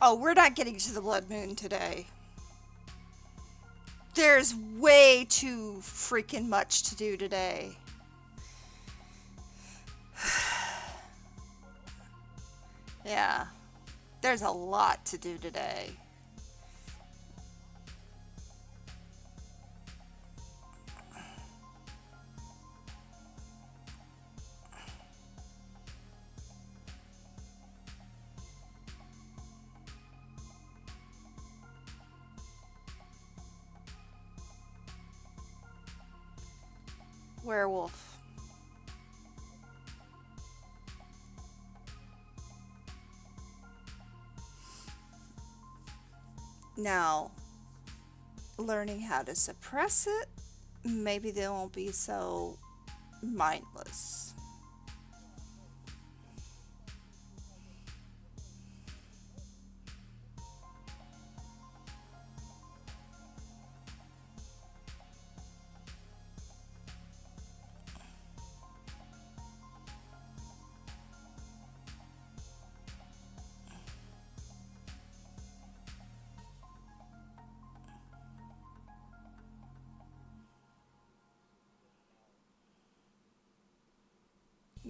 Oh, we're not getting to the blood moon today. There's way too freaking much to do today. Yeah, there's a lot to do today. Werewolf. Now, learning how to suppress it, maybe they won't be so mindless.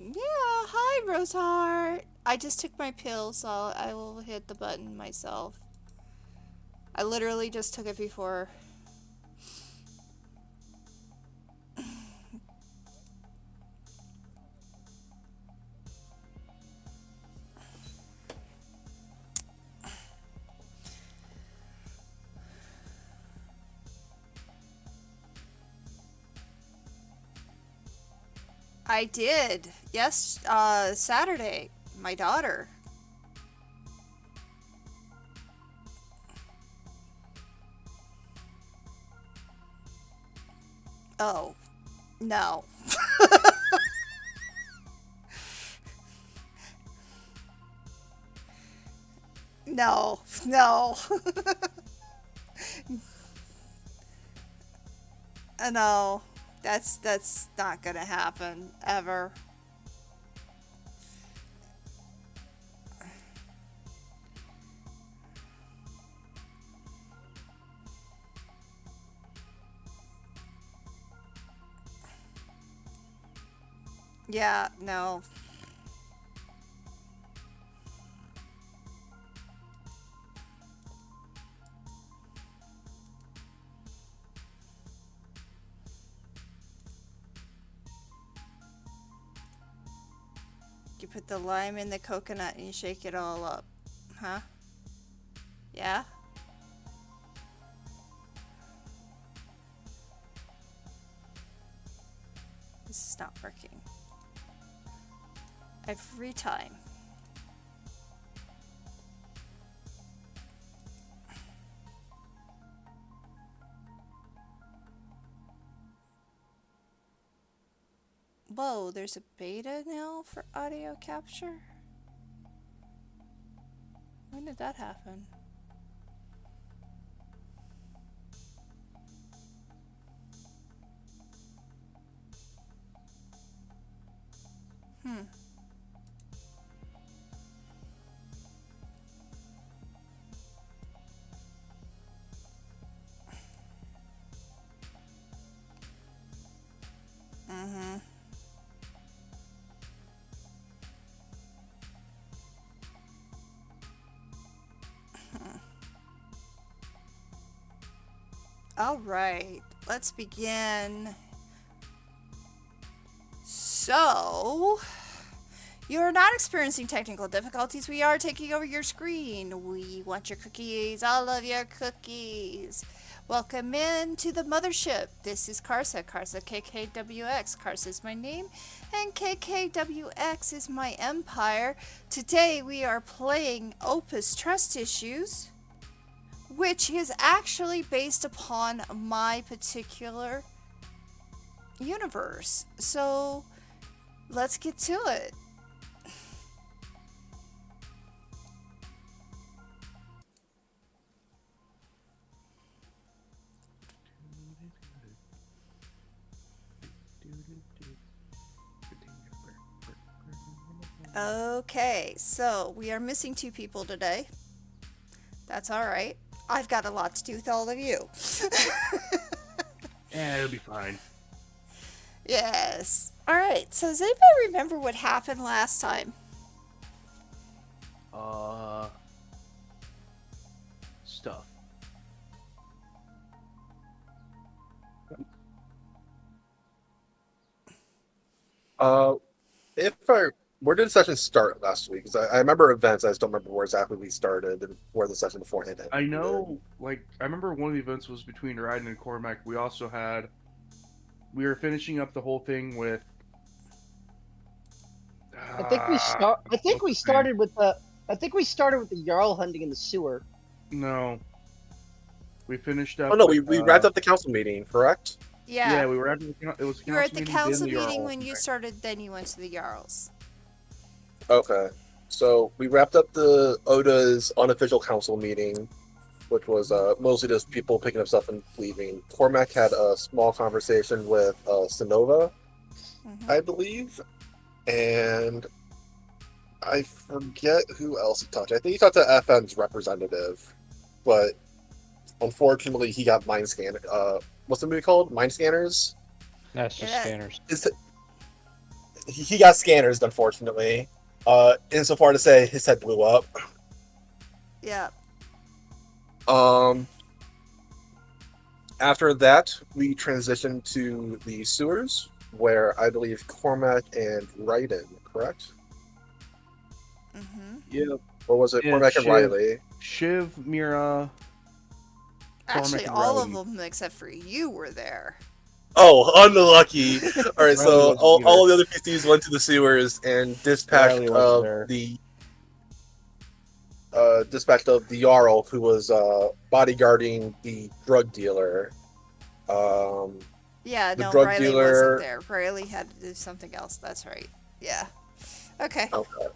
Yeah, hi, Roseheart. I just took my pill, so I will hit the button myself. I literally just took it before. I did. Yes, Saturday. My daughter. Oh, no. No, no. No. That's not gonna happen ever. Yeah, no. You put the lime in the coconut and you shake it all up. Huh? Yeah? This is not working. Every time. Whoa, there's a beta now for audio capture? When did that happen? Hmm. Mm-hmm. All right, let's begin. So, you're not experiencing technical difficulties. We are taking over your screen. We want your cookies, all of your cookies. Welcome in to the mothership. This is Karsa, Karsa KKWX. Karsa is my name, and KKWX is my empire. Today we are playing Opus Trust Issues, which is actually based upon my particular universe. So let's get to it. Okay, so we are missing two people today. That's all right. I've got a lot to do with all of you. It'll be fine. Yes. All right. So does anybody remember what happened last time? Stuff. If I where did the session start last week? 'Cause I remember events, I just don't remember where exactly we started and where the session beforehand ended. I know, like, I remember one of the events was between Raiden and Cormac. We were finishing up the whole thing with. I think we What's his name? started with the. I think we started with the Jarl hunting in the sewer. No, we finished up. Oh no, with, we wrapped up the council meeting, correct? Yeah, we were at the. It was a You were at council the meeting. council then the meeting Jarl when you thing. started, then you went to the Jarls. Okay. So we wrapped up the Oda's unofficial council meeting, which was mostly just people picking up stuff and leaving. Cormac had a small conversation with Sonova, I believe, and I forget who else he talked to. I think he talked to FN's representative, but unfortunately he got mind scan. What's the movie called? Mind scanners. That's just Yeah. scanners. He got scanners, unfortunately. Insofar to say his head blew up. Yeah. After that, we transitioned to the sewers, where I believe Cormac and Raiden, correct? Yeah, Or was it Yeah, Cormac and Shiv. Riley? Shiv, Mira. Actually, and all Riley. of them except for you were there. Oh, unlucky. All right, so Riley wasn't all either. the other PCs went to the sewers and dispatched Riley wasn't there. the Jarl, who was bodyguarding the drug dealer. Yeah, The no, drug Riley dealer- wasn't there. Riley had to do something else. That's right. Yeah. Okay. Okay.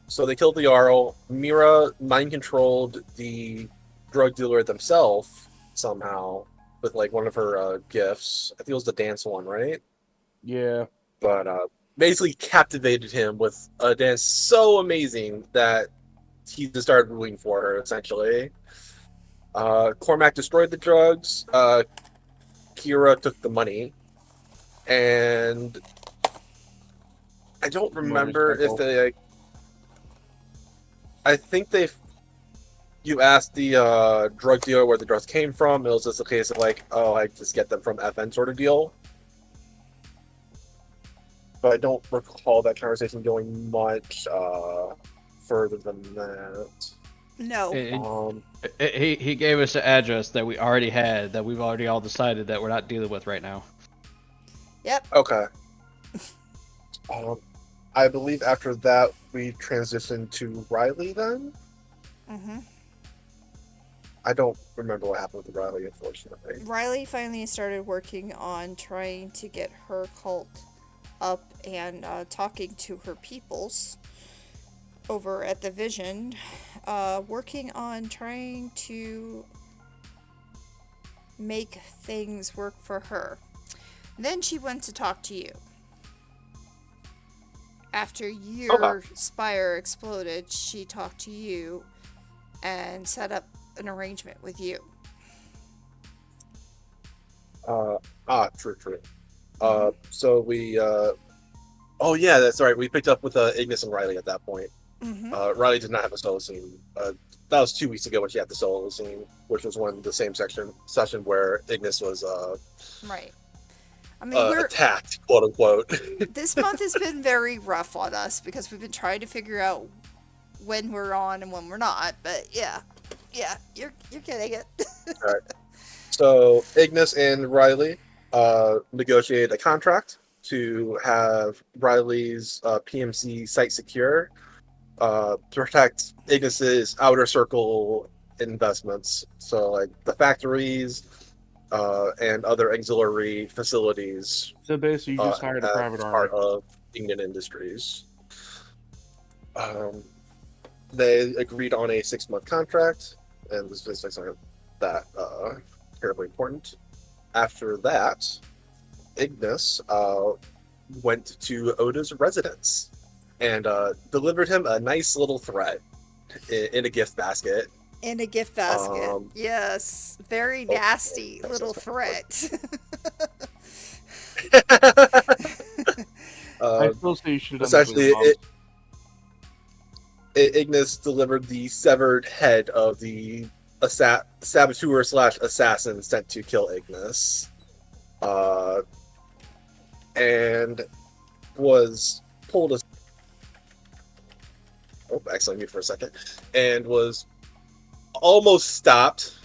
So they killed the Jarl. Mira mind controlled the drug dealer themselves somehow with like one of her gifts. I think it was the dance one, right? Yeah. But basically captivated him with a dance so amazing that he just started rooting for her, essentially. Cormac destroyed the drugs. Kira took the money. And I don't remember if Motorcycle. they... I think you asked the drug dealer where the drugs came from. It was just a case of like, oh, I just get them from FN sort of deal. But I don't recall that conversation going much further than that. No. He gave us an address that we already had, that we've already all decided that we're not dealing with right now. Yep. Okay. I believe after that we transitioned to Riley then? Mm-hmm. I don't remember what happened with Riley, unfortunately. Riley finally started working on trying to get her cult up and talking to her peoples over at the Vision, working on trying to make things work for her. Then she went to talk to you. After your spire exploded, she talked to you and set up an arrangement with you. True. So we, oh yeah, that's right. We picked up with Ignis and Riley at that point. Mm-hmm. Riley did not have a solo scene. That was 2 weeks ago when she had the solo scene, which was when the same session where Ignis was Right. I mean, attacked, quote unquote. This month has been very rough on us because we've been trying to figure out when we're on and when we're not. But yeah, you're getting it. All right. So Ignis and Riley negotiated a contract to have Riley's PMC site secure, to protect Ignis's outer circle investments. So like the factories and other auxiliary facilities. So basically, you just hired a private as army. part of Ington Industries. They agreed on a 6-month contract, and this is not that terribly important. After that, Ignis went to Oda's residence and delivered him a nice little threat. in a gift basket. In a gift basket. Um, Yes. Very oh, nasty that's little just threat. I uh, still say you should have done that with essentially, your mom. Ignis delivered the severed head of the saboteur / assassin sent to kill Ignis, and was pulled as actually mute for a second, and was almost stopped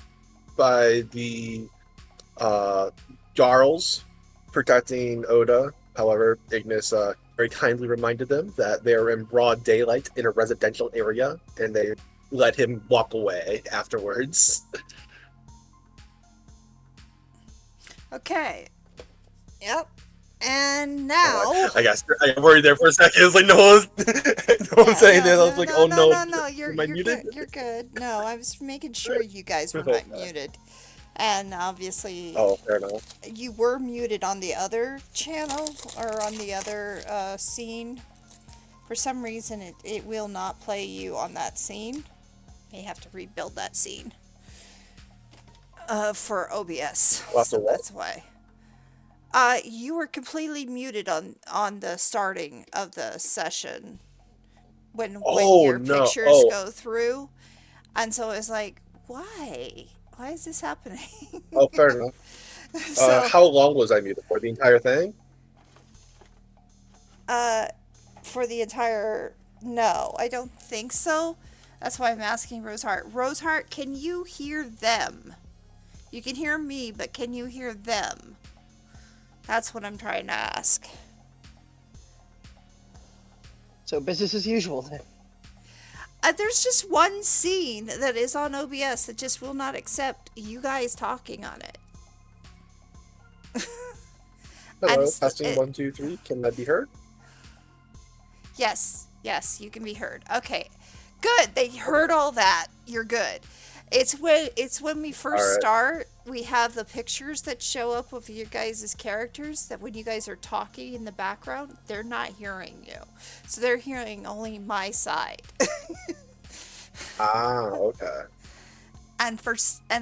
by the Jarls protecting Oda. However, Ignis very kindly reminded them that they are in broad daylight in a residential area, and they let him walk away afterwards. Okay. Yep. And now. I guess I worried there for a second. It was like no one's, no one's saying this. I was like, No, oh no, no, no, no. am I muted? Good. You're good. No, I was making sure you guys were not muted. And obviously, Oh, fair enough. you were muted on the other channel or on the other scene. For some reason, it will not play you on that scene. May have to rebuild that scene for OBS. So that's why. You were completely muted on the starting of the session when your pictures go through, and so it's like, why is this happening? Oh, fair enough. So, how long was I muted for? The entire thing? for the entire, no, I don't think so. That's why I'm asking Roseheart. Roseheart, can you hear them? You can hear me, but can you hear them? That's what I'm trying to ask. So business as usual then. There's just one scene that is on OBS that just will not accept you guys talking on it. Hello, testing 1, 2, 3. Can that be heard? Yes, you can be heard. Okay, good. They heard all that. You're good. It's when we first start, we have the pictures that show up of you guys' characters, that when you guys are talking in the background, they're not hearing you. So they're hearing only my side. Okay. And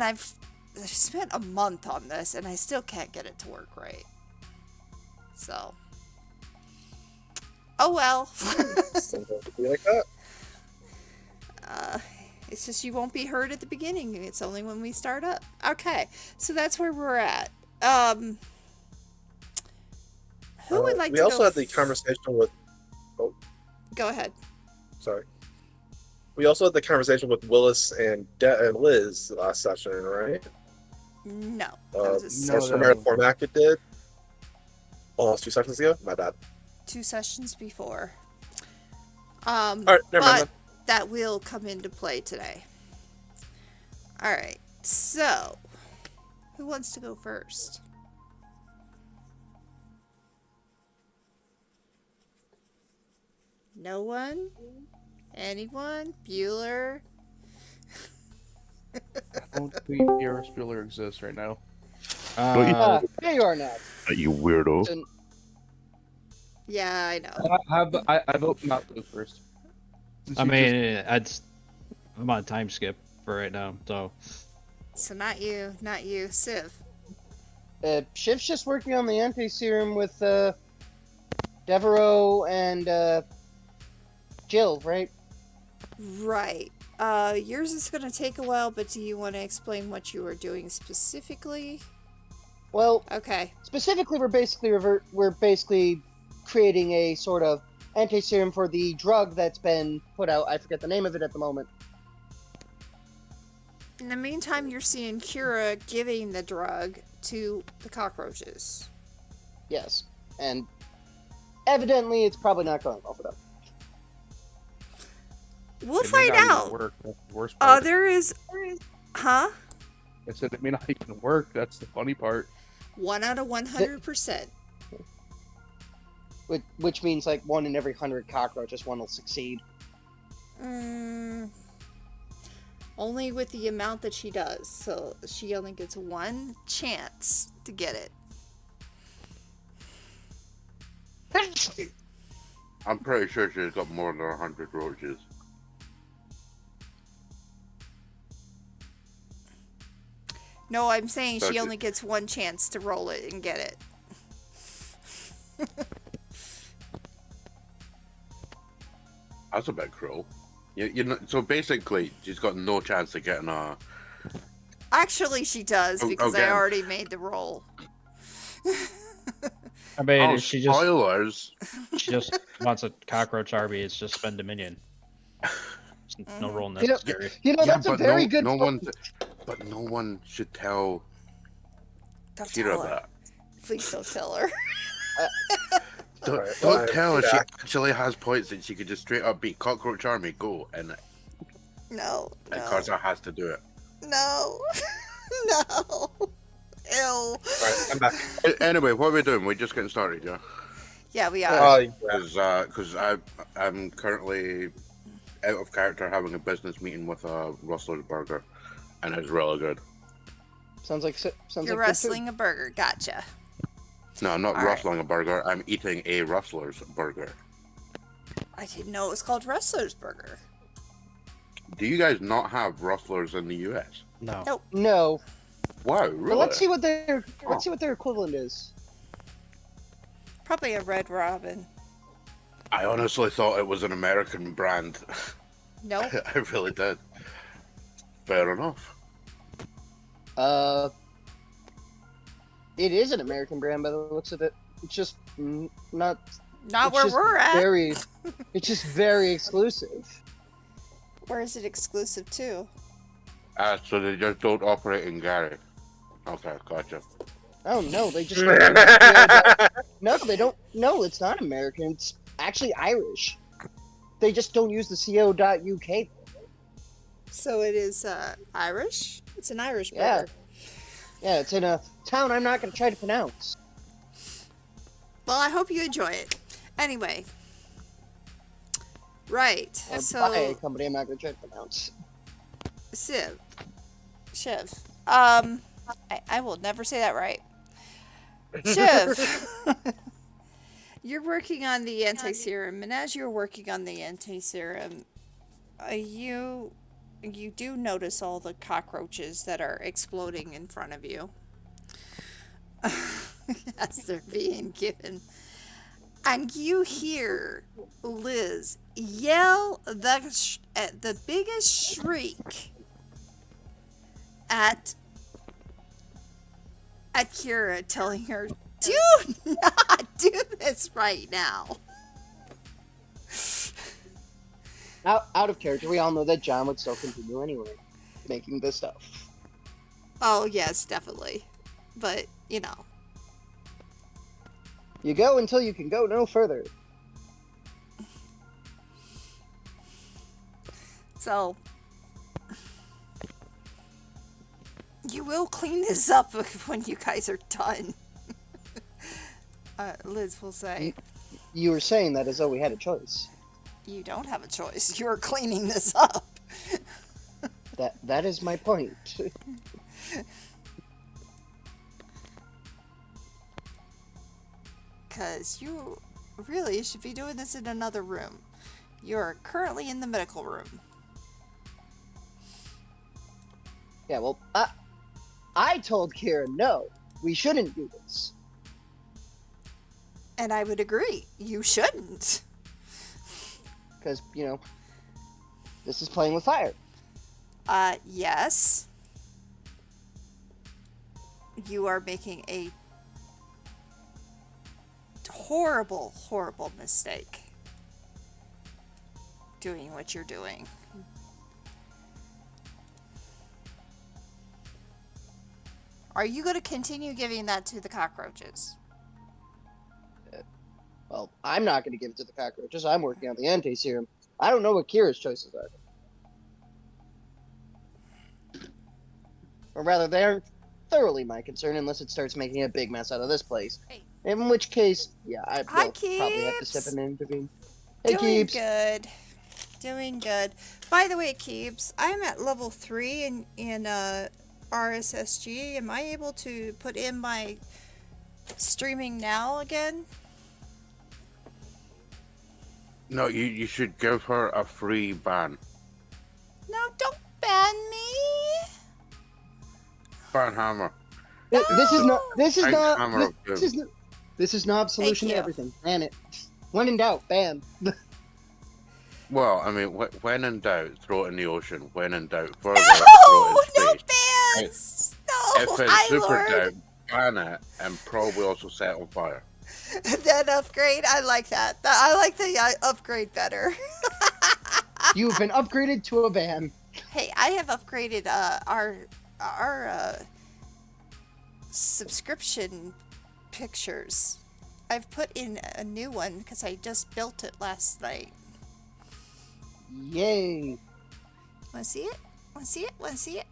I've spent a month on this, and I still can't get it to work right. So, oh well. Something to be like that. It's just you won't be heard at the beginning. It's only when we start up. Okay, so that's where we're at. Who would like to go? We also had the conversation with. Oh, go ahead. Sorry. We also had the conversation with Willis and Liz last session, right? No. As Meredith Cormac did. Oh, that was 2 sessions ago? My bad. 2 sessions before. Alright, never mind then. That will come into play today. Alright, so who wants to go first? No one? Anyone? Bueller? I don't think Eris Bueller exists right now. There you are now. You weirdo. So, Yeah, I know. I vote not to go first. I mean, I'm on a time skip for right now, so. So not you, Civ. Shiv's just working on the anti-serum with Devereaux and Jill, right? Right. Yours is going to take a while, but do you want to explain what you were doing specifically? Well, okay. Specifically, we're basically creating a sort of anti-serum for the drug that's been put out. I forget the name of it at the moment. In the meantime, you're seeing Kira giving the drug to the cockroaches. Yes, and evidently it's probably not going well for them. We'll find out. Work. That's the worst part. There is... Huh? I said it may not even work. That's the funny part. 1 out of 100%. Which means like 1 in every 100 cockroaches, 1 will succeed. Only with the amount that she does. So she only gets 1 chance to get it. I'm pretty sure she's got more than 100 roaches. No, I'm saying she Okay. only gets one chance to roll it and get it. That's a bit cruel. You know, so basically, she's got no chance of getting a. Actually, she does, because I Again. already made the roll. I mean, Oh, if she just spoilers! wants a cockroach army, it's just spend Dominion. No roll You know, necessary. that's a very good point. But no one should tell Don't Kira tell her. that. Please don't tell her. Don't, Alright, don't well, tell her yeah. she actually has points and she could just straight up beat Cockroach Army, go, and No. Karza has to do it. No. No. Ew. Alright, I'm back. Anyway, what are we doing? We're just getting started, yeah? Yeah, we are. Yeah. Because I'm currently out of character having a business meeting with a Rustler's Burger, and it's really good. Sounds like You're good food. rustling a burger. Gotcha. No, I'm not All right. rustling a burger. I'm eating a Rustler's Burger. I didn't know it was called Wrestler's Burger. Do you guys not have Rustlers in the U.S.? No. Nope. No, Wow, but really? let's see what their equivalent is. Probably a Red Robin. I honestly thought it was an American brand. Nope. I really did. Fair enough. It is an American brand by the looks of it. It's just not. Not it's where just we're at. Very. It's just very exclusive. Where is it exclusive to? So they just don't operate in Gary. Okay, gotcha. Oh no, they just no, they don't. No, it's not American. It's actually Irish. They just don't use the co.uk. So it is Irish? It's an Irish Yeah. burger. Yeah, it's in a town I'm not going to try to pronounce. Well, I hope you enjoy it. Anyway. Right. Or So, by a company I'm not going to try to pronounce. Shiv. I will never say that right. Shiv. You're working on the anti-serum, and as you're working on the anti-serum, you do notice all the cockroaches that are exploding in front of you as they're being given. And you hear Liz yell the biggest shriek at Kira, telling her, "Do not do this right now." Out of character, we all know that John would still continue anyway, making this stuff. Oh, yes, definitely. But, you know. You go until you can go no further. So, you will clean this up when you guys are done. Liz will say. You were saying that as though we had a choice. You don't have a choice. You're cleaning this up. That is my point. Because you really should be doing this in another room. You're currently in the medical room. Yeah, well, I told Kira, no, we shouldn't do this. And I would agree. You shouldn't. Because, this is playing with fire. Yes. You are making a horrible, horrible mistake doing what you're doing. Are you going to continue giving that to the cockroaches? Well, I'm not going to give it to the cockroaches. I'm working on the anti-serum. I don't know what Kira's choices are. Or rather, they're thoroughly my concern unless it starts making a big mess out of this place. Hey. In which case, yeah, I will Hi, probably have to Keeps. step in and intervene. Hey, Doing Keeps. good. Doing good. By the way, Keeps, I'm at level 3 in RSSG. Am I able to put in my streaming now again? No, you should give her a free ban. No, don't ban me. Fine hammer. This is not. This is Big not. hammer of This doom. is not. This is not solution to you. everything. Ban it. When in doubt, ban. Well, I mean, when in doubt, throw it in the ocean. When in doubt, No, further, throw it no in space. bans. No, If it's High super Lord. doubt, ban it, and probably also set on fire. That upgrade, I like that. I like the upgrade better. You've been upgraded to a ban. Hey, I have upgraded our subscription pictures. I've put in a new one because I just built it last night. Yay. Want to see it? Want to see it? Want to see it?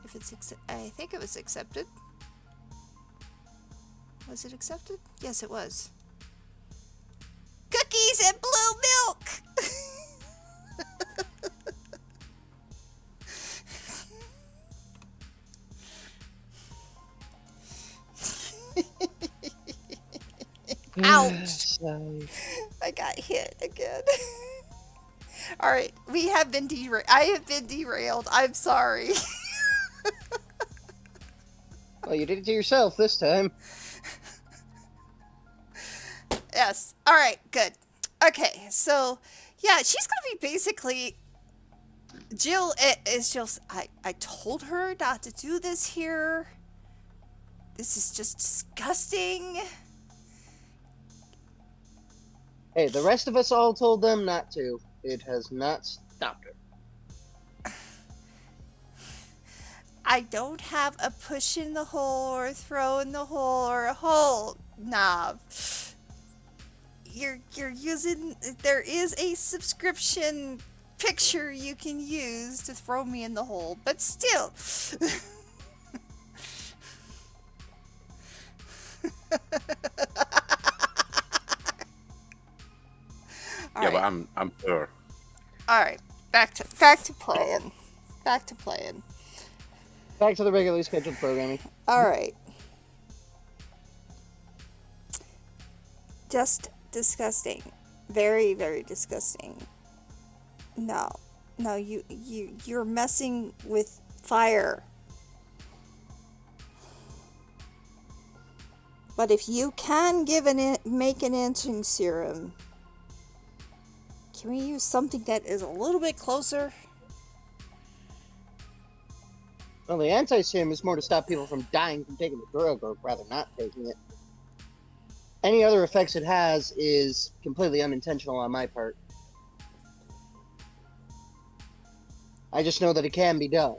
If it's I think it was accepted. Was it accepted? Yes, it was. Cookies and blue milk. Ouch! Sigh. I got hit again. All right, we have been derailed. I have been derailed. I'm sorry. Well, you did it to yourself this time. Yes. All right. Good. Okay. So, yeah, she's gonna be basically. Jill is just. I told her not to do this here. This is just disgusting. Hey, the rest of us all told them not to. It has not stopped her. I don't have a push in the hole or a throw in the hole or a hole knob. You're using. There is a subscription picture you can use to throw me in the hole, but still. Yeah, but I'm poor. All right, back to playing. Back to playing. Back to the regularly scheduled programming. All right. Just disgusting. Very, very disgusting. No, you're messing with fire. But if you can make an answering serum, can we use something that is a little bit closer? Well, the anti-serum is more to stop people from dying from taking the drug, or rather not taking it. Any other effects it has is completely unintentional on my part. I just know that it can be done.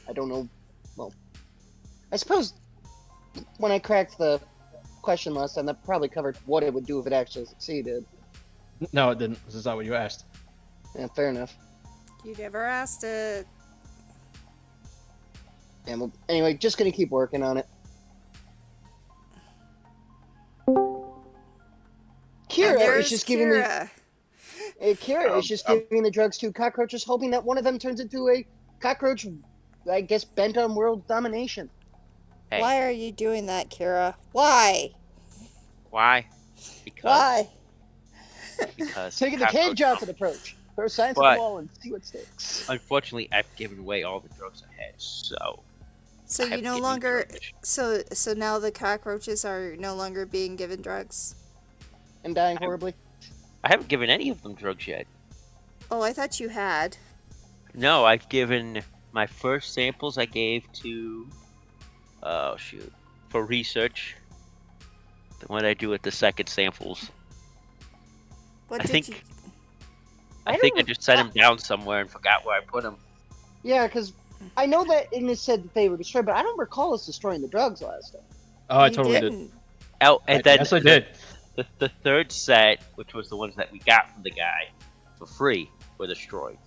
I don't know. Well, I suppose when I cracked the question last time, that probably covered what it would do if it actually succeeded. No, it didn't. This is not what you asked. Yeah, fair enough. You never asked it. And well, anyway, just gonna keep working on it. Kira is just giving Kira. Kira is just giving the drugs to cockroaches, hoping that one of them turns into a cockroach, I guess, bent on world domination. Hey, Why are you doing that, Kira? Why? why? Why? Because Taking the Cave cockroach Johnson zombies. approach. Throw science at But- the wall and see what sticks. Unfortunately, I've given away all the drugs I had, so. So I you have no kidney longer. damage. So now the cockroaches are no longer being given drugs. And dying horribly. I haven't given any of them drugs yet. Oh, I thought you had. No, I've given my first samples. I gave to. Oh shoot! For research. Then what I do with the second samples? What I did think- you? I think I just set them down somewhere and forgot where I put them. Yeah, because I know that Ignis said that they were destroyed, but I don't recall us destroying the drugs last time. Oh, I You totally did. didn't. Oh, and then Yes, I did. the third set, which was the ones that we got from the guy for free, were destroyed.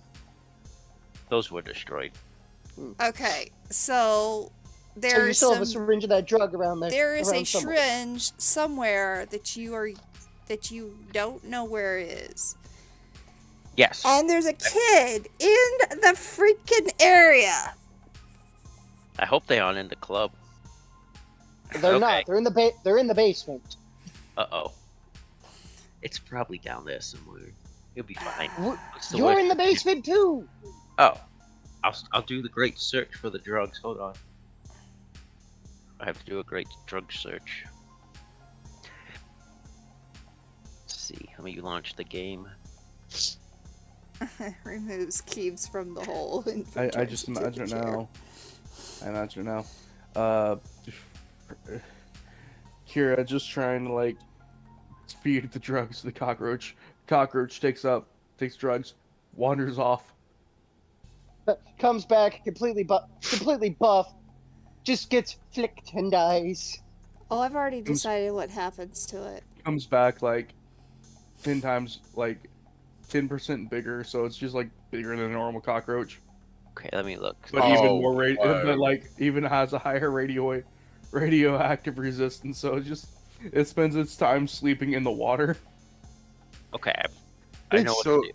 Those were destroyed. Okay, so So you there's still have a some. syringe of that drug around there. There is a around somewhere. syringe somewhere that you don't know where it is. Yes. And there's a kid in the freaking area. I hope they aren't in the club. They're Okay. not. They're in the basement. Uh-oh. It's probably down there somewhere. You'll be fine. What's You're worst in the that can- basement too. Oh. I'll do the great search for the drugs. Hold on. I have to do a great drug search. Let's see. Let me launch the game. Removes Keebs from the hole. And I returns just to the imagine it chair. now. I imagine it now. Kira just trying to like feed the drugs to the cockroach. Cockroach takes drugs, wanders off. Comes back completely buff, just gets flicked and dies. Oh, I've already decided what happens to it. Comes back like 10 times, like 10% bigger, so it's just like bigger than a normal cockroach. Okay, let me look. But Oh, even more wow. but like even has a higher radioactive resistance, so it spends its time sleeping in the water. Okay, I know what to do.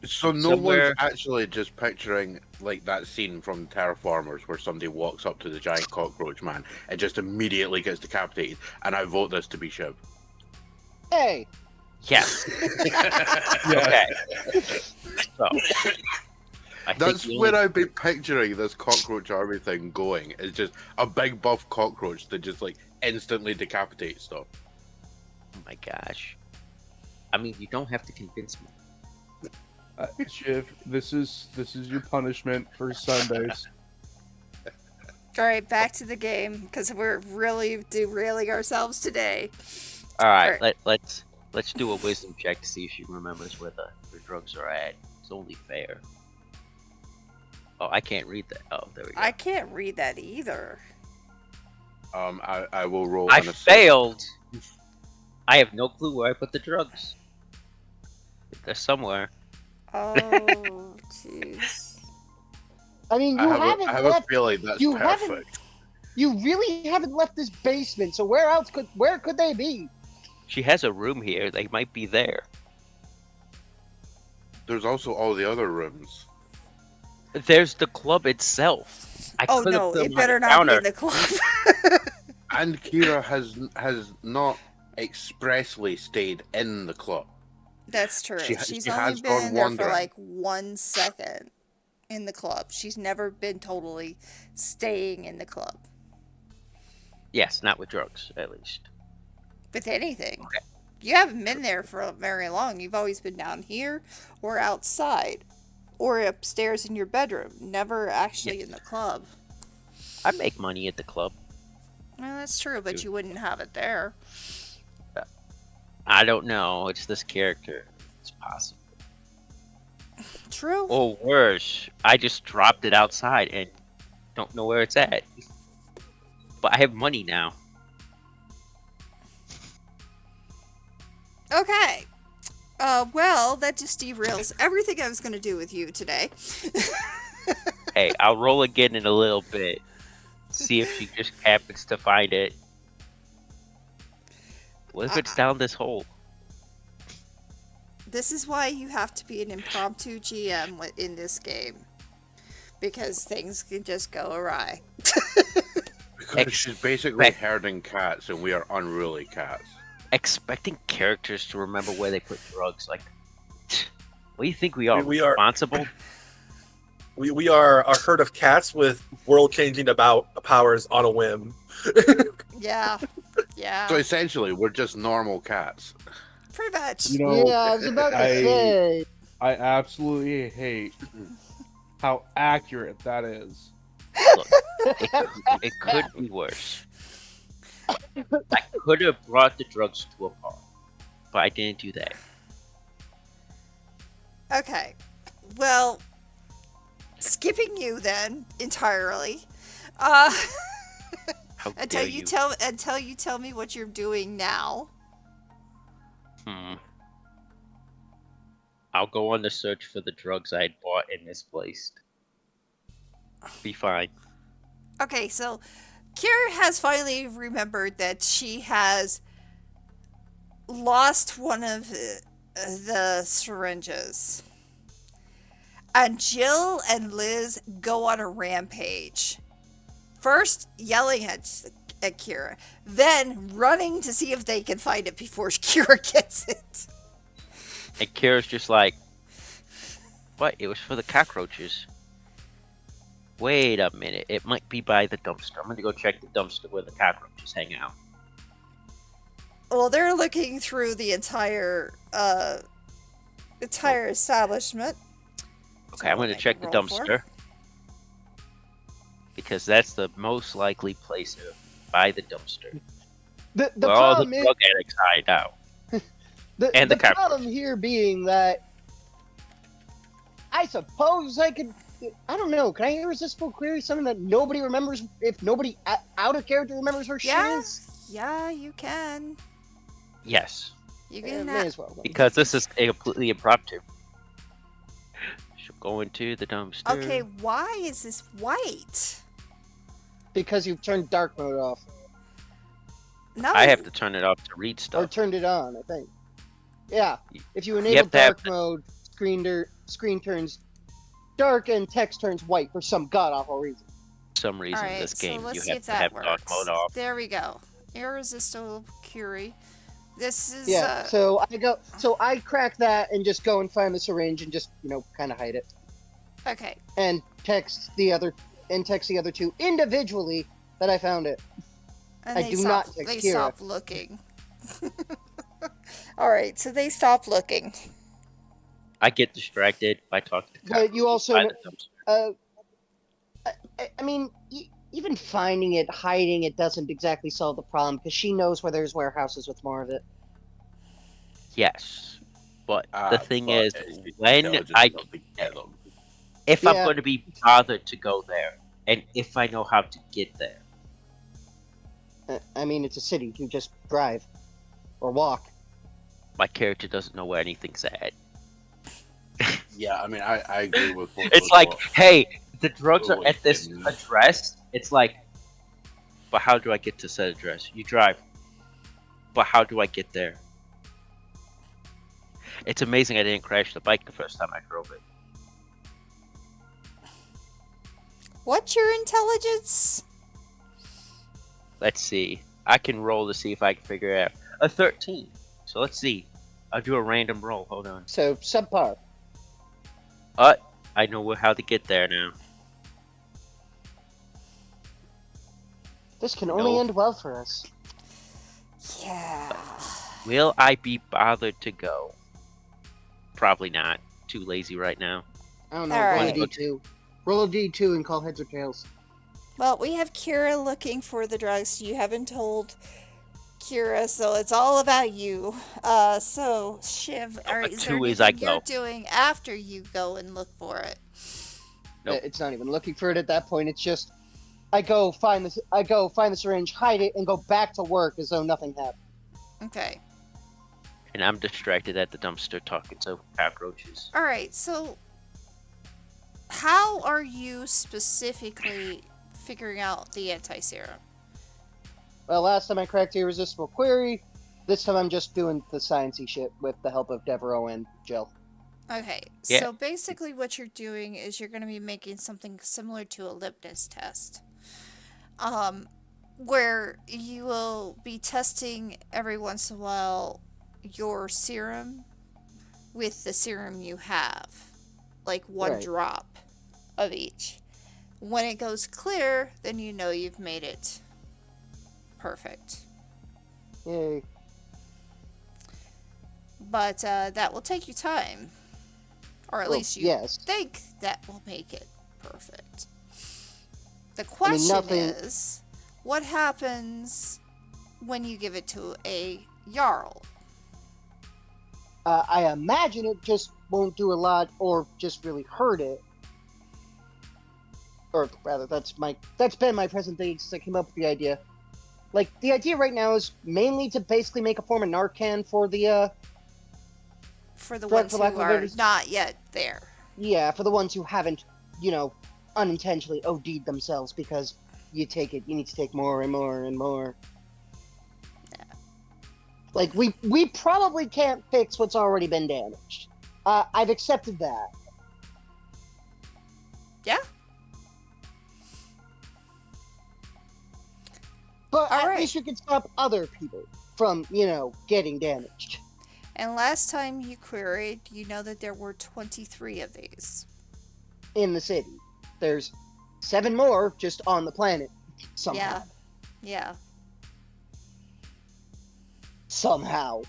So no Somewhere- one's actually just picturing like that scene from Terraformers where somebody walks up to the giant cockroach man and just immediately gets decapitated. And I vote this to be Shiv. Hey, Yes. Yeah. Okay. So, I That's think where I'd be picturing this cockroach army thing going. It's just a big buff cockroach that just like instantly decapitates stuff. Oh my gosh. I mean, you don't have to convince me. Shiv, this is your punishment for Sundays. All right, back to the game because we're really derailing ourselves today. All right, Alright. let's do a wisdom check to see if she remembers where the drugs are at. It's only fair. Oh, I can't read that. Oh, there we go. I can't read that either. I will roll. I an assist. failed. I have no clue where I put the drugs. They're somewhere. Oh, jeez. I mean, I you have haven't a left. feeling that's you perfect. haven't- You really haven't left this basement. So where could they be? She has a room here. They might be there. There's also all the other rooms. There's the club itself. I Oh could've no, put it them on better the not be counter. in the club. And Kira has not expressly stayed in the club. That's true. She She's has only gone been there for wandering. like 1 second in the club. She's never been totally staying in the club Yes, not with drugs, at least. with anything. You haven't been there for very long. You've always been down here or outside or upstairs in your bedroom. Never actually in the club. I make money at the club. Well, that's true, but you wouldn't have it there. I don't know. It's this character. It's possible. True. Or worse, I just dropped it outside and don't know where it's at. But I have money now. Okay. Well, that just derails everything I was going to do with you today. Hey, I'll roll again in a little bit. See if she just happens to find it. What if it's down this hole? This is why you have to be an impromptu GM in this game. Because things can just go awry. Because she's basically herding cats, and we are unruly cats. Expecting characters to remember where they put drugs, like, what do you think we are? We are- Responsible? We are a herd of cats with world-changing powers on a whim. Yeah. Yeah. So essentially, we're just normal cats. Pretty much. You know, Yeah, I was about to I- say. I absolutely hate how accurate that is. Look, it could be worse. I could have brought the drugs to a bar, but I didn't do that. Okay. Well, skipping you then entirely. How Until dare you tell me what you're doing now. I'll go on the search for the drugs I had bought and misplaced. Be fine. Okay, so Kira has finally remembered that she has lost one of the syringes. And Jill and Liz go on a rampage. First yelling at Kira, then running to see if they can find it before Kira gets it. And Kira's just like, what? It was for the cockroaches. Wait a minute. It might be by the dumpster. I'm gonna go check the dumpster where the cockroaches hang out. Well, they're looking through the entire establishment. Okay, I'm we'll gonna make check a the roll for. dumpster. Because that's the most likely place to buy the dumpster. The Where all the problem is drug addicts hide out. the and the problem cockroaches. here being that I suppose I could. I don't know. Can I irresistible query something that nobody remembers? If nobody out of character remembers where shit Yeah, is, yeah, you can. Yes. You can. may as well. Then. Because this is a completely impromptu. She'll go into the dumpster. Okay, why is this white? Because you've turned dark mode off No, I have to turn it off to read or stuff. turned it on. I think. Yeah. If you You enable have to have dark mode, screen turns dark and text turns white for some god awful reason. For some reason in Alright, this game, so let's you see have if to that have dark works. mode off. There we go. Irresistible Curie. This is Yeah. So I crack that and just go and find the syringe and just kind of hide it okay. and text the other two individually that I found it. And I they do stop, not text they Kira. stop looking. Alright, so they stop looking. I get distracted by talking to But you cockroaches also by know- the dumpster. I mean, even finding it, hiding it doesn't exactly solve the problem because she knows where there's warehouses with more of it. Yes. But the Ah, thing but is, it's the when intelligence I of the killer. if I'm Yeah. going to be bothered to go there, and if I know how to get there, I mean, it's a city. You just drive or walk. my character doesn't know where anything's at. Yeah, I mean, I agree with both It's those like, thoughts. hey, the drugs are Wait, at this and- address. It's like, but how do I get to said address? You drive. But how do I get there? It's amazing I didn't crash the bike the first time I drove it. What's your intelligence? Let's see. I can roll to see if I can figure it out. A 13. So let's see. I'll do a random roll. Hold on. So subpar. I know how to get there now. This can only No. end well for us. Yeah. Will I be bothered to go? Probably not. Too lazy right now. I don't know. All Roll right. a d2. Roll a d2 and call heads or tails. Well, we have Kira looking for the drugs. You haven't told Kira, so it's all about you. So Shiv, No, but is there two is I anything you're go. doing after you go and look for it? Nope. It's not even looking for it at that point. It's just I go find the syringe, hide it, and go back to work as though nothing happened. Okay. And I'm distracted at the dumpster talking to cockroaches. All right. So, how are you specifically figuring out the anti-serum? Well, last time I cracked irresistible query. This time I'm just doing the sciencey shit with the help of Devereaux and Jill. Okay. Yeah. So basically, what you're doing is you're going to be making something similar to a litmus test. Where you will be testing every once in a while your serum with the serum you have, like one Right. drop of each. When it goes clear, then you know you've made it perfect. Yay. But that will take you time, or at Well, least you yes. think that will make it perfect. The question nothing- is, what happens when you give it to a Jarl? I imagine it just won't do a lot, or just really hurt it. Or rather, that's been my present thing since I came up with the idea. Like, the idea right now is mainly to basically make a form of Narcan for the For the For- ones for who lack of a are better- not yet there. for the ones who haven't, unintentionally OD'd themselves because you need to take more and more and more. Like, we probably can't fix what's already been damaged. I've accepted that. Yeah. But All at right. least we can stop other people from, getting damaged. And last time you queried, you know that there were 23 of these. In the city. There's 7 more just on the planet. Somehow. Yeah. Somehow.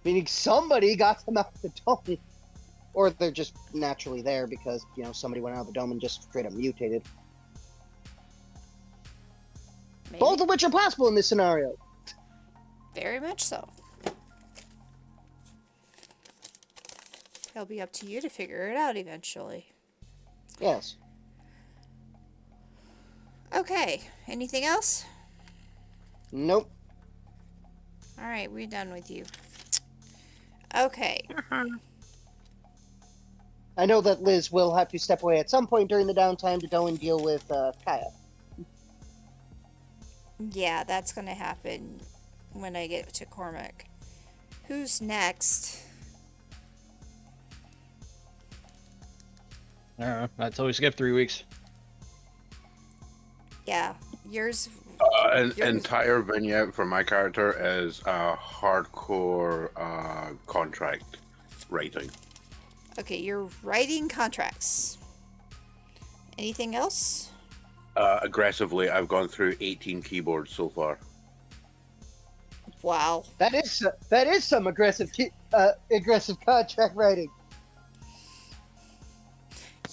Meaning somebody got them out of the dome. Or they're just naturally there because, somebody went out of the dome and just straight up mutated. Maybe. Both of which are possible in this scenario. Very much so. It'll be up to you to figure it out eventually. Yes. Okay. Anything else? Nope. Alright, we're done with you. Okay. I know that Liz will have to step away at some point during the downtime to go and deal with Kaya. Yeah, that's gonna happen when I get to Cormac. Who's next? I don't know. Until we skip 3 weeks. Yeah, yours. An yours- entire vignette for my character is hardcore contract writing. Okay, you're writing contracts. Anything else? Aggressively, I've gone through 18 keyboards so far. Wow. That is some aggressive contract writing.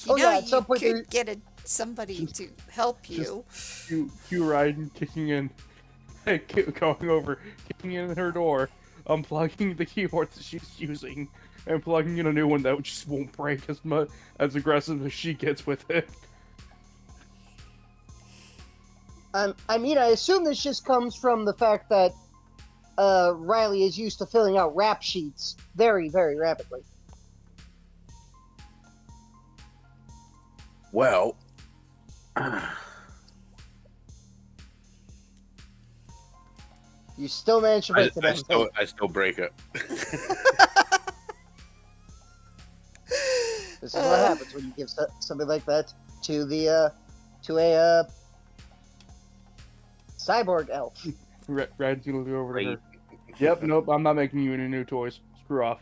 You know, at some you point could get somebody to help you. You riding, kicking in, going over, kicking in her door, unplugging the keyboard that she's using, and plugging in a new one that just won't break as aggressive as she gets with it. I mean, I assume this just comes from the fact that Riley is used to filling out rap sheets very, very rapidly. Well, You still manage to break the damn I still break it. This is what happens when you give something like that to a cyborg elf. Rad's gonna go over to her. Yep, nope, I'm not making you any new toys. Screw off.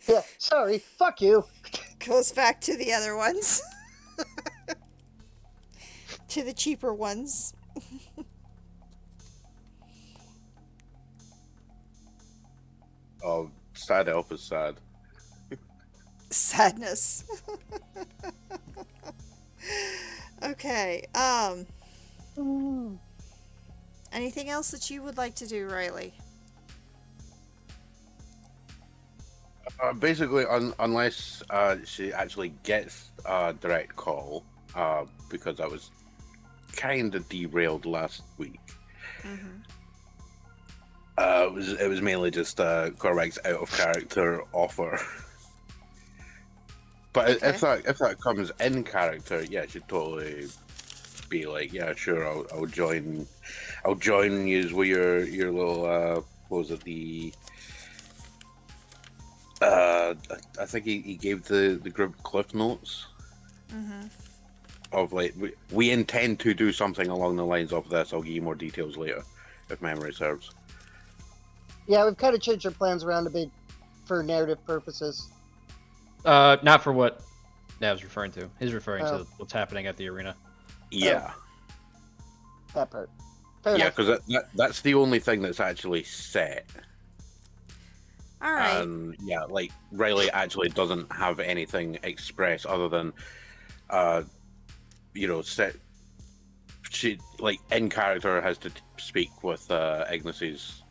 Yeah, sorry, fuck you. Goes back to the other ones. To the cheaper ones. Oh, sad elf is sad. Sadness. Okay, anything else that you would like to do, Riley? Basically, unless she actually gets a direct call, because I was kind of derailed last week. Mm-hmm. It was mainly just Cormac's out of character offer. But Okay. if that comes in character, yeah, it should totally be like, yeah, sure, I'll join you with your little what was it, the I think he gave the group cliff notes. Mm-hmm. Of like, we intend to do something along the lines of this. I'll give you more details later, if memory serves. Yeah, we've kind of changed our plans around a bit for narrative purposes. Not for what Nav's referring to. He's referring to what's happening at the arena. Yeah, That part. Fair yeah, enough. because that's the only thing that's actually set. All right. Yeah, like Riley actually doesn't have anything express other than, set. She like in character has to speak with Ignis's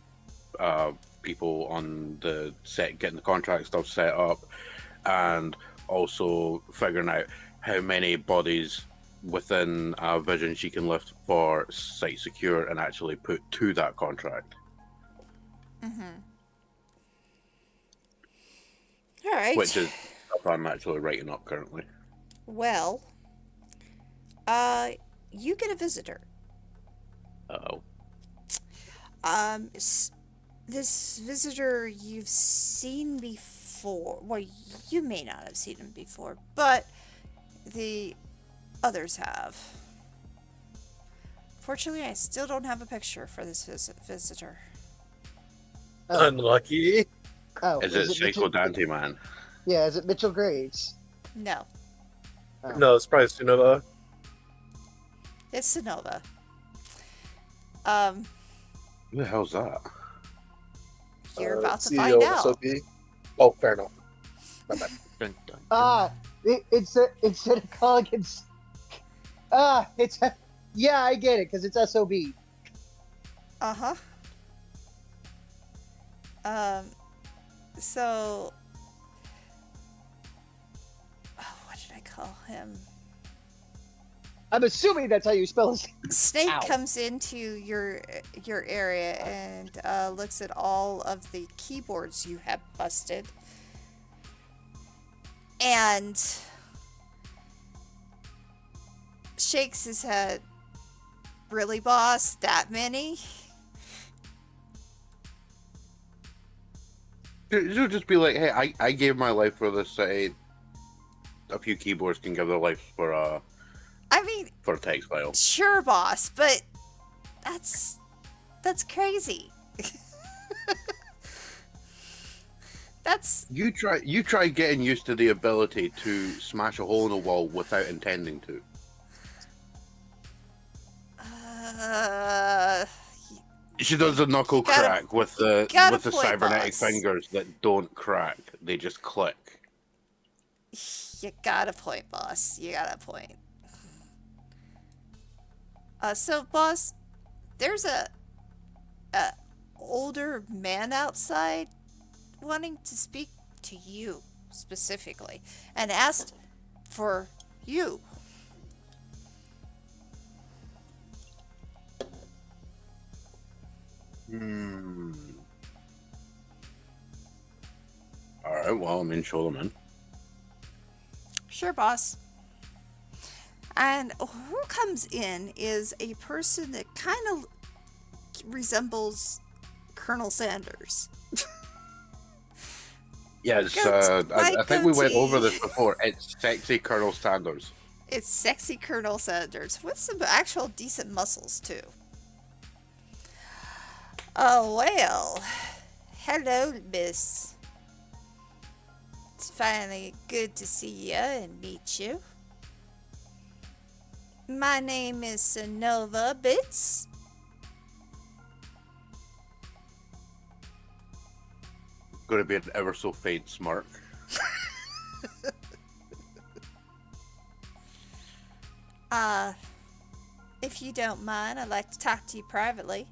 people on the set, getting the contract stuff set up, and also figuring out how many bodies within Vision she can lift for site secure and actually put to that contract. Mm-hmm. All right. Which is stuff I'm actually writing up currently. Well, you get a visitor. Uh-oh. This visitor you've seen before. Well, you may not have seen him before, but the others have. Fortunately, I still don't have a picture for this visitor. Unlucky. Oh, Is it Mitchell? Psycho Dante Man? Yeah, is it Mitchell Graves? No, Oh. No, it's probably Sunova. it's Sonova. Who the hell's that? You're about to CEO find of out. SOB. Oh, fair enough. My bad. Dun, dun, Ah, instead of calling it. It's. Yeah, I get it, because it's SOB. Uh-huh. So, what did I call him? I'm assuming that's how you spell his. Snake Ow. comes into your area and looks at all of the keyboards you have busted, and shakes his head. Really, boss? That many? You'll just be like, hey, I gave my life for this. Say, a few keyboards can give their life for a text file. Sure, boss, but that's crazy. That's You try getting used to the ability to smash a hole in a wall without intending to. She does a knuckle crack with the point, cybernetic boss. fingers that don't crack; they just click. You got a point, boss. You got a point. So, boss, there's a older man outside wanting to speak to you specifically and asked for you. All right. Well, I mean, show them in. Sure, boss. And who comes in is a person that kind of resembles Colonel Sanders. Yes, Goat- I think we went goatee. over this before. It's sexy Colonel Sanders. It's sexy Colonel Sanders with some actual decent muscles, too. Oh, well. Hello, miss. It's finally good to see you and meet you. My name is Sonova Bits. Going to be an ever so faint smirk. If you don't mind, I'd like to talk to you privately.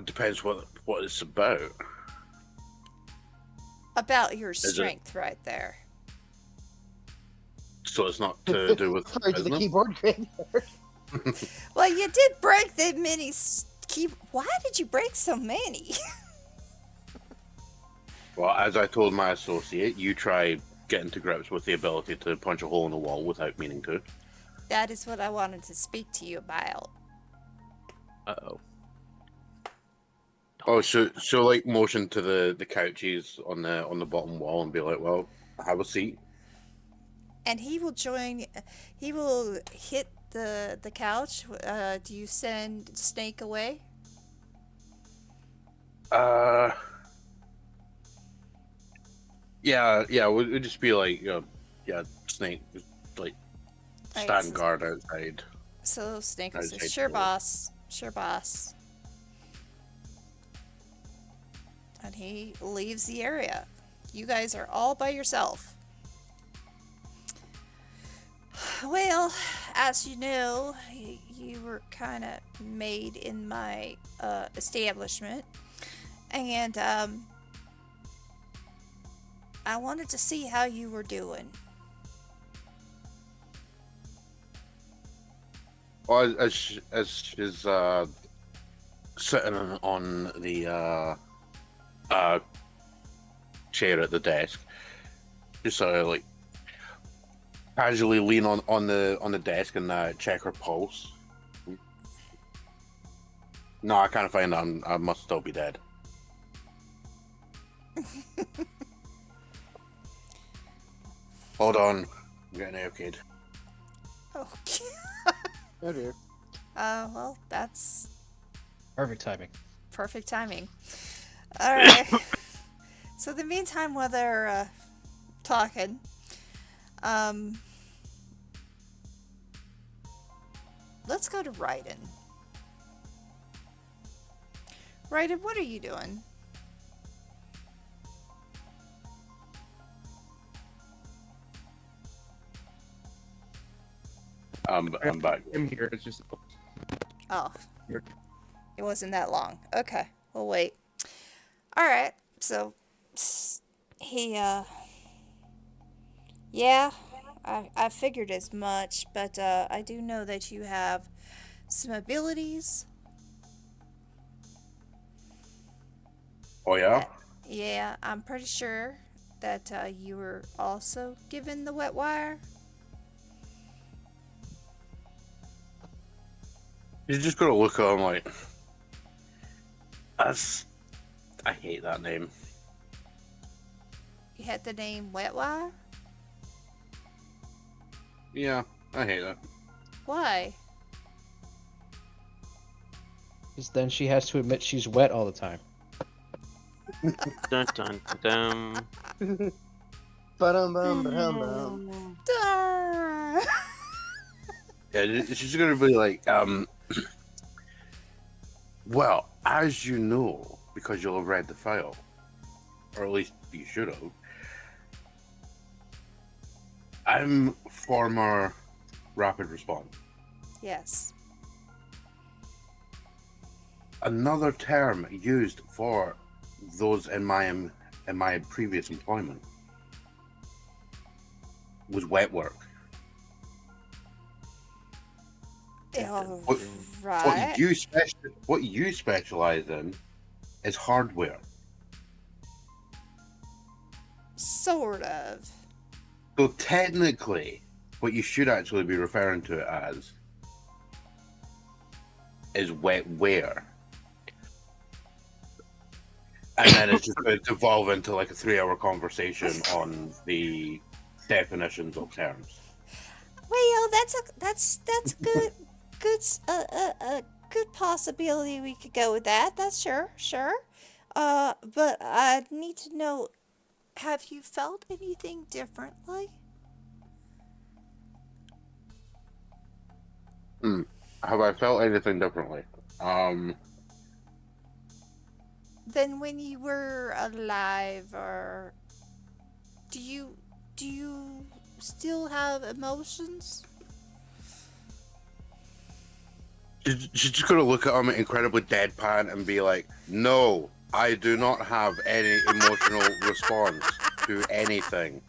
Depends what it's about. About your it? strength right there. So it's not to do with Referring to the business? keyboard graveyard. Well, you did break the many key. Why did you break so many? Well, as I told my associate, you try getting to grips with the ability to punch a hole in the wall without meaning to. That is what I wanted to speak to you about. Uh-oh. Oh, so like motion to the couches on the bottom wall and be like, well, have a seat. And he will join. He will hit the couch. Do you send Snake away? Yeah, we'll just be like, Snake, just, like, Right, stand so- guard outside. So Snake will I'd say, say "Sure, so. boss. Sure, boss." And he leaves the area. You guys are all by yourself. Well, as you know, you were kind of made in my establishment, and I wanted to see how you were doing. Well, as she's sitting on the chair at the desk, just sort of like casually lean on the desk and check her pulse. No, I can't find that. I must still be dead. Hold on, I'm getting naked. Okay. Oh dear. Well, that's Perfect timing. Perfect timing. All right. So in the meantime, while they're talking, um, let's go to Raiden. Raiden, what are you doing? I'm back. I'm here. It's just Oh, it wasn't that long. Okay, we'll wait. All right. So he yeah, I figured as much, but I do know that you have some abilities Oh yeah. that, yeah, I'm pretty sure that you were also given the wet wire. You just gotta look at him like, that's. I hate that name. You had the name wet wire? Yeah, I hate it. Why? Because then she has to admit she's wet all the time. Dun dun dun. Ba-dum-bum. Darn. Yeah, it's just gonna be like, well, as you know, because you'll have read the file, or at least you should have. I'm former rapid response. Yes. Another term used for those in my previous employment was wet work. Oh, What, right. what you specialize in is hardware. Sort of. So technically, what you should actually be referring to it as is wetware. And then it's just going to evolve into like a 3-hour conversation on the definitions of terms. Well, that's good. Good possibility we could go with that. That's sure. But I need to know, have you felt anything differently? Have I felt anything differently? Than when you were alive, or do you still have emotions? She's just gonna look at him incredibly deadpan and be like, "No, I do not have any emotional response to anything."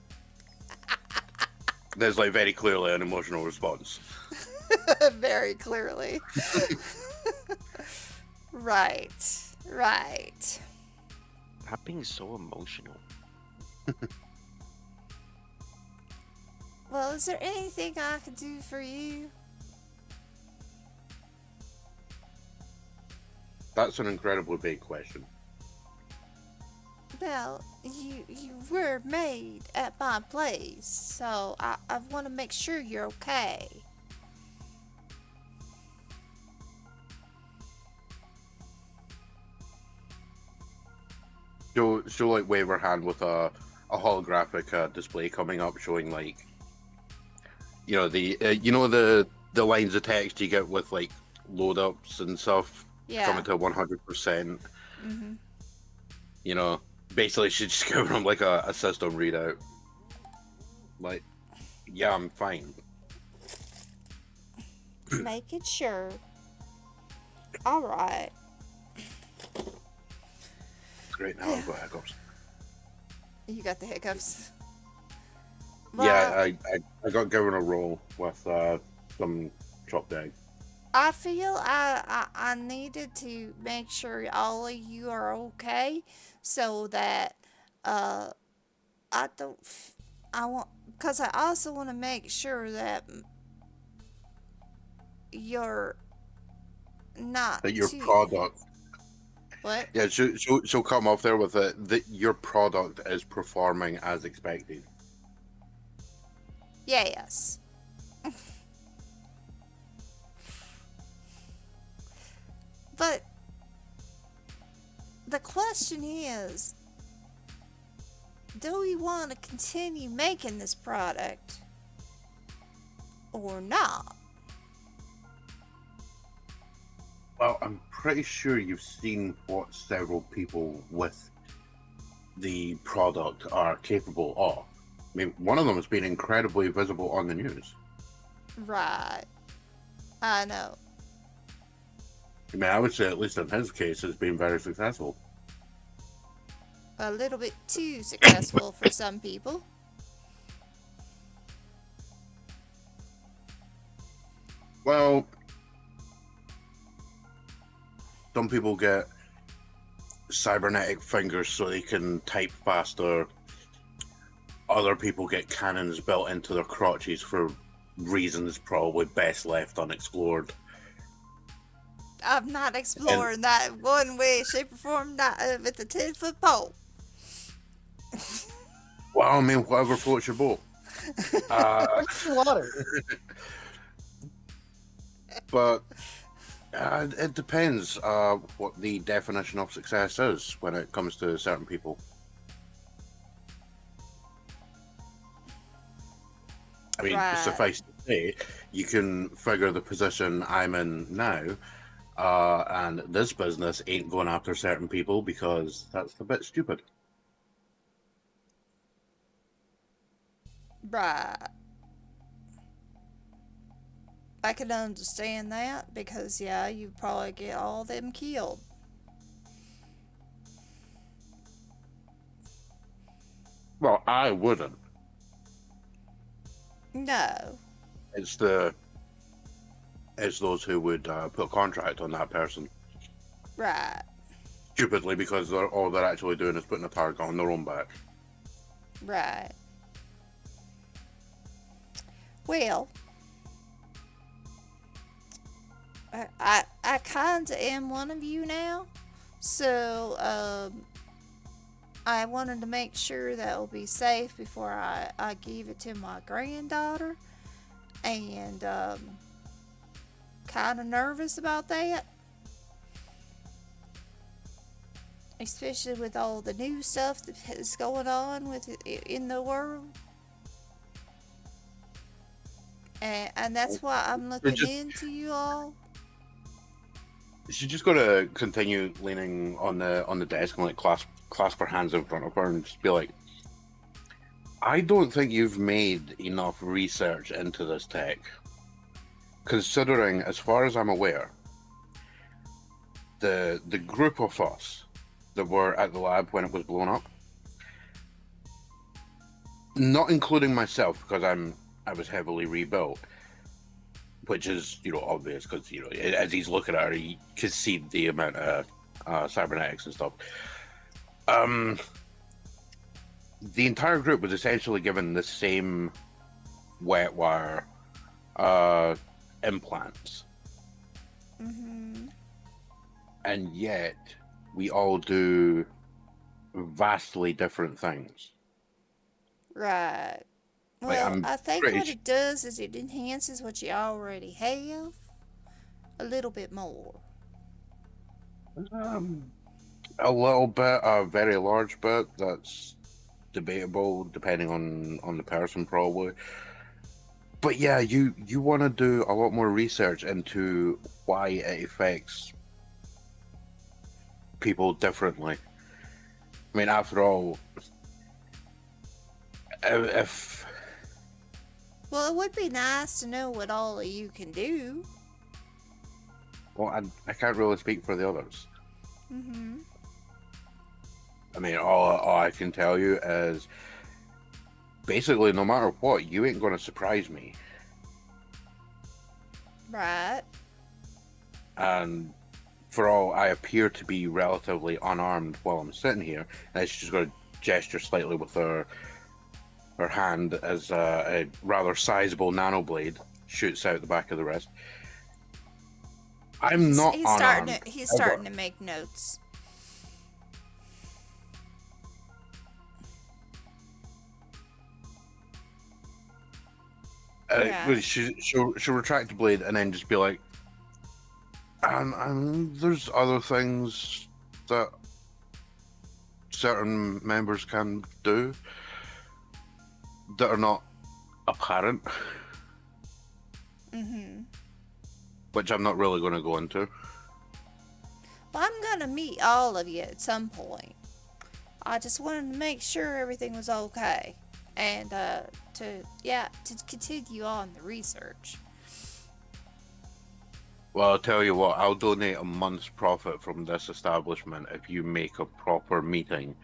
There's like very clearly an emotional response. Very clearly. Right. Stop being so emotional. Well, is there anything I could do for you? That's an incredibly big question. Well, you were made at my place, so I want to make sure you're okay. She'll like wave her hand with a holographic display coming up showing like, you know, the lines of text you get with like load ups and stuff Yeah. coming to 100%. Mm-hmm. You know, basically she's just giving them like a system readout. Like, yeah, I'm fine. Making sure. All right. Great, now I've got hiccups. You got the hiccups. Yeah, I got given a roll with some chopped egg. I feel I needed to make sure all of you are okay, so that I don't I want, because I also want to make sure that you're not That your too. product, What? yeah, she'll come up there with it. That your product is performing as expected. Yeah, yes. But question is, do we want to continue making this product or not? Well, I'm pretty sure you've seen what several people with the product are capable of. I mean, one of them has been incredibly visible on the news. Right. I know. I mean, I would say, at least in his case, it's been very successful. A little bit too successful for some people. Well, some people get cybernetic fingers so they can type faster. Other people get cannons built into their crotches for reasons probably best left unexplored. I'm not exploring that one way, shape, or form, not with a 10-foot pole. Well, I mean, whatever floats your boat. Drink your water. But it depends what the definition of success is when it comes to certain people. I mean, Right. suffice to say, you can figure the position I'm in now, and this business ain't going after certain people because that's a bit stupid. Right. I can understand that because, yeah, you probably get all them killed. Well, I wouldn't. No. It's those who would put a contract on that person Right. stupidly because all they're actually doing is putting a target on their own back. Right. Well, I kind of am one of you now, so I wanted to make sure that it'll be safe before I give it to my granddaughter, and kind of nervous about that, especially with all the new stuff that is going on with in the world. And that's why I'm looking into you all. She's just got to continue leaning on the desk and like clasp her hands in front of her and just be like, I don't think you've made enough research into this tech. Considering, as far as I'm aware, the group of us that were at the lab when it was blown up, not including myself because I was heavily rebuilt, which is obvious because as he's looking at her, he can see the amount of cybernetics and stuff. The entire group was essentially given the same wet wire implants, and yet we all do vastly different things. Right. Like, Well, I'm I think pretty what it does is it enhances what you already have a little bit more. A little bit, a very large bit. That's debatable, depending on the person, probably. But yeah, you want to do a lot more research into why it affects people differently. I mean, after all, if Well, it would be nice to know what all of you can do. well, I can't really speak for the others. Mm-hmm. I mean, all I can tell you is basically, no matter what, you ain't going to surprise me. Right. And for all I appear to be relatively unarmed while I'm sitting here, and she's just going to gesture slightly with her hand as a rather sizable nanoblade shoots out the back of the wrist. I'm not unarmed. He's starting to make notes. Yeah. She'll retract the blade and then just be like, and there's other things that certain members can do that are not apparent, which I'm not really going to go into. Well, I'm gonna meet all of you at some point. I just wanted to make sure everything was okay, and to continue on the research. Well, I'll tell you what, I'll donate a month's profit from this establishment if you make a proper meeting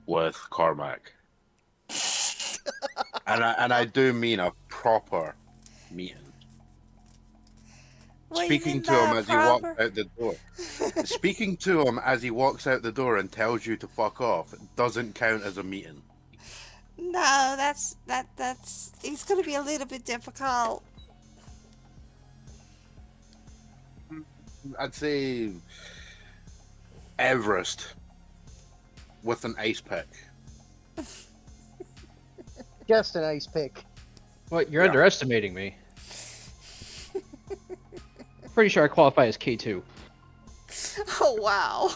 with Cormac. and I do mean a proper meeting. What do you Speaking mean to by him as he walks proper? out the door. Speaking to him as he walks out the door and tells you to fuck off doesn't count as a meeting. No, that's it's gonna be a little bit difficult. I'd say Everest with an ice pick. Just an ice pick. What? You're Yeah. underestimating me. Pretty sure I qualify as K2. Oh wow.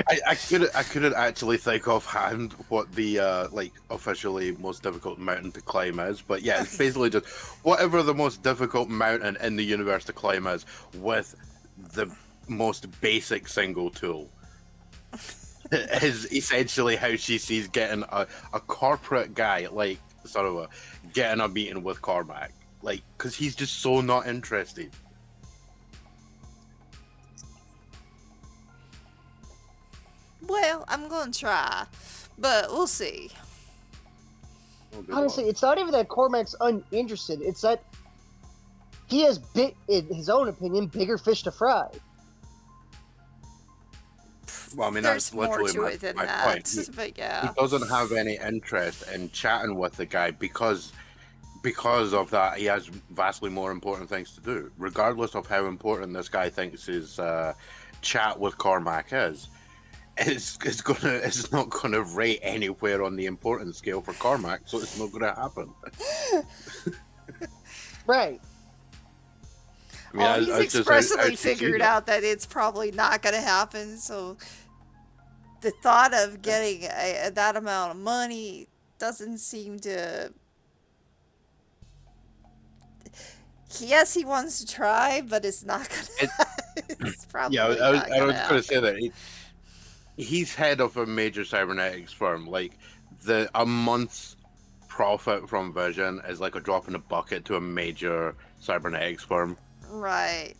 I couldn't actually think offhand what the like officially most difficult mountain to climb is, but yeah, it's basically just whatever the most difficult mountain in the universe to climb is with the most basic single tool. Is essentially how she sees getting a corporate guy like sort of getting a meeting with Cormac, like because he's just so not interested. Well, I'm gonna try, but we'll see. Oh, good Honestly, luck. it's not even that Cormac's uninterested. It's that he has, in his own opinion, bigger fish to fry. Well, I mean There's that's more literally to it than my that, point. but He yeah. doesn't have any interest in chatting with the guy because of that he has vastly more important things to do. Regardless of how important this guy thinks his chat with Cormac is, it's not gonna rate anywhere on the importance scale for Cormac, so it's not gonna happen. Right. I mean, Oh, he's that's just how expressly she sees figured it. out that it's probably not gonna happen. So the thought of getting that amount of money doesn't seem to. Yes, he wants to try, but it's not gonna. It's probably Yeah, not I gonna was happen. gonna say that he's head of a major cybernetics firm. Like a month's profit from Vision is like a drop in the bucket to a major cybernetics firm. Right.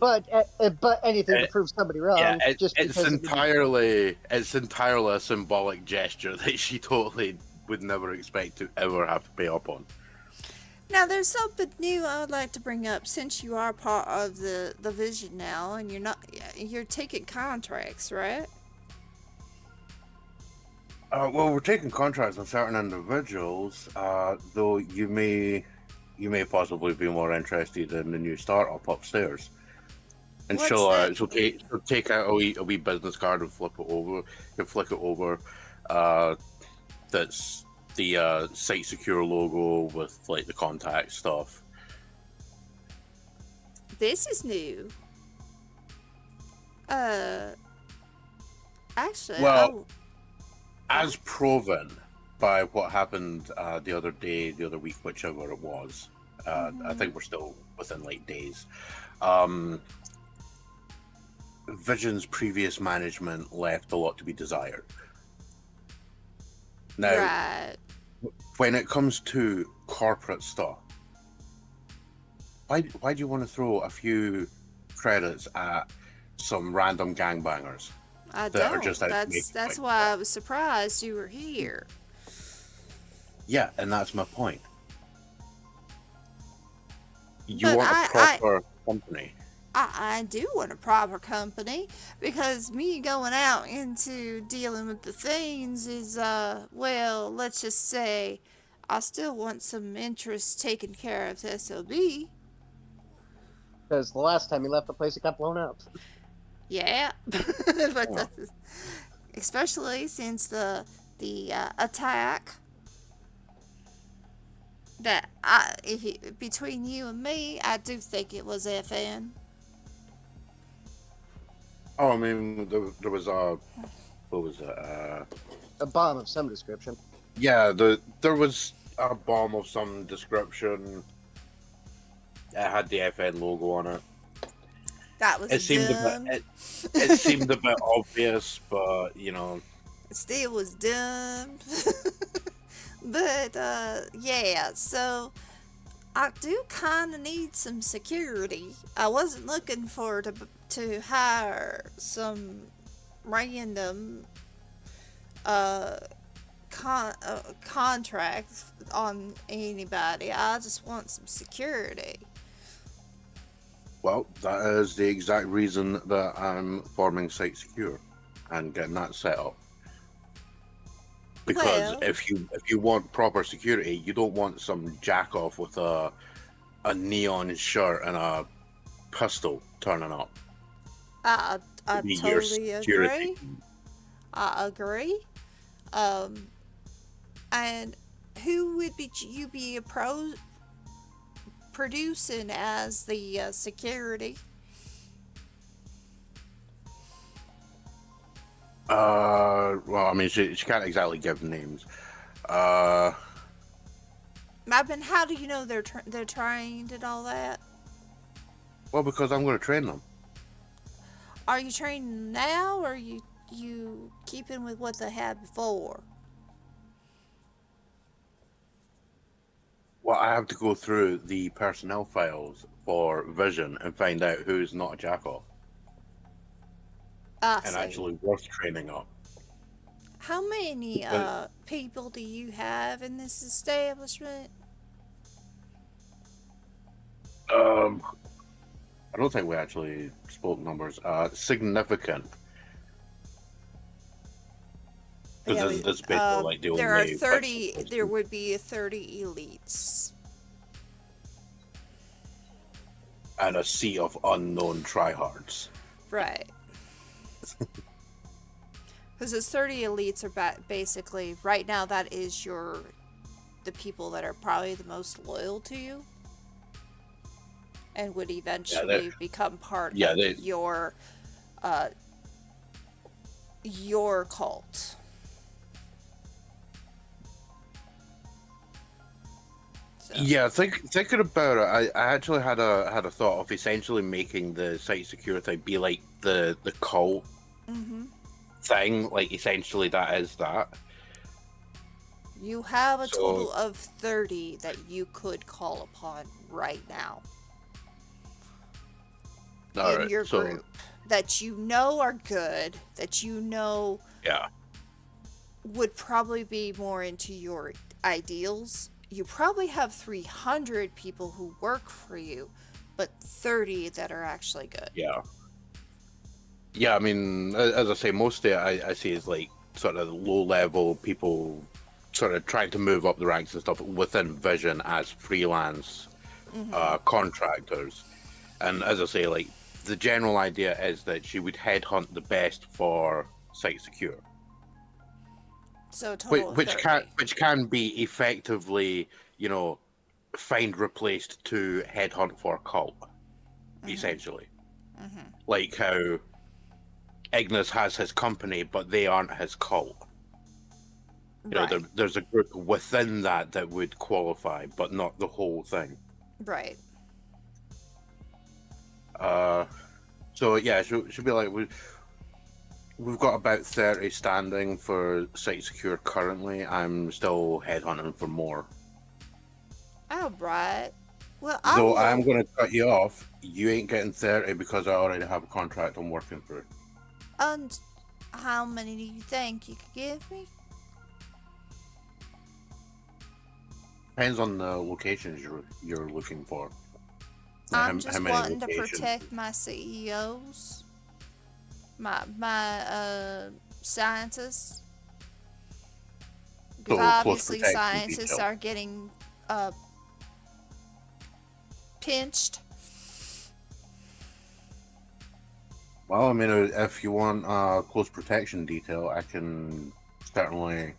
But anything to It- prove somebody wrong, Yeah, just it's because entirely a symbolic gesture that she totally would never expect to ever have to pay up on. Now, there's something new I would like to bring up. Since you are part of the Vision now, and you're taking contracts, right? Well, we're taking contracts on certain individuals, though you may possibly be more interested in the new startup upstairs. And What's she'll that? she'll take out a wee business card and flip it over. You flick it over. That's the site secure logo with like the contact stuff. This is new. Actually, Well, as proven by what happened the other day, the other week, whichever it was. I think we're still within like days. Vision's previous management left a lot to be desired. Now, right. when it comes to corporate stuff, why do you want to throw a few credits at some random gangbangers I that are don't. just out to make That's money? why I was surprised you were here. Yeah, and that's my point. You But want a proper company. I do want a proper company because me going out into dealing with the things is, well, let's just say I still want some interest taken care of to SOB. because the last time he left the place, it got blown up. Yeah. But especially since the attack that between you and me, I do think it was FN. Oh, I mean, there was what was it? A bomb of some description. Yeah, there was a bomb of some description. It had the FN logo on it. That was It seemed dumb. it seemed a bit obvious, but you know. It still was dumb. But yeah, so I do kind of need some security. I wasn't looking for to hire some random contract on anybody. I just want some security. Well, that is the exact reason that I'm forming Site Secure and getting that set up. Because Well, if you want proper security, you don't want some jack off with a neon shirt and a pistol turning up. I To be your totally security. agree. I agree. And who would you be producing as the security? Well, I mean, she can't exactly give names. Marvin, how do you know they're trained and all that? Well, because I'm going to train them. Are you training now, or are you keeping with what they had before? Well, I have to go through the personnel files for Vision and find out who's not a jackoff I and see. actually worth training up. How many But- people do you have in this establishment? I don't think we actually spoke numbers. Significant. Because Yeah, this is basically like the there are only 30. person- There would be 30 elites. and a sea of unknown tryhards. Right. Because those 30 elites are basically, right now, that is the people that are probably the most loyal to you. And would eventually become part of your cult. So. Yeah, thinking about it, I actually had a thought of essentially making the site security be like the cult thing. Like essentially that is that. You have a total of 30 that you could call upon right now. In your group. That you know are good, that you know would probably be more into your ideals. You probably have 300 people who work for you, but 30 that are actually good. Yeah. Yeah, I mean, as I say, most of it I see is like sort of low-level people sort of trying to move up the ranks and stuff within Vision as freelance contractors. And as I say, like, the general idea is that she would headhunt the best for Site Secure. So a total of 30. Which can be effectively, you know, find replaced to headhunt for cult, essentially. Like how Ignis has his company, but they aren't his cult. You know, there's a group within that would qualify, but not the whole thing. Right. So yeah, should be like we've got about 30 standing for Site Secure currently. I'm still headhunting for more. All right. Well, Though I'm going to cut you off. You ain't getting 30 because I already have a contract I'm working through. And how many do you think you could give me? Depends on the locations you're looking for. I'm just wanting to protect my CEOs, my scientists, because obviously scientists are getting pinched. Well, I mean, if you want close protection detail, I can certainly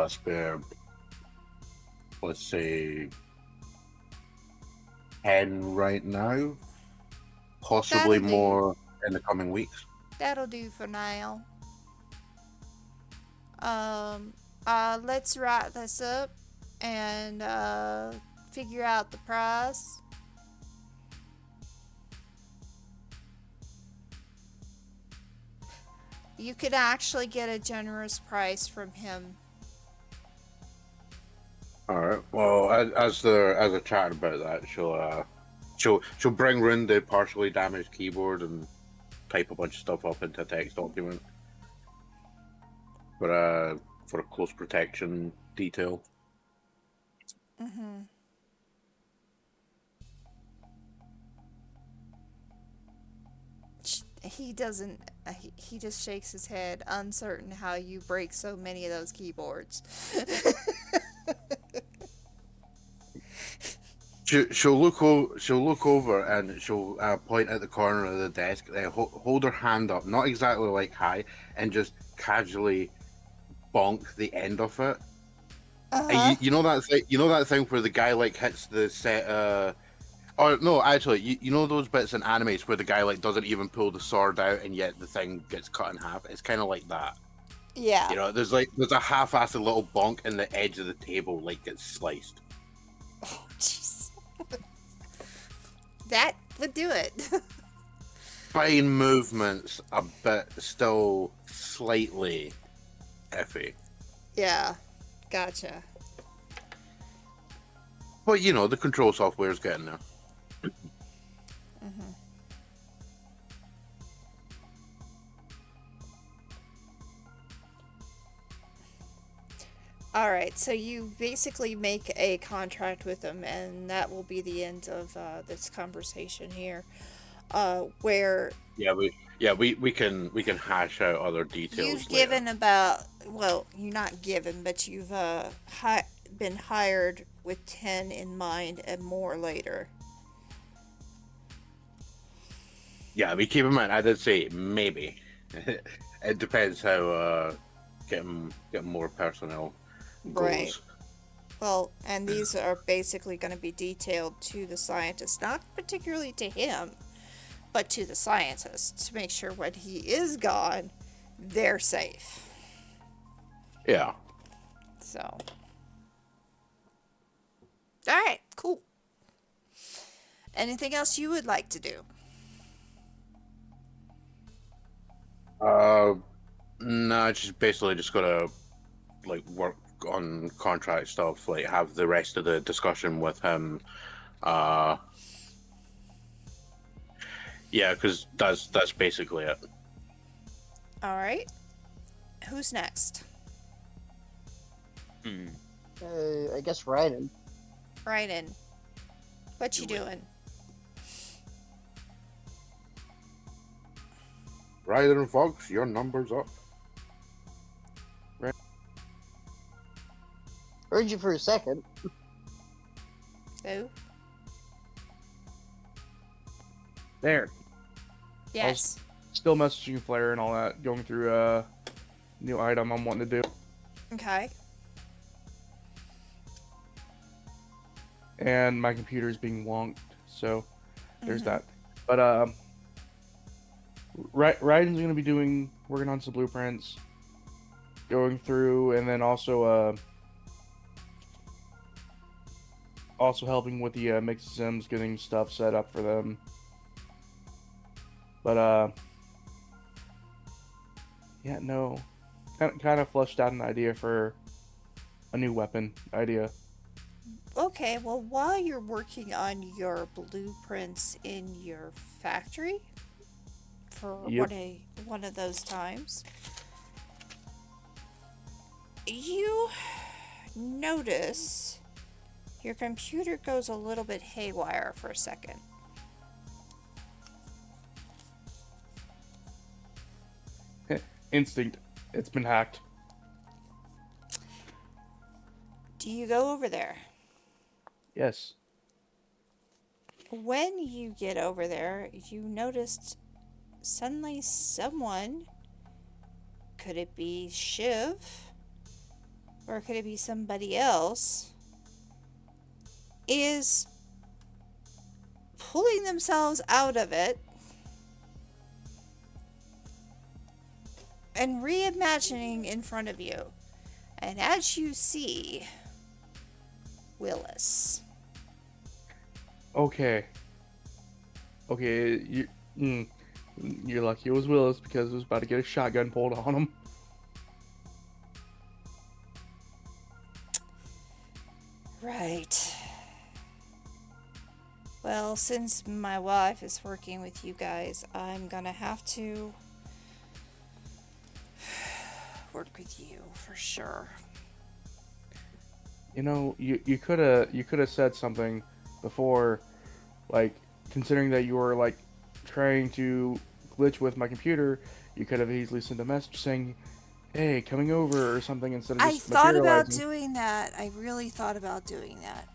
spare, let's say, 10 right now, possibly more in the coming weeks. That'll do for now. Let's write this up and figure out the price. You could actually get a generous price from him. All right. Well, as they're chatting about that, she'll bring Rune the partially damaged keyboard and type a bunch of stuff up into a text document for a close protection detail. Mm-hmm. He doesn't. He just shakes his head, uncertain how you break so many of those keyboards. She'll look over and she'll point at the corner of the desk. Hold her hand up, not exactly like high, and just casually bonk the end of it. And Uh-huh. you know that thing, where the guy like hits the set. Or no, actually, you know those bits in animes where the guy like doesn't even pull the sword out, and yet the thing gets cut in half. It's kind of like that. Yeah. You know, there's a half-assed little bonk, and the edge of the table like gets sliced. Oh, jeez. That would do it. Fine movements, a bit still slightly iffy. Yeah. Gotcha. But you know, the control software's getting there. Mm-hmm. All right, so you basically make a contract with them, and that will be the end of this conversation here. Where We can hash out other details you've later. given about, well, you're not given, but you've been hired with 10 in mind and more later. Yeah, we keep in mind. I did say maybe. It depends how getting more personnel Right. goes. Well, and these are basically going to be detailed to the scientist, not particularly to him, but to the scientist to make sure when he is gone, they're safe. Yeah. So, all right, cool. Anything else you would like to do? No, just basically just gotta like work on contract stuff. Like have the rest of the discussion with him. Yeah, because that's basically it. All right. Who's next? Hmm. I guess Raiden. Ryden. What you Do it. doing? Ryder and Fox, your number's up. Heard you for a second. Oh, There. yes. Still messaging Flare and all that, going through new item I'm wanting to do. Okay. And my computer's being wonked, so there's Mhm. that. But Raiden's gonna be working on some blueprints, going through, and then also helping with the mixed sims, getting stuff set up for them. But yeah, no, kind of fleshed out an idea for a new weapon idea. Okay, well, while you're working on your blueprints in your factory for Yep. one of those times, you notice your computer goes a little bit haywire for a second. Instinct, it's been hacked. Do you go over there? Yes. When you get over there, you noticed suddenly someone, could it be Shiv or could it be somebody else, is pulling themselves out of it and reimagining in front of you. And as you see, Willis. Okay. Okay, you're lucky it was Willis because it was about to get a shotgun pulled on him. Right. Well, since my wife is working with you guys, I'm gonna have to work with you for sure. You know, you could have said something before, like considering that you were like trying to glitch with my computer, you could have easily sent a message saying, "Hey, coming over" or something instead of I just thought about materializing. doing that. I really thought about doing that.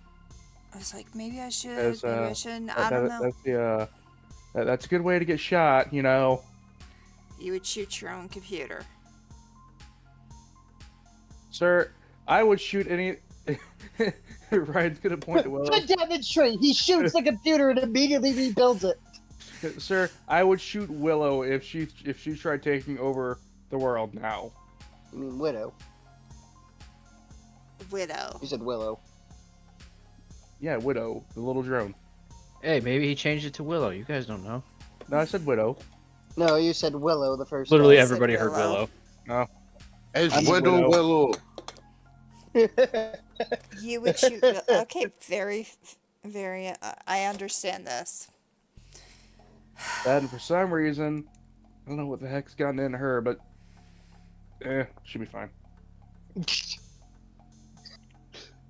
I was like, maybe I should, As maybe I shouldn't. that, I don't that know. that's the that's a good way to get shot, you know. You would shoot your own computer. Sir, I would shoot any. Ryan's gonna point to Willow. To demonstrate, he shoots the computer and immediately rebuilds it. Sir, I would shoot Willow if she tried taking over the world now. I mean, Widow. Widow. You said Willow. Yeah, Widow, the little drone. Hey, maybe he changed it to Willow. You guys don't know. No, I said Widow. No, you said Willow the first Literally I time. said everybody heard Willow. Willow. No. Is I'm Widow Widow. Willow? You would shoot. Okay, very, very. I understand this. And for some reason, I don't know what the heck's gotten into her, but she'll be fine.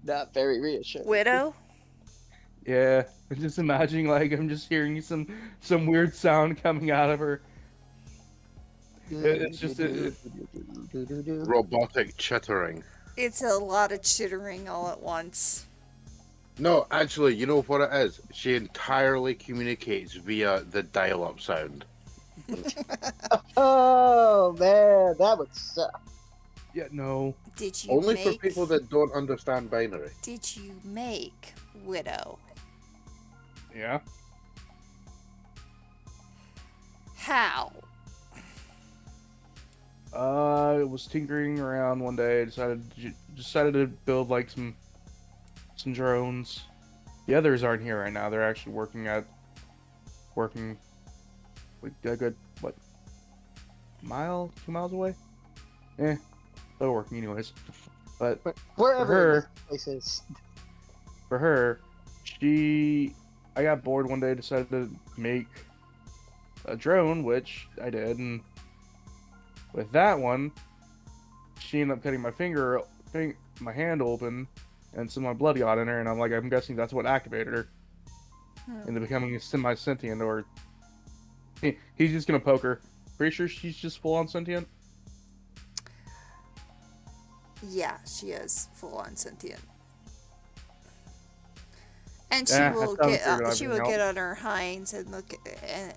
Not very reassuring. Widow. Yeah, I'm just imagining like I'm just hearing some weird sound coming out of her. It's just Robotic chittering. It's a lot of chittering all at once. No, actually, you know what it is? She entirely communicates via the dial-up sound. Oh man, that would suck. Yeah, no. Did you Only make? for people that don't understand binary. Did you make Widow? Yeah. How? I was tinkering around one day. Decided to build like some drones. The others aren't here right now. They're actually working like a good what 2 miles away. They're working anyways. But Wherever her- this place is. for her, I got bored one day, decided to make a drone, which I did, and with that one, she ended up cutting my hand open, and some of my blood got in her, and I'm guessing that's what activated her into becoming a semi-sentient, or he's just gonna poke her. Pretty sure she's just full-on sentient? Yeah, she is full on sentient. And Yeah, she will that sounds get figured she everything will get out. on her hinds and look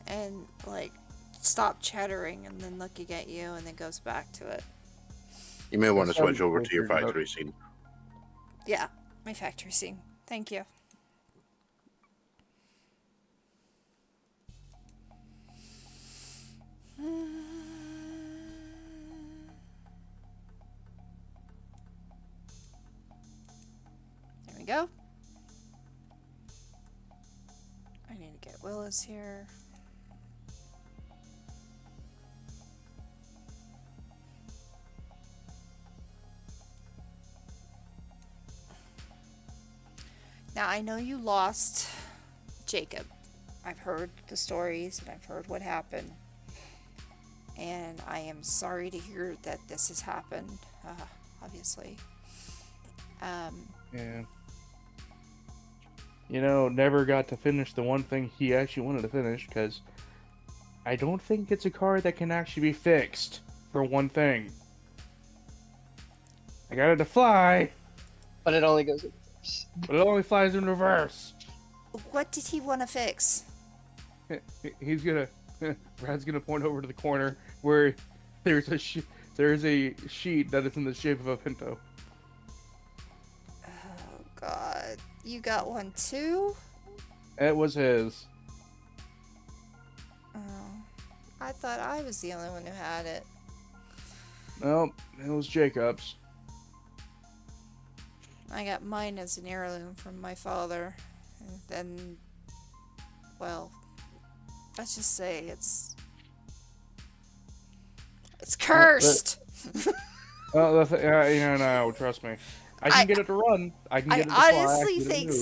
and like stop chattering and then looking at you and then goes back to it. You may want to That sounds switch over to your figured out. factory scene. Yeah, my factory scene. Thank you. There we go. I need to get Willis here. Now, I know you lost Jacob. I've heard the stories and I've heard what happened. And I am sorry to hear that this has happened, obviously. Yeah. You know, never got to finish the one thing he actually wanted to finish, because I don't think it's a car that can actually be fixed, for one thing. I got it to fly, But it only goes in reverse. but it only flies in reverse. What did he want to fix? He's gonna... Brad's gonna point over to the corner where there's a sheet that is in the shape of a pinto. Oh, God. You got one too? It was his. Oh. I thought I was the only one who had it. Nope, it was Jacob's. I got mine as an heirloom from my father. And then, well, let's just say it's Well, cursed. no, trust me. I I can get it to run. I can I get it to fly. I can honestly get it to think move.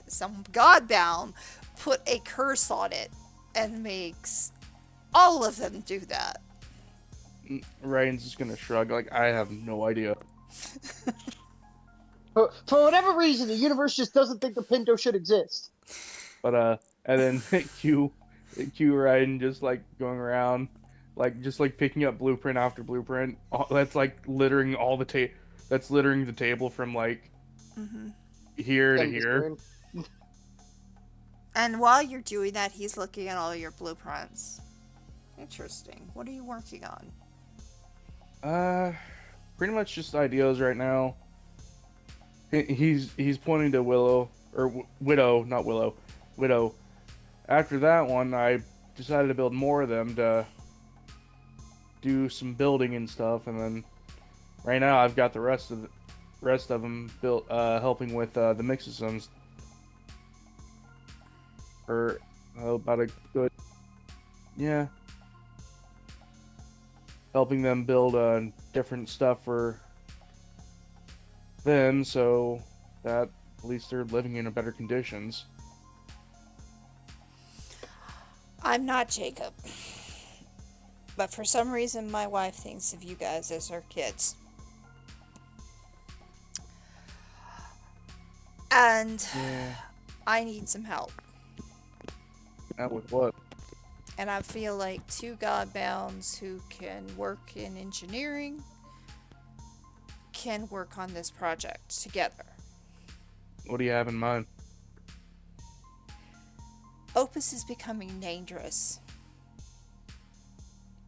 some Godbound put a curse on it and makes all of them do that. Ryan's just gonna shrug, like, I have no idea. For whatever reason, the universe just doesn't think the Pinto should exist. But and then Q Ryan just like going around, like just like picking up blueprint after blueprint. That's like littering all the That's littering the table from like Hmm. here to End his here. turn. And while you're doing that, he's looking at all your blueprints. Interesting. What are you working on? Pretty much just ideas right now. He's pointing to Willow or Widow, not Willow, Widow. After that one, I decided to build more of them to do some building and stuff, and then right now I've got the rest of them built, helping with the mix systems for about a good, yeah, helping them build different stuff for them, so that at least they're living in better conditions. I'm not Jacob. But for some reason, my wife thinks of you guys as her kids. And Yeah, I need some help. that with what? And I feel like two Godbounds who can work in engineering can work on this project together. What do you have in mind? Opus is becoming dangerous.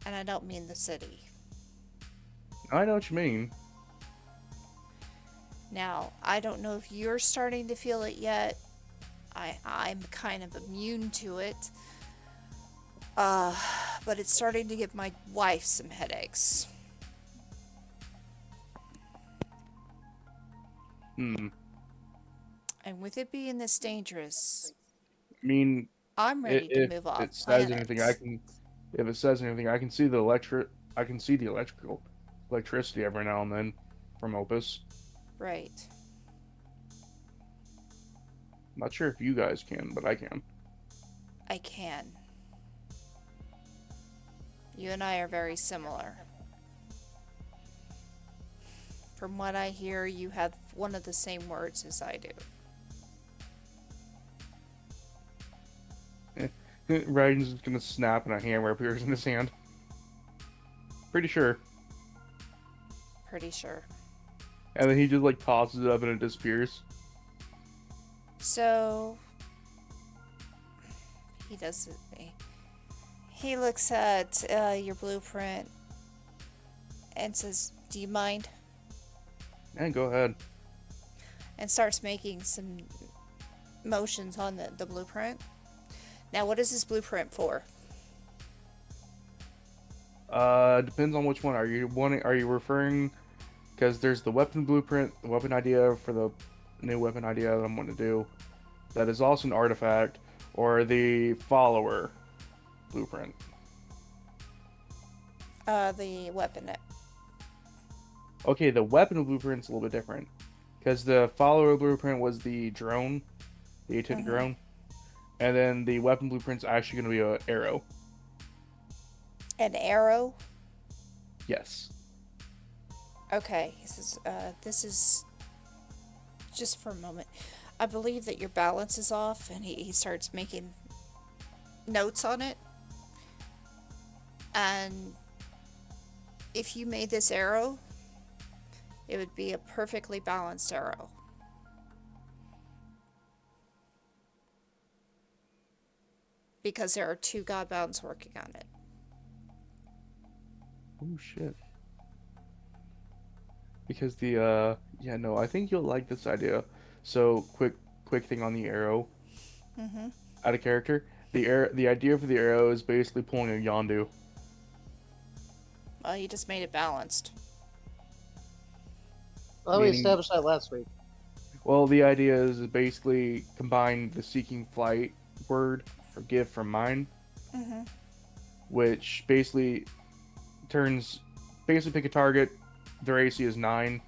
And I don't mean the city. I know what you mean. Now, I don't know if you're starting to feel it yet. I'm kind of immune to it. But it's starting to give my wife some headaches. Hmm. And with it being this dangerous, I mean, I'm ready to if move off it says anything, planet. if it says anything, I can see I can see the electricity every now and then from Opus. Right. I'm not sure if you guys can, but I can. I can. You and I are very similar. From what I hear, you have one of the same words as I do. Ryan's just gonna snap and a hammer appears in his hand. Pretty sure. Pretty sure. And then he just like tosses it up and it disappears. So he does it. He looks at your blueprint and says, "Do you mind?" And go ahead. And starts making some motions on the blueprint. Now, what is this blueprint for? Depends on which one. Are you referring? Because there's the weapon blueprint, the weapon idea for the new weapon idea that I'm going to do. That is also an artifact, or the follower blueprint. The weapon. Okay, the weapon blueprint's a little bit different. Because the follower blueprint was the drone, the A-10 drone. And then the weapon blueprint's actually going to be an arrow. An arrow? Yes. Okay, this is just for a moment. I believe that your balance is off, and he starts making notes on it. And if you made this arrow, it would be a perfectly balanced arrow. Because there are two Godbounds working on it. Oh shit. Because the yeah, no, I think you'll like this idea. So quick thing on the arrow. Out of character. The idea for the arrow is basically pulling a Yondu. Well, you just made it balanced. Well, we Meaning- established that last week. Well, the idea is to basically combine the seeking flight word or gift from mine, Mm-hmm. which basically pick a target, their AC is 9,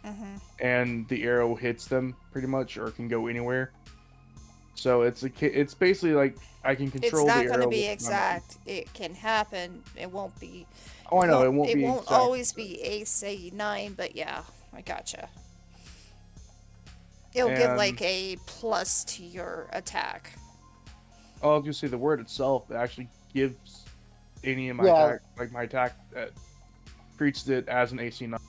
Mm-hmm. and the arrow hits them pretty much, or can go anywhere. So it's basically like I can It's control the not arrow. going to be with my mind. exact. It can happen. It won't be. Oh, I know it won't be won't exact. always be AC 9, but yeah, I gotcha. It'll give And- like a plus to your attack. Oh, I was gonna say the word itself actually gives any of my Yeah. attack, like my attack, treats it as an AC 9.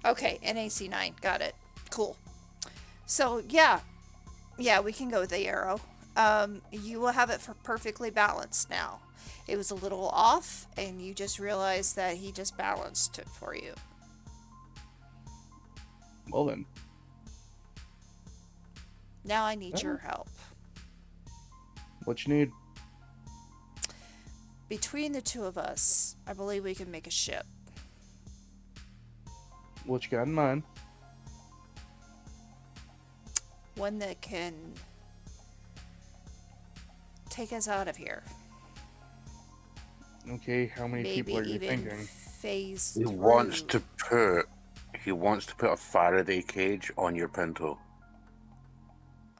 Okay, an AC 9. Got it. Cool. So, yeah. Yeah, we can go with the arrow. You will have it for perfectly balanced now. It was a little off, and you just realized that he just balanced it for you. Well then, Now I need Oh. your help. what you need? Between the two of us, I believe we can make a ship. What you got in mind? One that can take us out of here. Okay, how many Maybe people are you even thinking? phase He through. wants to put a Faraday cage on your Pinto.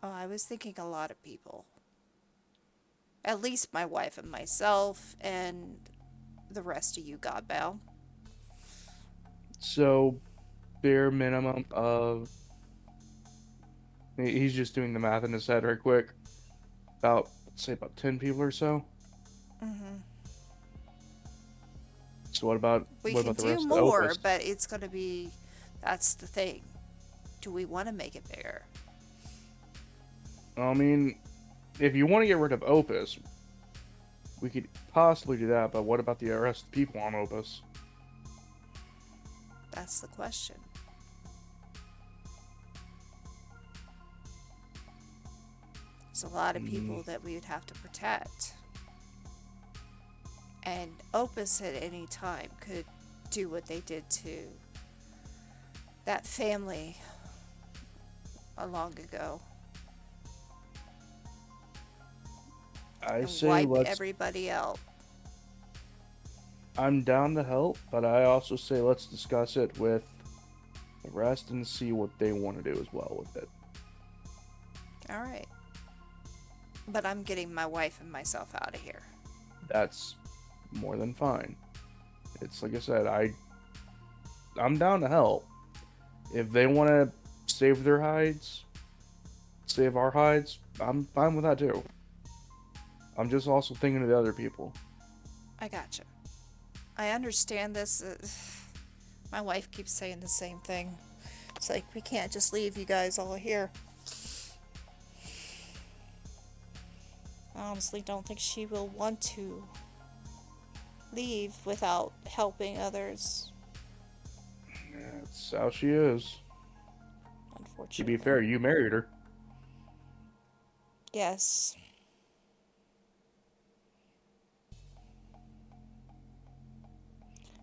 Oh, I was thinking a lot of people. At least my wife and myself, and the rest of you, Godbound. So, bare minimum of. He's just doing the math in his head right quick. Say about 10 people or so. Mm-hmm. So what about We what can about the do rest more, of Opus? but it's going to be. That's the thing. Do we want to make it bigger? I mean, if you want to get rid of Opus, we could possibly do that. But what about the rest of the people on Opus? That's the question. There's a lot of people that we would have to protect. And Opus at any time could do what they did to that family long ago I and say wipe let's. everybody out. I'm down to help, but I also say let's discuss it with the rest and see what they want to do as well with it. All right. But I'm getting my wife and myself out of here. That's more than fine. It's like I said, I'm down to help. If they want to save their hides, save our hides, I'm fine with that too. I'm just also thinking of the other people. I gotcha. I understand this. My wife keeps saying the same thing. It's like, we can't just leave you guys all here. I honestly don't think she will want to leave without helping others, That's how she is. To unfortunately. be fair, you married her. Yes.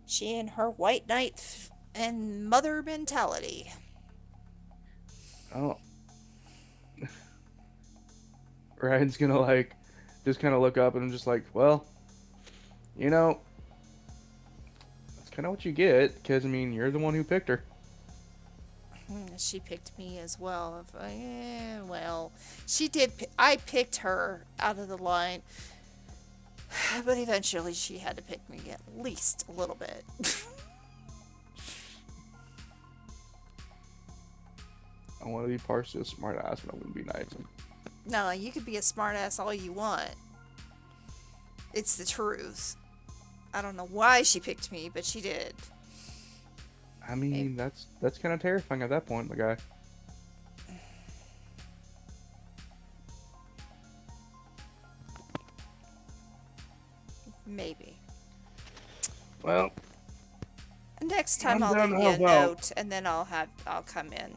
She and her white knight and mother mentality. Oh. Ryan's gonna like just kind of look up and I'm just like, well, you know, that's kind of what you get, because I mean, you're the one who picked her. She picked me as well. Well, she did. I picked her out of the line, but eventually she had to pick me at least a little bit. I want to be partially a smart ass, but I wouldn't be nice. No, you could be a smartass all you want. It's the truth. I don't know why she picked me, but she did. I mean, that's kind of terrifying at that point, my guy. Maybe. Well, Next time I'm I'll down leave to you a help out. note, and then I'll come in.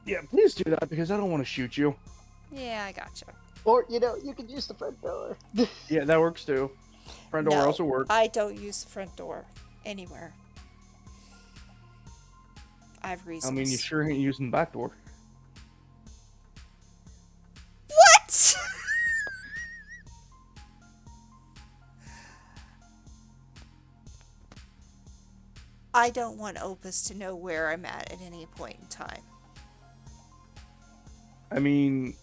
yeah, please do that because I don't want to shoot you. Yeah, I gotcha. Or, you could use the front door. Yeah, that works too. Front door No, also works. I don't use the front door anywhere. I have I reasons. mean, you sure ain't using backdoor. What? I don't want Opus to know where I'm at any point in time. I mean,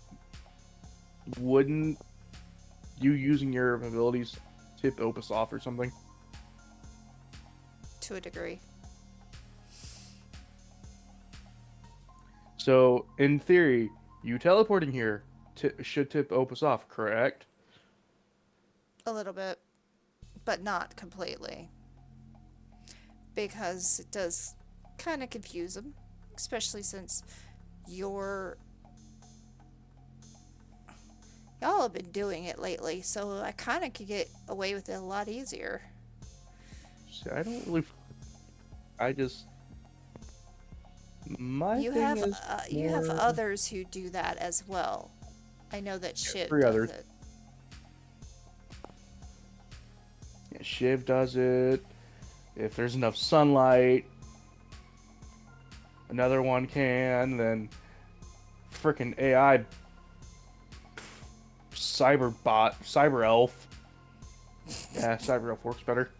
wouldn't you using your abilities tip Opus off or something? To a degree. So, in theory, you teleporting here should tip Opus off, correct? A little bit. But not completely. Because it does kind of confuse them. Especially since you're... Y'all have been doing it lately, so I kind of could get away with it a lot easier. See, I don't really. I just. My You thing have is you have more. others who do that as well. I know that Shiv 3 does others. it. Yeah, Shiv does it. If there's enough sunlight, another one can. Then, freaking AI, cyber elf. Yeah, cyber elf works better.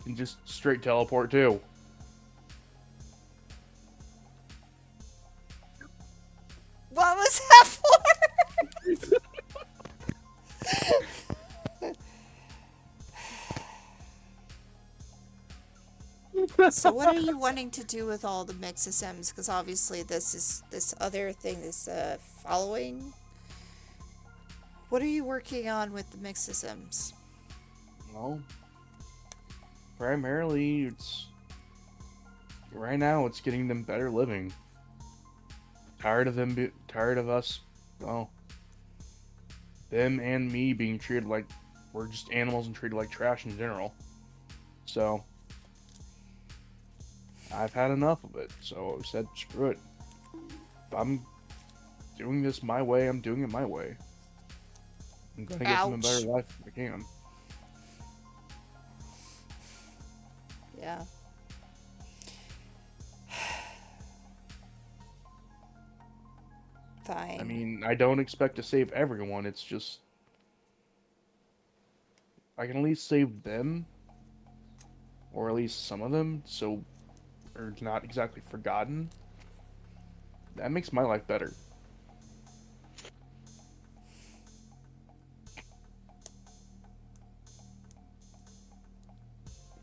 And just straight teleport too. What was that for? So what are you wanting to do with all the Mixisims? Because obviously this other thing, this following. What are you working on with the Mixisims? Well, primarily it's right now it's getting them better living. Tired of us, well, them and me being treated like we're just animals and treated like trash in general. So I've had enough of it. So I said, screw it. If I'm doing this my way, I'm doing it my way. I'm gonna get them a better Ouch. life if I can. Yeah. Fine. I mean, I don't expect to save everyone. It's just I can at least save them, or at least some of them, so they're not exactly forgotten. That makes my life better.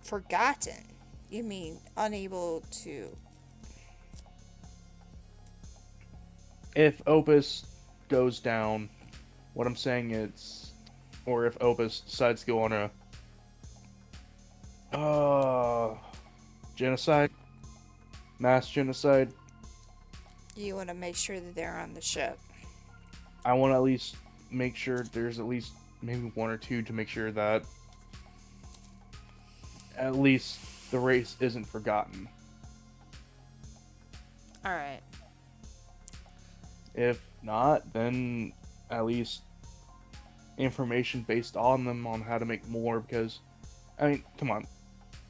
Forgotten. You mean unable to... If Opus goes down, what I'm saying is, or if Opus decides to go on a genocide, mass genocide, You want to make sure that they're on the ship. I want to at least make sure there's at least maybe 1 or 2 to make sure that at least the race isn't forgotten. Alright. If not, then at least information based on them on how to make more. Because, I mean, come on,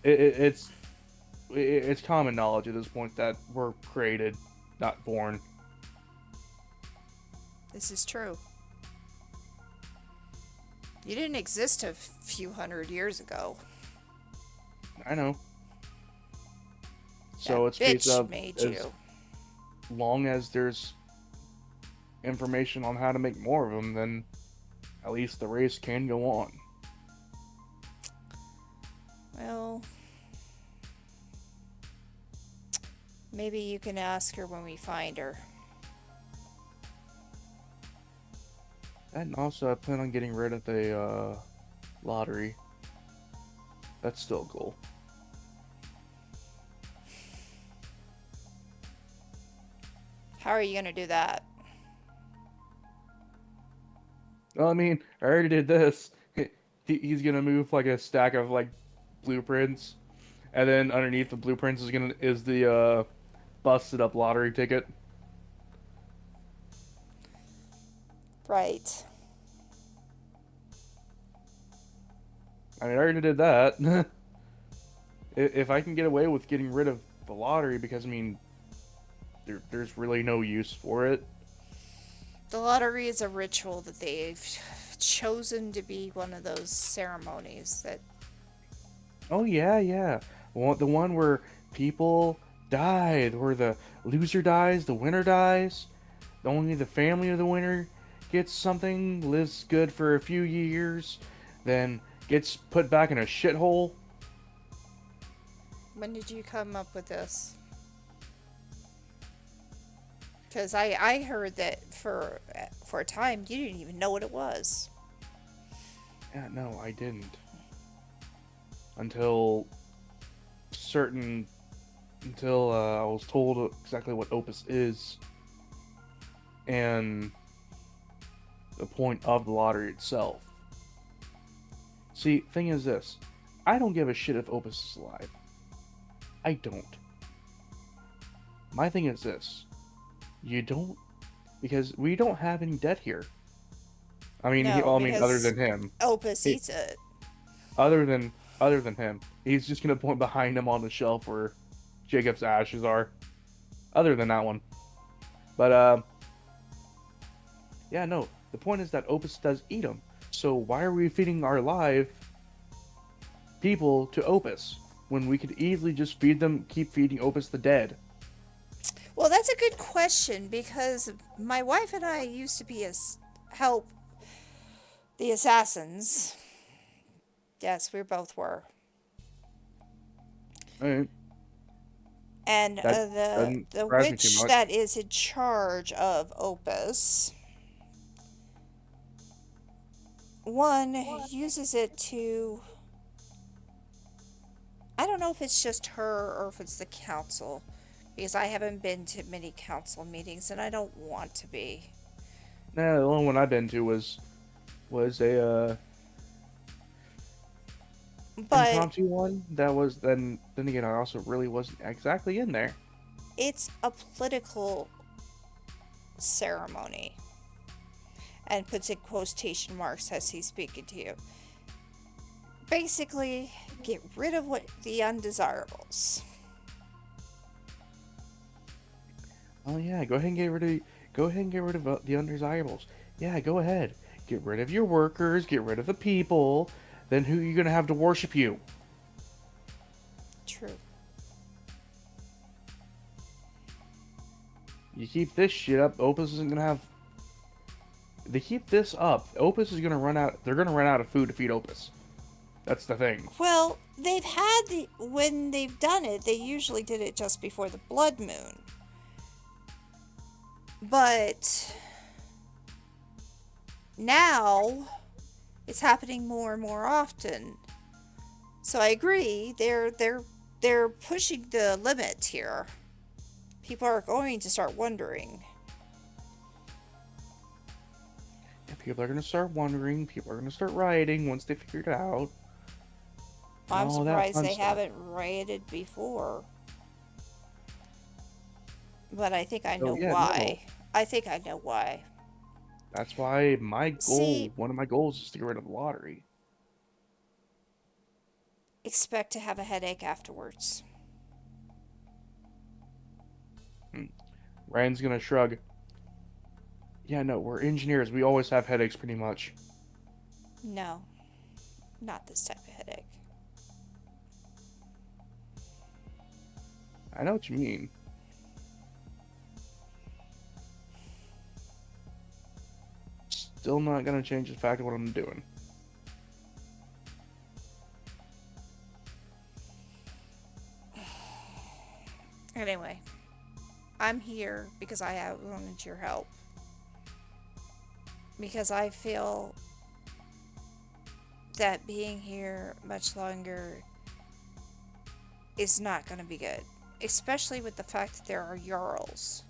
it's common knowledge at this point that we're created, not born. This is true. You didn't exist a few hundred years ago. I know. So That it's a case bitch of made as you. long as there's information on how to make more of them, then at least the race can go on. Well, maybe you can ask her when we find her. And also, I plan on getting rid of the lottery. That's still a goal. How are you going to do that? Well, I mean, I already did this. He's gonna move like a stack of like blueprints, and then underneath the blueprints is the busted up lottery ticket. Right. I mean, I already did that. If I can get away with getting rid of the lottery because I mean, there's really no use for it. The lottery is a ritual that they've chosen to be one of those ceremonies that. Oh yeah, yeah. The one where people die, where the loser dies, the winner dies. Only the family of the winner gets something, lives good for a few years, then gets put back in a shithole. When did you come up with this? Because I heard that for a time you didn't even know what it was. Yeah, no, I didn't. Until certain until I was told exactly what Opus is and the point of the lottery itself. See, thing is this. I don't give a shit if Opus is alive. I don't. My thing is this. You don't... Because we don't have any debt here. I mean, No, other because than him. Opus He- eats it. Other than him. He's just gonna point behind him on the shelf where Jacob's ashes are. Other than that one. But, yeah, no. The point is that Opus does eat them. So why are we feeding our live people to Opus when we could easily just keep feeding Opus the dead? Well, that's a good question because my wife and I used to be help the assassins. Yes, we both were. Alright, And that the doesn't the surprise me too witch much. that is in charge of Opus, one uses it to. I don't know if it's just her or if it's the council, because I haven't been to many council meetings and I don't want to be. Nah, the only one I've been to was a But impromptu one. That was then again I also really wasn't exactly in there. it's a political ceremony. And puts in quotation marks as he's speaking to you. Basically, get rid of the undesirables. Oh yeah, go ahead and get rid of the undesirables. Yeah, go ahead. Get rid of your workers, get rid of the people. Then who are you gonna have to worship you? True. You keep this shit up, Opus isn't gonna have. They keep this up, Opus is gonna run out. They're gonna run out of food to feed Opus. That's the thing. Well, when they've done it, they usually did it just before the blood moon. But now it's happening more and more often. So I agree, they're pushing the limit here. People are going to start wondering. And people are gonna start wondering. People are gonna start rioting once they figure it out. I'm All that surprised fun they stuff. haven't rioted before. But I think I know yeah, why. I think I know why. That's why See- one of my goals is to get rid of the lottery. Expect to have a headache afterwards. Ryan's gonna shrug. Yeah, no, we're engineers. We always have headaches pretty much. No, not this type of headache. I know what you mean. Still not gonna change the fact of what I'm doing. Anyway, I'm here because I wanted your help. Because I feel that being here much longer is not going to be good. Especially with the fact that there are Jarls.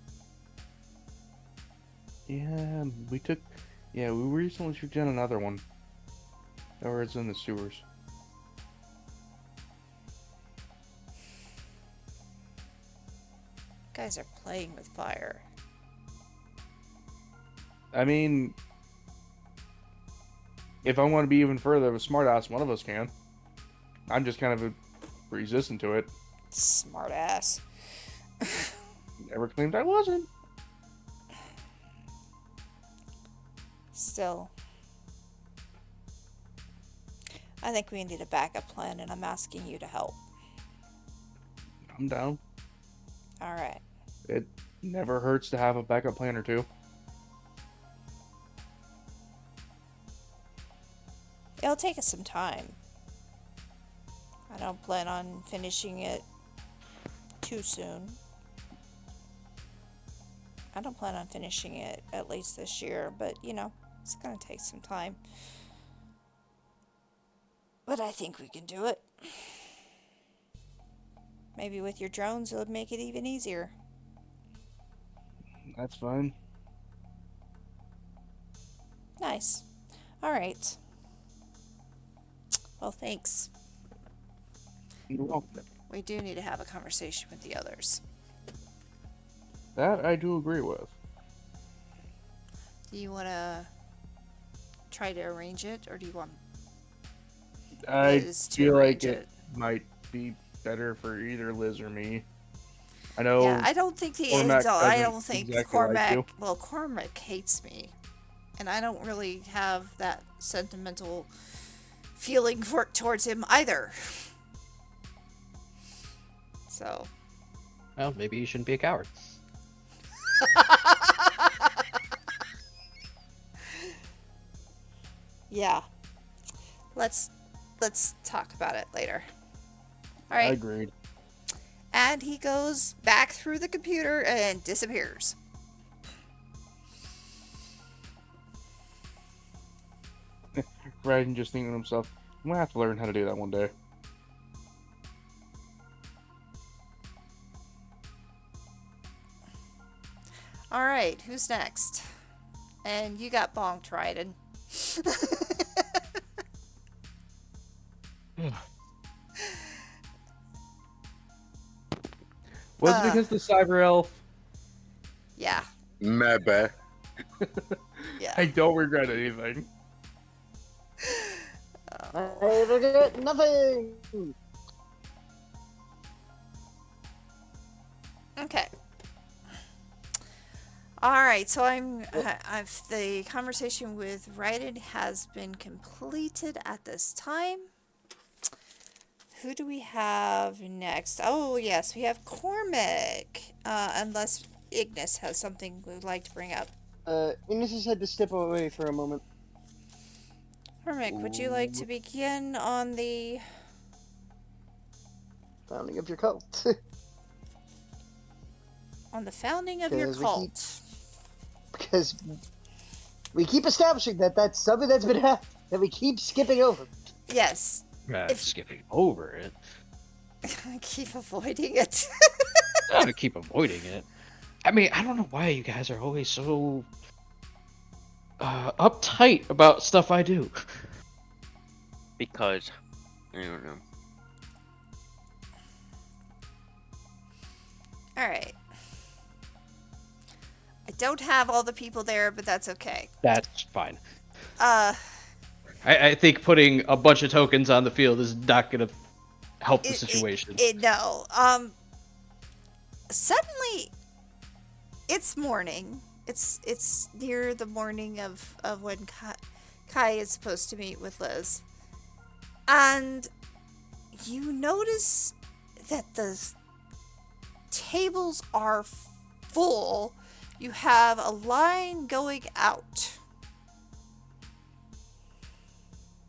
Yeah, we recently took down another one. Or it's in the sewers. Guys are playing with fire. I mean, if I want to be even further of a smartass, one of us can. I'm just kind of resistant to it. Smart ass. Never claimed I wasn't. Still, I think we need a backup plan, and I'm asking you to help. I'm down. All right. It never hurts to have a backup plan or two. It'll take us some time. I don't plan on finishing it too soon. I don't plan on finishing it at least this year, but you know, it's gonna take some time. But I think we can do it. Maybe with your drones, it would make it even easier. That's fine. Nice. All right. Well, thanks. You're welcome. We do need to have a conversation with the others. That I do agree with. Do you want to try to arrange it, or do you want I Liz to feel like arrange it might be better for either Liz or me. I know. Yeah, I don't think the Cormac I doesn't don't think exactly like Cormac. you. Well, Cormac hates me, and I don't really have that sentimental feeling towards him either. So. Well, maybe you shouldn't be a coward. Yeah. Let's talk about it later. All I right. agreed. And he goes back through the computer and disappears. Raiden just thinking to himself, I'm gonna have to learn how to do that one day. All right, who's next? And you got bonked, Raiden. Was it because the cyber elf? Yeah. Maybe. Yeah. I don't regret anything. I regret nothing. Okay. All right, so I've the conversation with Raiden has been completed at this time. Who do we have next? Oh, yes, we have Cormac. Unless Ignis has something we'd like to bring up. Ines has had to step away for a moment. Cormac, would you like to begin on the... Founding of your cult. on the founding of your Because cult? Because we keep establishing that that's something that's been happening, that we keep skipping over. Yes. Skipping over it. I keep avoiding it. I'm gonna keep avoiding it. I mean, I don't know why you guys are always so uptight about stuff I do. Because I don't know. All right. I don't have all the people there, but that's okay. That's fine. I I think putting a bunch of tokens on the field is not gonna help the situation. No. Suddenly, it's morning. It's near the morning of when Kai is supposed to meet with Liz. And you notice that the tables are full. You have a line going out.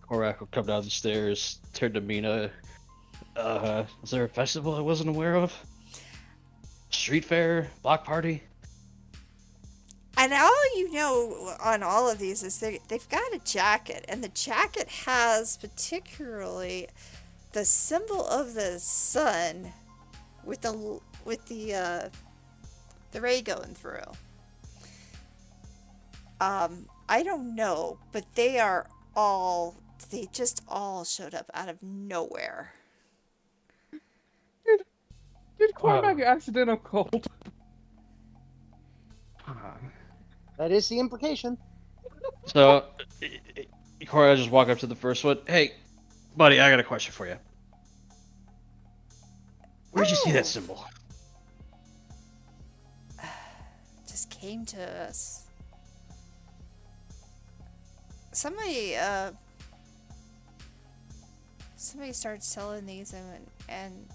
Korak will come down the stairs, turn to Mina. Is there a festival I wasn't aware of? Street fair? Block party? And all you know on all of these is they've got a jacket, and the jacket has particularly the symbol of the sun with the ray going through. I don't know, but they just all showed up out of nowhere. Did Cormac accident a cult? That is the implication. So, Korak just walk up to the first one. Hey, buddy, I got a question for you. Where'd you see that Oh. symbol? Just came to us. Somebody started selling these, and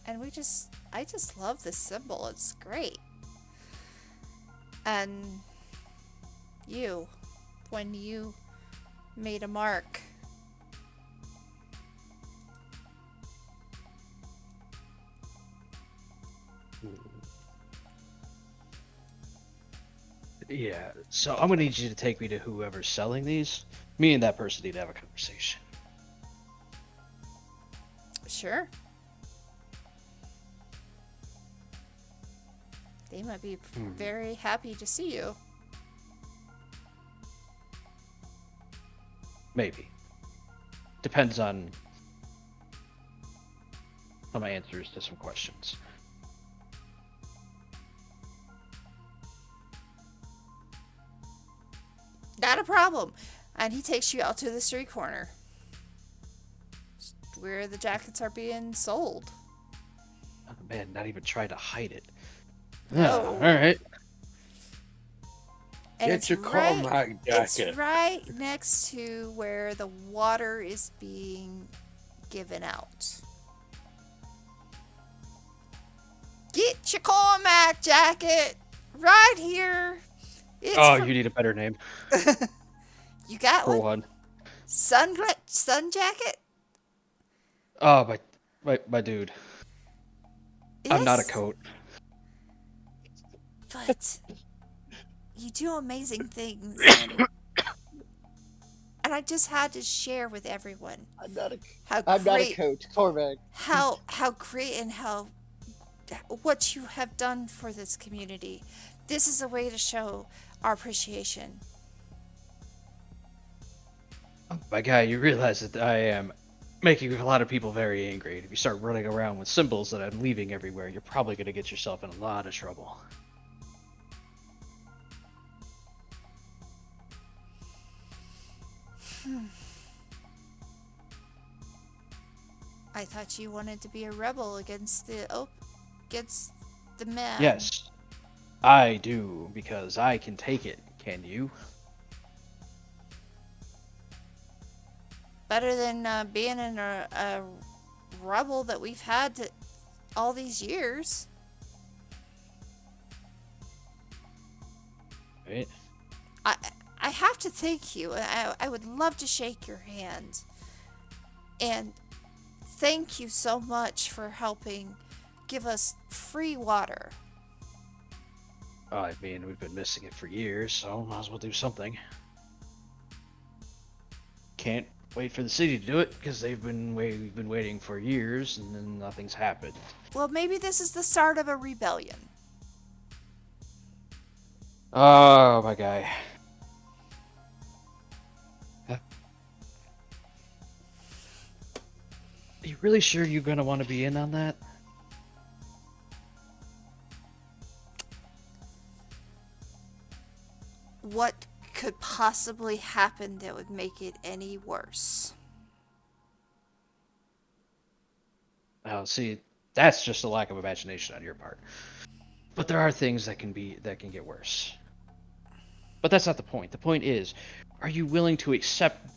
I just love this symbol. It's great. And when you made a mark, Yeah, so I'm gonna need you to take me to whoever's selling these. Me and that person need to have a conversation. sure. They might be very happy to see you. Maybe. Depends on my answers to some questions. Not a problem. And he takes you out to the street corner where the jackets are being sold. Oh, man, not even try to hide it. No. All right. And Get it's your right, Cormac it's jacket. right next to where the water is being given out. Get your Cormac jacket right here. It's You need a better name You got for one? one. Sun jacket? Oh, my dude. I'm not a Yes, coat. but you do amazing things, and I just had to share with everyone I'm not a how I'm not a great, coach, Cormac. how great, and what you have done for this community. This is a way to show our appreciation. My guy, you realize that I am making a lot of people very angry. And if you start running around with symbols that I'm leaving everywhere, you're probably going to get yourself in a lot of trouble. I thought you wanted to be a rebel against the man. Yes, I do, because I can take it. Can you? Better than being in a rebel that we've had all these years. Right? I have to thank you. I would love to shake your hand. And thank you so much for helping give us free water. Oh, I mean, we've been missing it for years, so might as well do something. Can't wait for the city to do it, because we've been waiting for years, and then nothing's happened. Well, maybe this is the start of a rebellion. Oh, my guy. Are you really sure you're gonna want to be in on that? What could possibly happen that would make it any worse? Oh, see, that's just a lack of imagination on your part. But there are things that can get worse. But that's not the point. The point is, are you willing to accept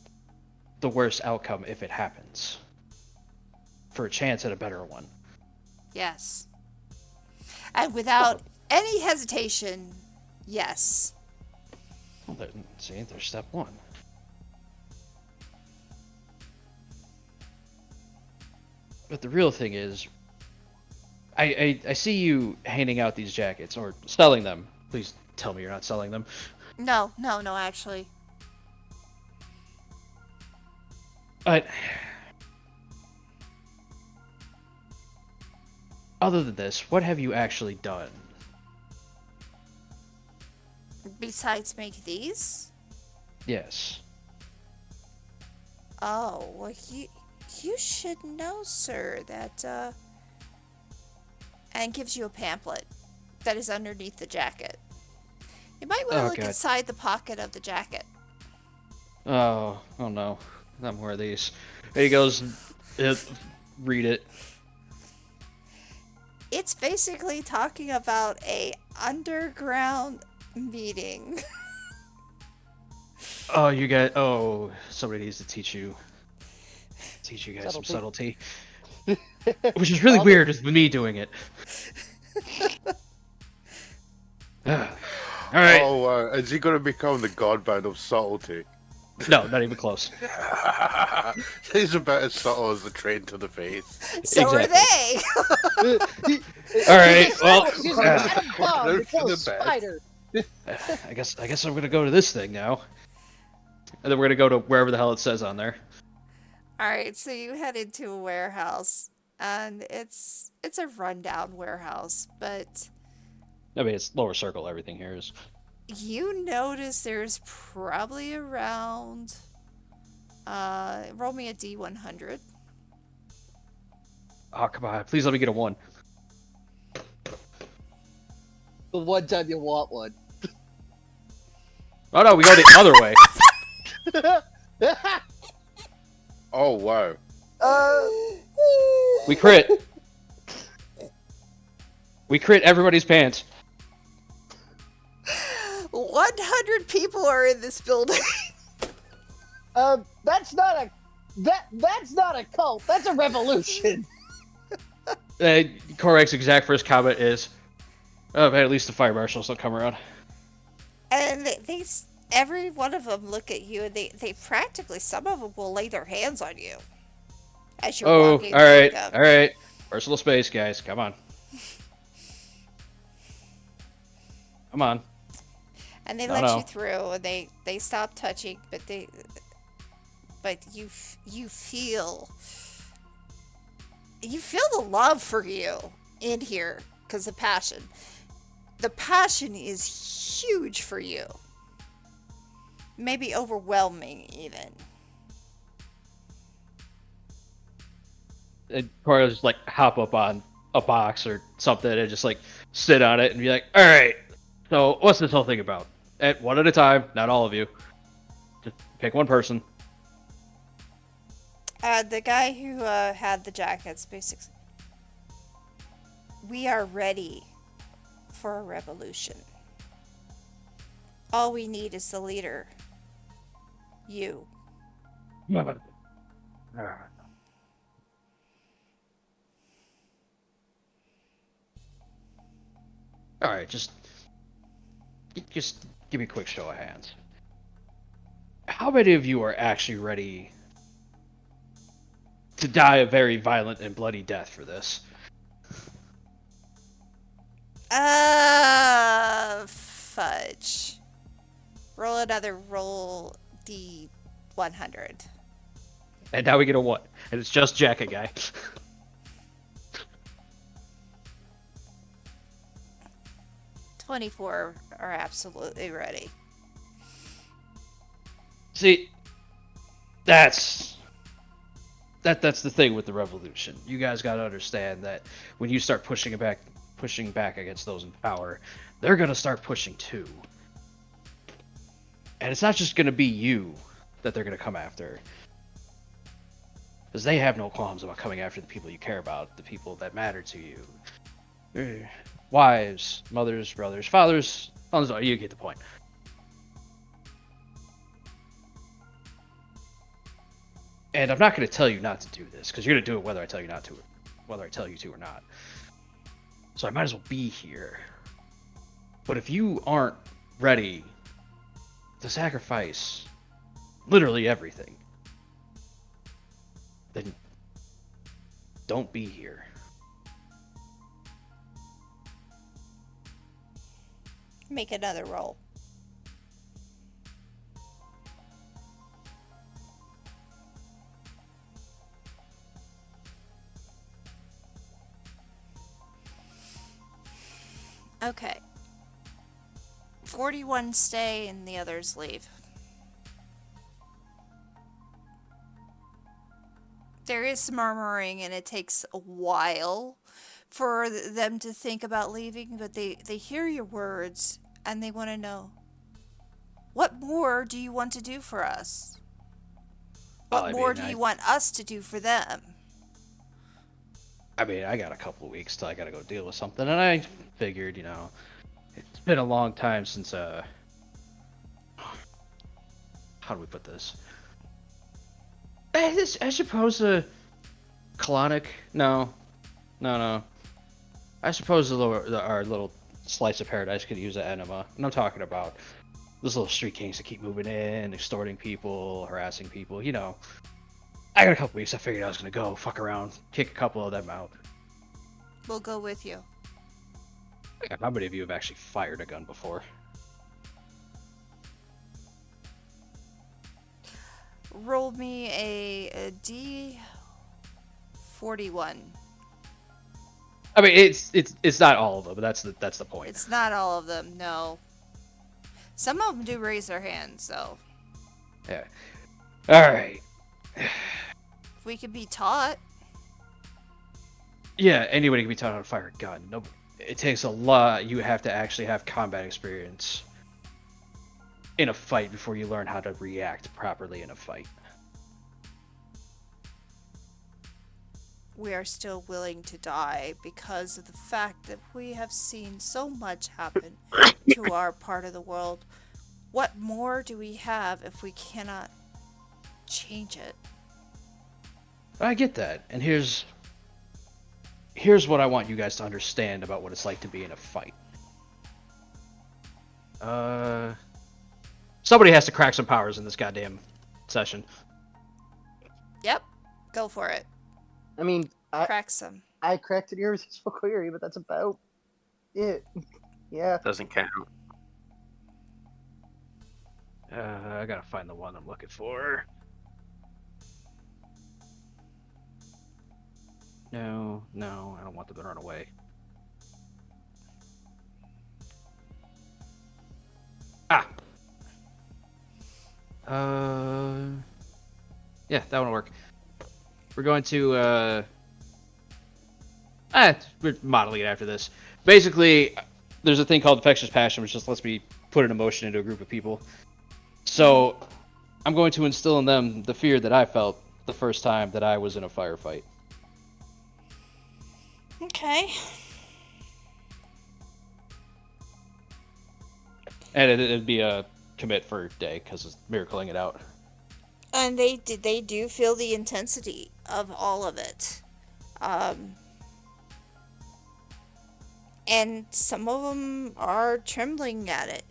the worst outcome if it happens? For a chance at a better one. Yes. And without any hesitation, yes. Well, see, there's step one. But the real thing is, I see you handing out these jackets, or selling them. Please tell me you're not selling them. No, actually. But other than this, what have you actually done? Besides make these? Yes. Oh, well, you should know, sir, that, and gives you a pamphlet that is underneath the jacket. You might want to look God. inside the pocket of the jacket. Oh no. Not more of these. There he goes. Read it. It's basically talking about a underground meeting. Oh, you guys. Oh, somebody needs to teach you guys some subtlety, which is really weird with me doing it. All right. Oh, is he going to become the Godbound of subtlety? No, not even close. He's about as subtle as the train to the face. So are they. All right. Well, Excuse me, atom bomb They're to kill for the best. spider. I guess I'm gonna go to this thing now, and then we're gonna go to wherever the hell it says on there. Alright, so you head into a warehouse, and it's a rundown warehouse, but I mean, it's lower circle. Everything here is. you notice there's probably around roll me a D100. Oh, come on! Please let me get a 1. The one time you want one. Oh no, we go the other way. Oh, wow. We crit. We crit everybody's pants. 100 people are in this building. That's not a cult. That's a revolution. Korak's exact first comment is, "Oh, man, at least the fire marshals don't come around." And every one of them look at you, and they practically, some of them will lay their hands on you as you're Oh, walking all right, through them. all right. Personal space, guys. Come on. Come on. And they No, let no. you through, and they stop touching, but you feel the love for you in here, because the passion is huge for you, maybe overwhelming even. And Korak just like hop up on a box or something and just like sit on it and be like, "All right, so what's this whole thing about?" And one at a time, not all of you. Just pick one person. The guy who had the jackets, basically, we are ready for a revolution. All we need is the leader. You. All right, just give me a quick show of hands. How many of you are actually ready to die a very violent and bloody death for this? Fudge. Roll another roll D100. And now we get a 1, and it's just Jack a guy. 24 are absolutely ready. See, that's the thing with the revolution. You guys got to understand that when you start pushing back against those in power, they're gonna start pushing too. And it's not just gonna be you that they're gonna come after, because they have no qualms about coming after the people you care about, the people that matter to you. Wives, mothers, brothers, fathers, you get the point. And I'm not going to tell you not to do this, because you're going to do it whether I tell you not to, whether I tell you to or not. So I might as well be here. But if you aren't ready to sacrifice literally everything, then don't be here. Make another roll. Okay. 41 stay and the others leave. There is some murmuring, and it takes a while for them to think about leaving, but they hear your words and they want to know, what more do you want to do for us? What more do you want us to do for them? I mean, I got a couple of weeks till I gotta go deal with something, and I figured, it's been a long time since how do we put this? I suppose colonic. No, no. I suppose our little slice of paradise could use an enema, and I'm talking about those little street kings that keep moving in, extorting people, harassing people. I got a couple weeks. I figured I was gonna go fuck around, kick a couple of them out. We'll go with you. How many of you have actually fired a gun before? Roll me a D41. I mean, it's not all of them, but that's the point. It's not all of them, no. Some of them do raise their hands, though. Yeah. All right. We could be taught. Yeah, anybody can be taught how to fire a gun. No, it takes a lot. You have to actually have combat experience in a fight before you learn how to react properly in a fight. We are still willing to die because of the fact that we have seen so much happen to our part of the world. What more do we have if we cannot change it? I get that, and here's what I want you guys to understand about what it's like to be in a fight. Somebody has to crack some powers in this goddamn session. Yep, go for it. I mean, Crack some. I cracked an irresistible query, but that's about it. Yeah. Doesn't count. I gotta find the one I'm looking for. No, I don't want them to run away. Ah! Yeah, that one will work. We're going to, we're modeling it after this. Basically, there's a thing called infectious passion, which just lets me put an emotion into a group of people. So, I'm going to instill in them the fear that I felt the first time that I was in a firefight. Okay. And it'd be a commit for a day, because it's miracling it out. And they do feel the intensity of all of it. And some of them are trembling at it.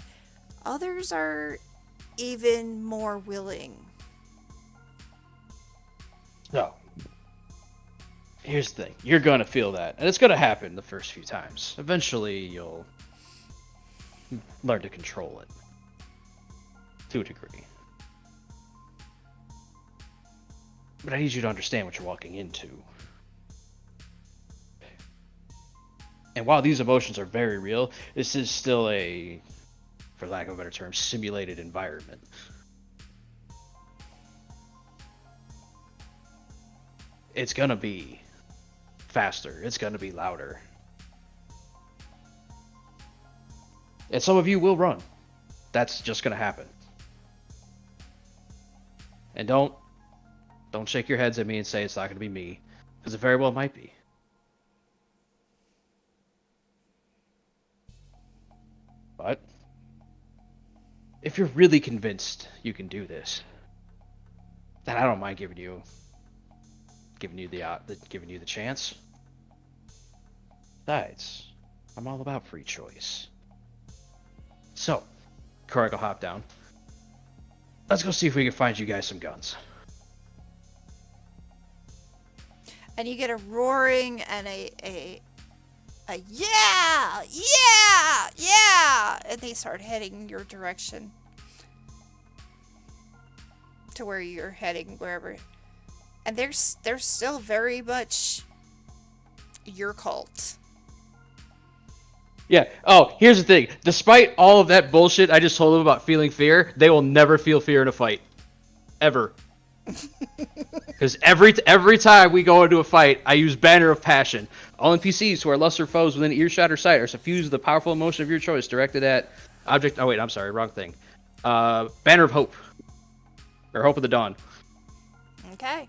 Others are even more willing. So, here's the thing. You're going to feel that. And it's going to happen the first few times. Eventually, you'll learn to control it. To a degree. But I need you to understand what you're walking into. And while these emotions are very real, this is still a, for lack of a better term, simulated environment. It's gonna be faster. It's gonna be louder. And some of you will run. That's just gonna happen. And don't shake your heads at me and say it's not gonna be me, because it very well might be. But if you're really convinced you can do this, then I don't mind giving you the chance. Besides, I'm all about free choice. So, Korak will hop down. Let's go see if we can find you guys some guns. And you get a roaring and a yeah, yeah, yeah, and they start heading your direction to where you're heading, wherever. And they're still very much your cult. Yeah. Oh, here's the thing. Despite all of that bullshit I just told them about feeling fear, they will never feel fear in a fight. Ever. Because every time we go into a fight, I use Banner of Passion. All NPCs who are lesser foes within earshot or sight are suffused with the powerful emotion of your choice directed at object. Oh wait, I'm sorry, wrong thing. Banner of Hope, or Hope of the Dawn. Okay.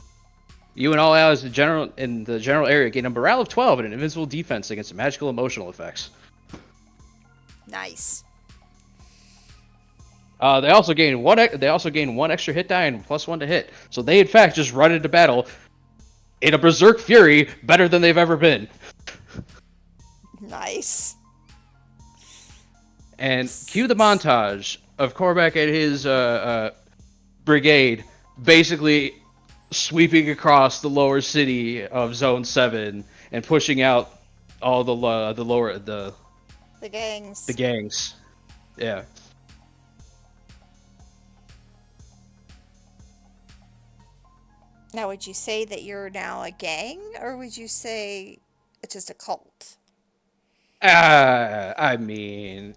You and all allies in the general area gain a morale of 12 and an invincible defense against magical emotional effects. Nice. They also gain one extra hit die and +1 to hit. So they in fact just run into battle in a berserk fury better than they've ever been. Nice. And cue the montage of Cormac and his brigade basically sweeping across the lower city of Zone 7 and pushing out all the gangs. The gangs. Yeah. Now, would you say that you're now a gang, or would you say it's just a cult? I mean,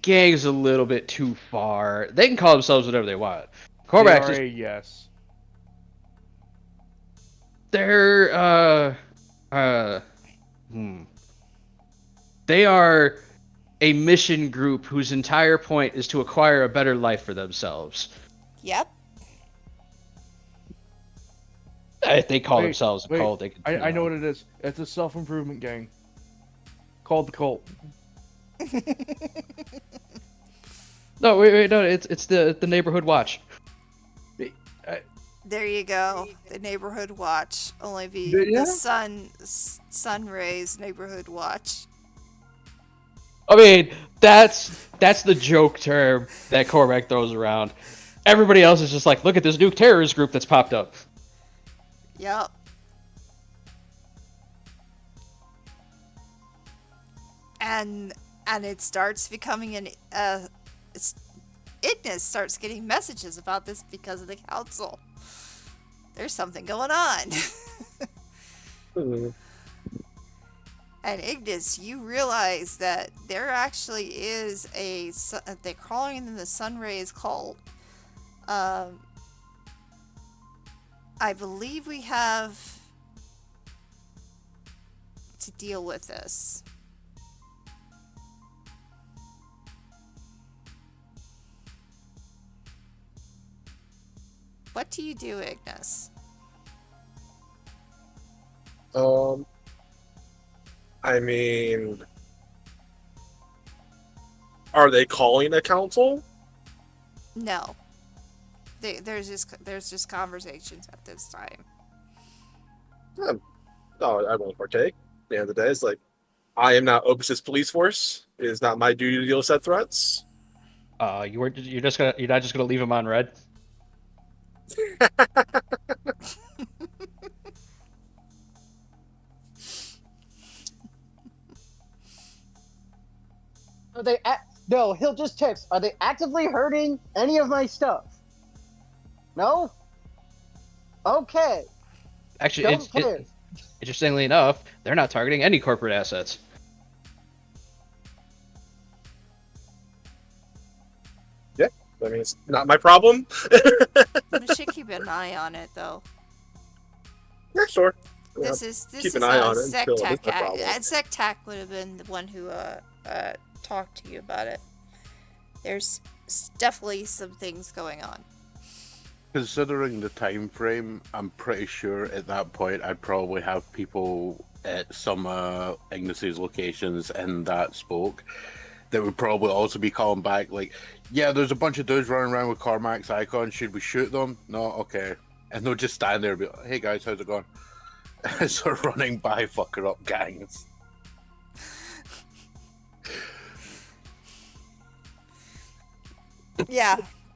gang's a little bit too far. They can call themselves whatever they want. They Cormac are just a yes. they're they are a mission group whose entire point is to acquire a better life for themselves. Yep. If they call Wait, themselves a wait, cult, they can. I know what it is. It's a self-improvement gang. Called the Cult. No, wait, no, it's the neighborhood watch. There you go. The neighborhood watch. Only Yeah. the sun rays neighborhood watch. I mean, that's the joke term that Cormac throws around. Everybody else is just like, look at this new terrorist group that's popped up. Yep. And it starts becoming Ignis starts getting messages about this because of the council. There's something going on. And Ignis, you realize that there actually is they're calling them the Sunrays cult. I believe we have to deal with this. What do you do, Ignis? I mean, are they calling a council? No. There's just conversations at this time. No, I won't partake. At the end of the day, it's like, I am not Opus's police force. It is not my duty to deal with said threats. You're not just gonna leave him on red? Are they? No, he'll just text. Are they actively hurting any of my stuff? No. Okay. Actually, Don't care. interestingly enough, they're not targeting any corporate assets. Yeah, I mean, it's not my problem. We should keep an eye on it, though. Yeah, sure. This is keep an eye on it until it is my Zectac. problem. Zectac would have been the one who talked to you about it. There's definitely some things going on. Considering the time frame, I'm pretty sure at that point I'd probably have people at some Ignis's locations in that spoke that would probably also be calling back like, yeah, there's a bunch of dudes running around with Cormac's icon. Should we shoot them? No, okay. And they'll just stand there and be like, hey guys, how's it going? So running by fucking up gangs.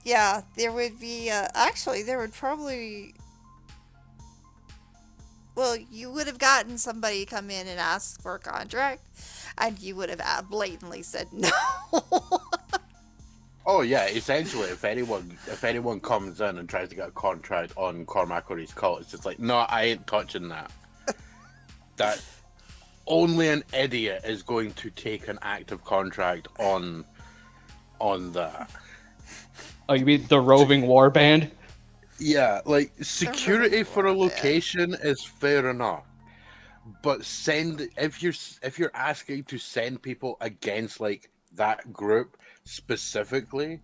Yeah, there would be, actually, there would probably, well, you would have gotten somebody come in and ask for a contract, and you would have blatantly said no. Oh yeah, essentially, if anyone comes in and tries to get a contract on Cormac or his cult, it's just like, no, I ain't touching that. That only an idiot is going to take an active contract on that. Oh, you mean the roving war band? Yeah, like security for a location is fair enough, but if you're asking to send people against like that group specifically,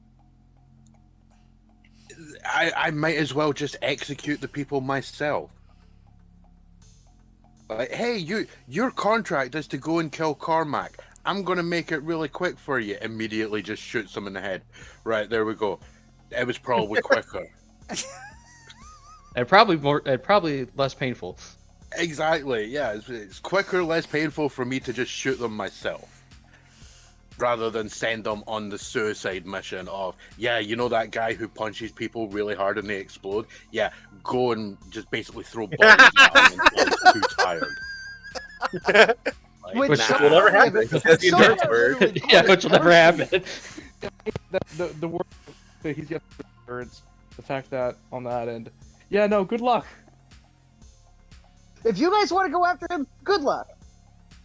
I might as well just execute the people myself. Like, hey, your contract is to go and kill Carmack. I'm gonna make it really quick for you. Immediately, just shoots him in the head. Right there we go. It was probably quicker. And probably less painful. Exactly. Yeah, it's quicker, less painful for me to just shoot them myself, rather than send them on the suicide mission of, yeah, you know that guy who punches people really hard and they explode? Yeah, go and just basically throw bombs at him until he's too tired. Like, Which Will never happen. That's the endurance word. Yeah, which will never happen. The word that he's got words, the fact that on that end. Yeah, no, good luck. If you guys want to go after him, good luck.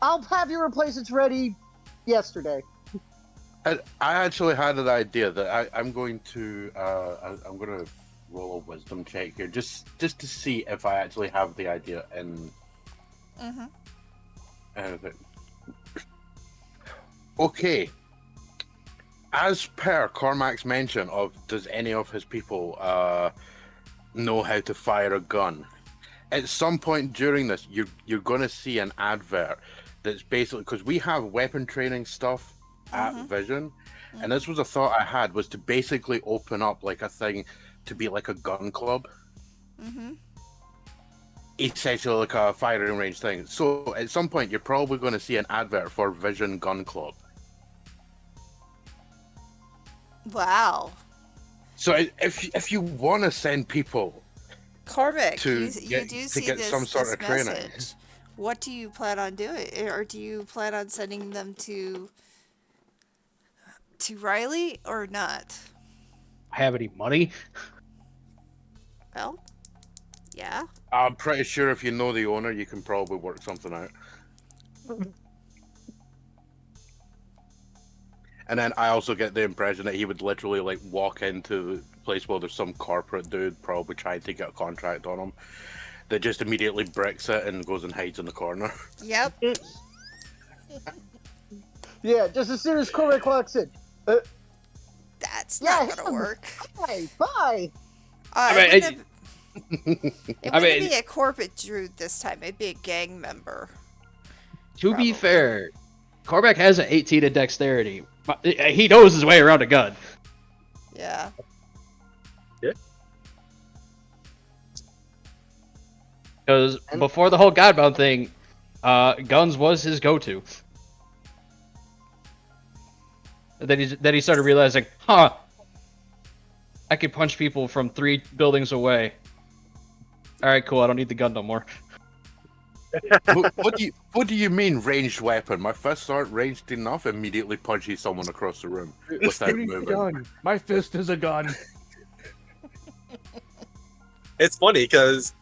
I'll have your replacements ready yesterday. I actually had an idea that I'm going to I'm going to roll a wisdom check here just to see if I actually have the idea in. Okay. As per Cormac's mention of, does any of his people know how to fire a gun? At some point during this, you're going to see an advert that's basically, because we have weapon training stuff at Vision, and this was a thought I had, was to basically open up like a thing to be like a gun club. Essentially like a firing range thing. So at some point, you're probably going to see an advert for Vision Gun Club. Wow. So if you want to send people Cormac, you get- do to see get this, some sort this of training. message. What do you plan on doing? Or do you plan on sending them to Riley or not? Have any money? Well, yeah. I'm pretty sure if you know the owner, you can probably work something out. And then I also get the impression that he would literally like walk into the place where there's some corporate dude probably trying to get a contract on him that just immediately bricks it and goes and hides in the corner. Yep. Yeah, just as soon as Cormac walks in. That's Yeah, not gonna him. work. Hi, bye. It I wouldn't mean- be a corporate druid this time. It'd be a gang member. To Probably. be fair, Cormac has an 18 in dexterity. But he knows his way around a gun. Yeah. Because before the whole Godbound thing, guns was his go-to. And then he started realizing, I could punch people from 3 buildings away. All right, cool. I don't need the gun no more. What do you mean ranged weapon? My fists aren't ranged enough. Immediately punches someone across the room without Shooting a moving. gun. My fist is a gun. It's funny because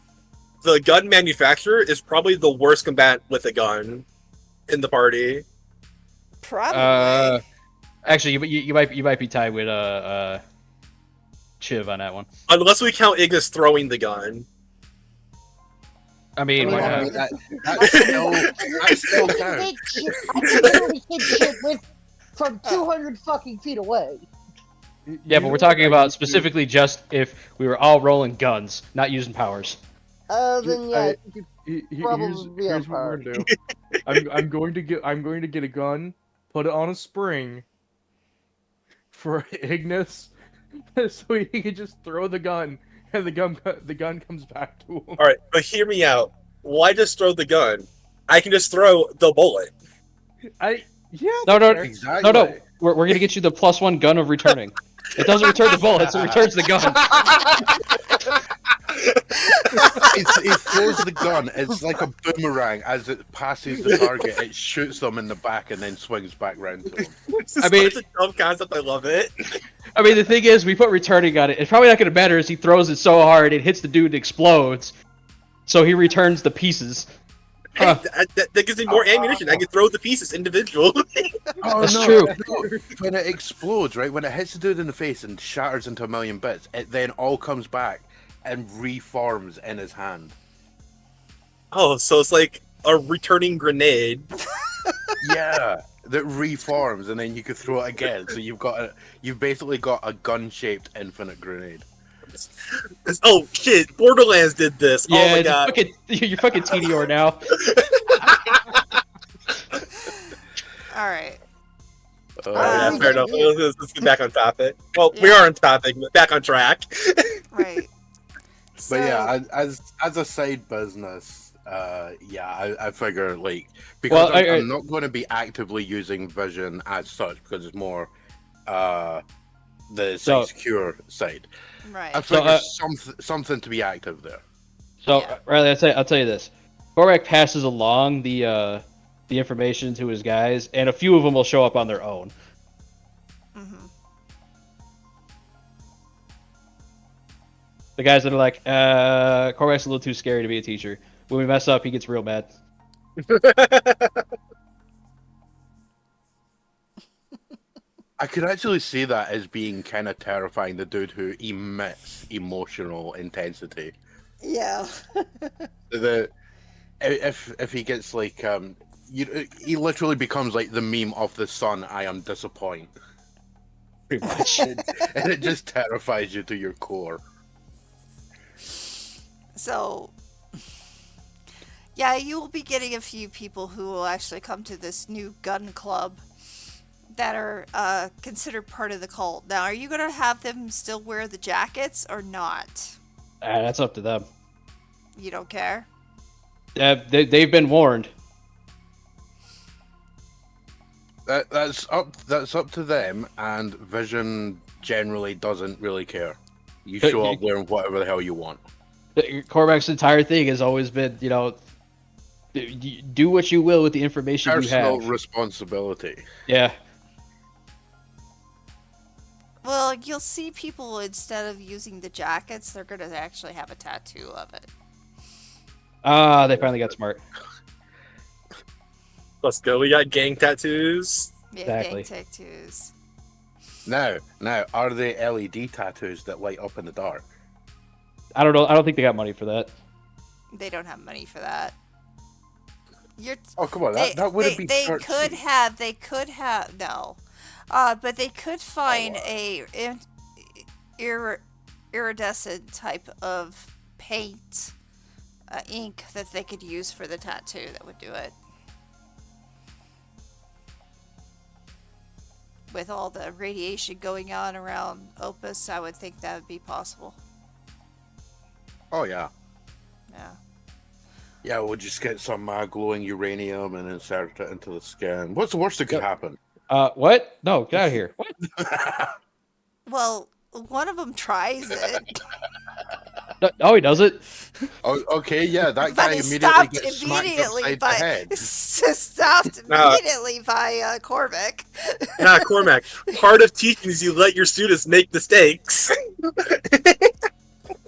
the gun manufacturer is probably the worst combatant with a gun in the party. Probably. Actually, you might be tied with Chiv on that one. Unless we count Ignis throwing the gun. I mean, why not? That still counts. I can literally hit shit with from 200 fucking feet away. Yeah, but we're talking about specifically just if we were all rolling guns, not using powers. Then yeah, Here's Probably what we're gonna do. I'm going to get a gun, put it on a spring for Ignis, so he can just throw the gun, and the gun comes back to him. All right, but hear me out. Why just throw the gun? I can just throw the bullet. No, Exactly. no. We're gonna get you the +1 gun of returning. It doesn't return the bullets; it returns the gun. He throws the gun. It's like a boomerang. As it passes the target, it shoots them in the back and then swings back round to them. I mean- such a dumb concept. I love it. I mean, the thing is, we put returning on it. It's probably not gonna matter as he throws it so hard it hits the dude and explodes. So he returns the pieces. Hey, that gives me more ammunition. I can throw the pieces individually. Oh, That's no, true. no. When it explodes, right? When it hits the dude in the face and shatters into a million bits, it then all comes back and reforms in his hand. Oh, so it's like a returning grenade. Yeah, that reforms, and then you can throw it again. So you've basically got a gun-shaped infinite grenade. Oh shit! Borderlands did this. Yeah, oh my god! you're fucking TDR now. All right. Yeah, we fair get enough. here? Let's get back on topic. Well, we Yeah. are on topic, but back on track. Right. So, But yeah, as a side business, yeah, I figure like because Well, I'm not going to be actively using Vision as such because it's more the So- secure side. right. I figure something to be active there. So Yeah. Riley, I'll tell you this. Cormac passes along the information to his guys, and a few of them will show up on their own. Mm-hmm. The guys that are like, Cormac's a little too scary to be a teacher. When we mess up, he gets real mad. I could actually see that as being kind of terrifying. The dude who emits emotional intensity. Yeah. If he gets like he literally becomes like the meme of the sun. I am disappointed. Pretty much, and it just terrifies you to your core. So, yeah, you will be getting a few people who will actually come to this new gun club that are considered part of the cult. Now, are you going to have them still wear the jackets or not? That's up to them. You don't care? They've been warned. That's up to them, and Vision generally doesn't really care. You show up wearing whatever the hell you want. Cormac's entire thing has always been, do what you will with the information you Personal have. responsibility. Yeah. Well, you'll see people, instead of using the jackets, they're going to actually have a tattoo of it. They finally got smart. Let's go. We got gang tattoos. Yeah, Exactly. gang tattoos. Now, are they LED tattoos that light up in the dark? I don't know. I don't think they got money for that. They don't have money for that. Oh, come on, that wouldn't be. They could have no, but they could find a iridescent type of paint, ink that they could use for the tattoo that would do it. With all the radiation going on around Opus, I would think that would be possible. Oh yeah. Yeah. Yeah, we'll just get some glowing uranium and insert it into the skin. What's the worst that could happen? What? No, get out of here. What? Well, one of them tries it. No, he doesn't. Oh, okay, yeah, that But guy he immediately stopped gets smacked immediately upside the by head. stopped immediately by Cormac. Nah, Cormac. Part of teaching is you let your students make mistakes.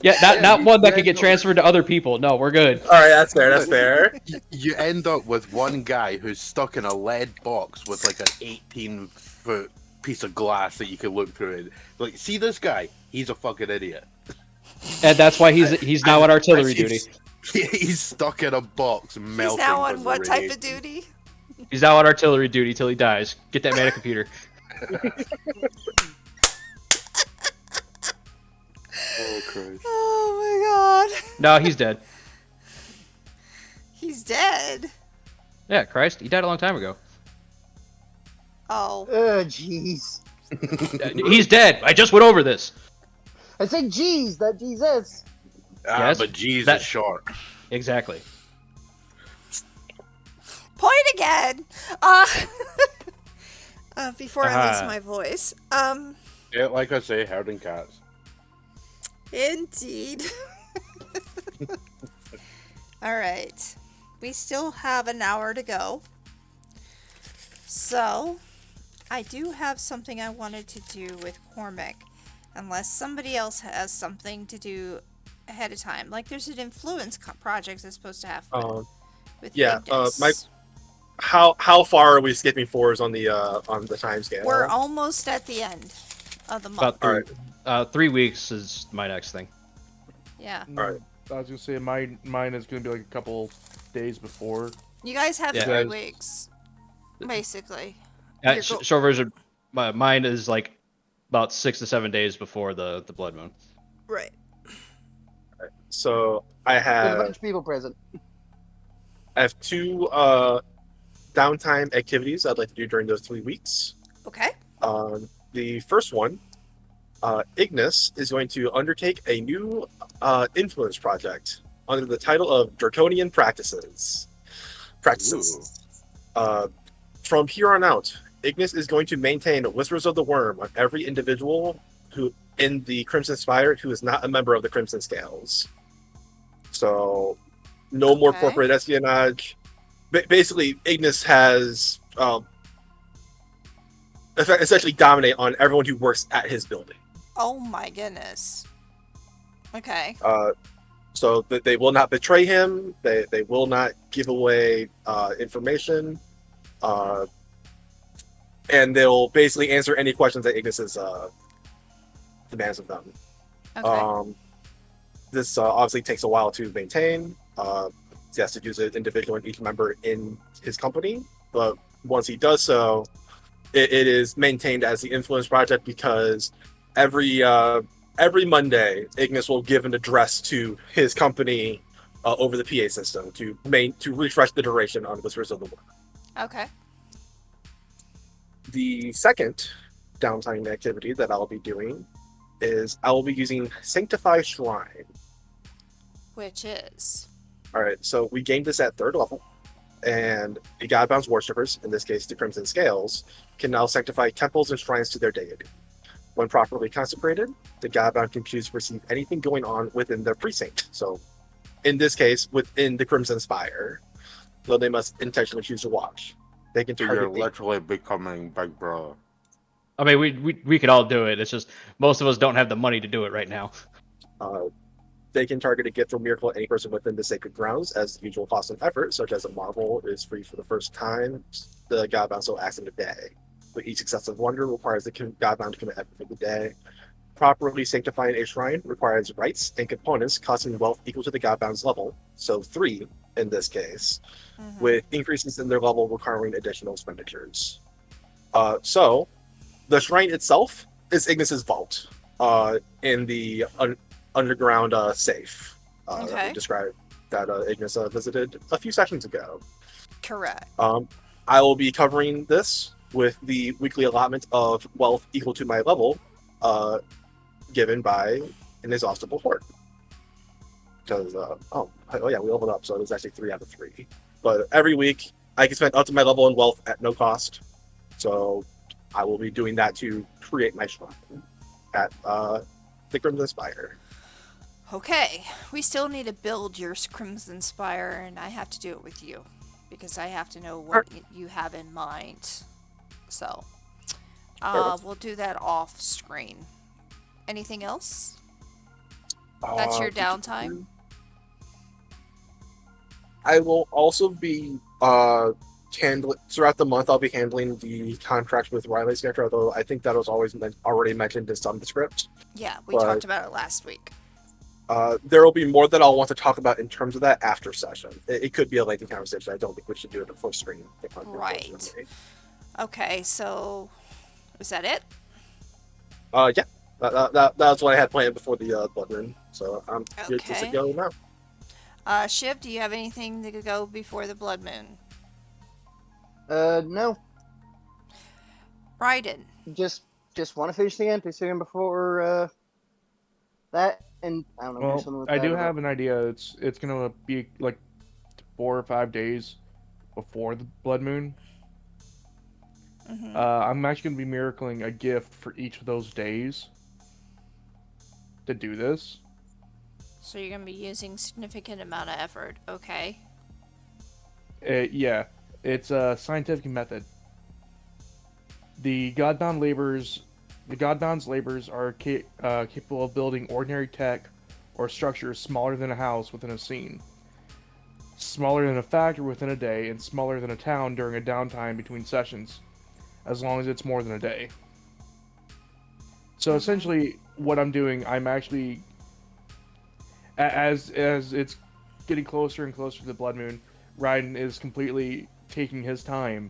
Yeah, not one that could get transferred to other people. No, we're good. All right, that's fair. That's fair. You end up with one guy who's stuck in a lead box with like an 18-foot piece of glass that you can look through it. Like, see this guy? He's a fucking idiot. And that's why he's now on artillery duty. He's stuck in a box melting. He's now on because what of type of radiation. duty? He's now on artillery duty till he dies. Get that man a computer. Oh, Christ. Oh my god. No, he's dead. He's dead. Yeah, Christ, he died a long time ago. Oh. Jeez. He's dead. I just went over this. I said jeez, not Jesus. Yes, But geez, that- is short. Exactly. Point again. Before I lose my voice. Yeah, like I say, herding cats. Indeed. All right. We still have an hour to go. So, I do have something I wanted to do with Cormac. Unless somebody else has something to do ahead of time. Like there's an influence project that's supposed to happen. With Yeah. Ignis. How far are we skipping forwards on the time scale? We're almost at the end of the month. About 3 weeks is my next thing. Yeah. All right. I was gonna say mine is gonna be like a couple days before. You guys have Yeah. 3 weeks. Basically. Short version, mine is like about 6 to 7 days before the blood moon. Right. So I With a have bunch of people present. two downtime activities I'd like to do during those 3 weeks. Okay. The first one, Ignis is going to undertake a new influence project under the title of Draconian Practices. From here on out, Ignis is going to maintain Whispers of the Worm on every individual who in the Crimson Spire who is not a member of the Crimson Scales. So, no more Okay. corporate espionage. Basically, Ignis has essentially dominate on everyone who works at his building. Oh my goodness. Okay. So that they will not betray him. They will not give away information. And they'll basically answer any questions that Ignis demands of them. Okay. This obviously takes a while to maintain. He has to use an individual and each member in his company. But once he does so, it is maintained as the influence project because every Monday, Ignis will give an address to his company over the PA system to refresh the duration on Whispers of the Worm. Okay. The second downtime activity that I'll be doing is I will be using Sanctify Shrine. Which is? All right, so we gained this at 3rd level, and the Godbound's worshippers, in this case the Crimson Scales, can now sanctify temples and shrines to their deity. When properly consecrated, the Godbound can choose to receive anything going on within their precinct. So, in this case, within the Crimson Spire, though they must intentionally choose to watch. They can So you're target literally becoming Big Brother. I mean, we could all do it. It's just most of us don't have the money to do it right now. They can target a gift or miracle at any person within the sacred grounds as the usual cost and effort, such as a marvel is free for the first time. The Godbound so acts in a day. But each successive wonder requires the Godbound to commit effort for the day. Properly sanctifying a shrine requires rites and components costing wealth equal to the Godbound's level, so 3 in this case, with increases in their level requiring additional expenditures. So, the shrine itself is Ignis's vault in the underground safe that we described that Ignis visited a few sessions ago. Correct. I will be covering this with the weekly allotment of wealth equal to my level given by an inexhaustible hoard. Because, we leveled up, so it was actually 3 out of 3. But every week, I can spend up to my level in wealth at no cost. So I will be doing that to create my shrine at the Crimson Spire. Okay. We still need to build your Crimson Spire, and I have to do it with you. Because I have to know what you have in mind. So, we'll do that off screen. Anything else? That's your downtime? I will also be handling throughout the month. I'll be handling the contract with Riley's character, although I think that was always already mentioned in some of the script. Yeah, we talked about it last week. There will be more that I'll want to talk about in terms of that after session. It could be a lengthy conversation. I don't think we should do it before screen. Right. Okay, so is that it? Yeah. That's what I had planned before the Blood Moon. So I'm good to go now. Shiv, do you have anything that could go before the Blood Moon? No. Raiden. Just want to finish the anti-serum before that, and I don't know. Do something Well, with I that do or have an idea. It's gonna be like 4 or 5 days before the Blood Moon. I'm actually gonna be miracling a gift for each of those days to do this. So you're gonna be using significant amount of effort. Okay. Yeah, it's a scientific method. The Godbound's labors are capable of building ordinary tech or structures smaller than a house within a scene, smaller than a factory within a day, and smaller than a town during a downtime between sessions, as long as it's more than a day. So essentially, what I'm doing, I'm actually, as it's getting closer and closer to the Blood Moon, Raiden is completely taking his time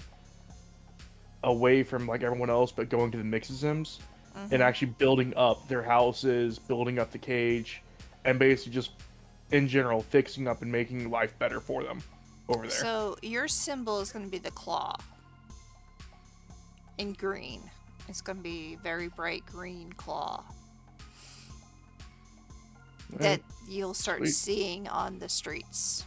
away from like everyone else, but going to the Mixisims and actually building up their houses, building up the cage, and basically just in general fixing up and making life better for them over there. So your symbol is going to be the claw in green. It's going to be very bright green claw that you'll start Sweet. seeing on the streets.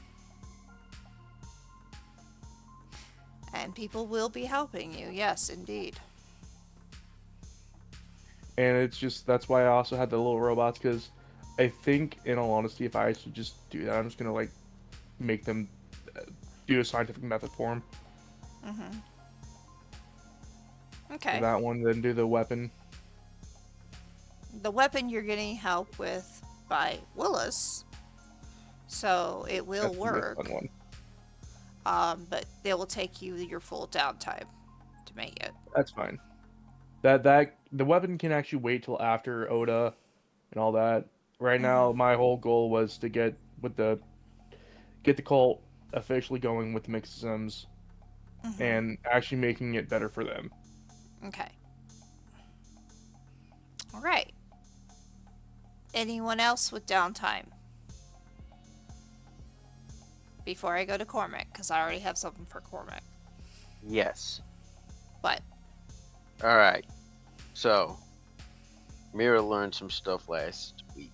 And people will be helping you. Yes, indeed. And it's just that's why I also had the little robots, because I think, in all honesty, if I should just do that, I'm just gonna like make them do a scientific method for them. Okay. That one, then do the weapon. The weapon you're getting help with by Willis, so it will That's gonna be a work. fun one. But it will take you your full downtime to make it. That's fine. That the weapon can actually wait till after Oda and all that. Right now, my whole goal was to get the cult officially going with the mixed sims and actually making it better for them. Okay. All right. Anyone else with downtime? Before I go to Cormac, because I already have something for Cormac. Yes. What? All right. So, Mira learned some stuff last week.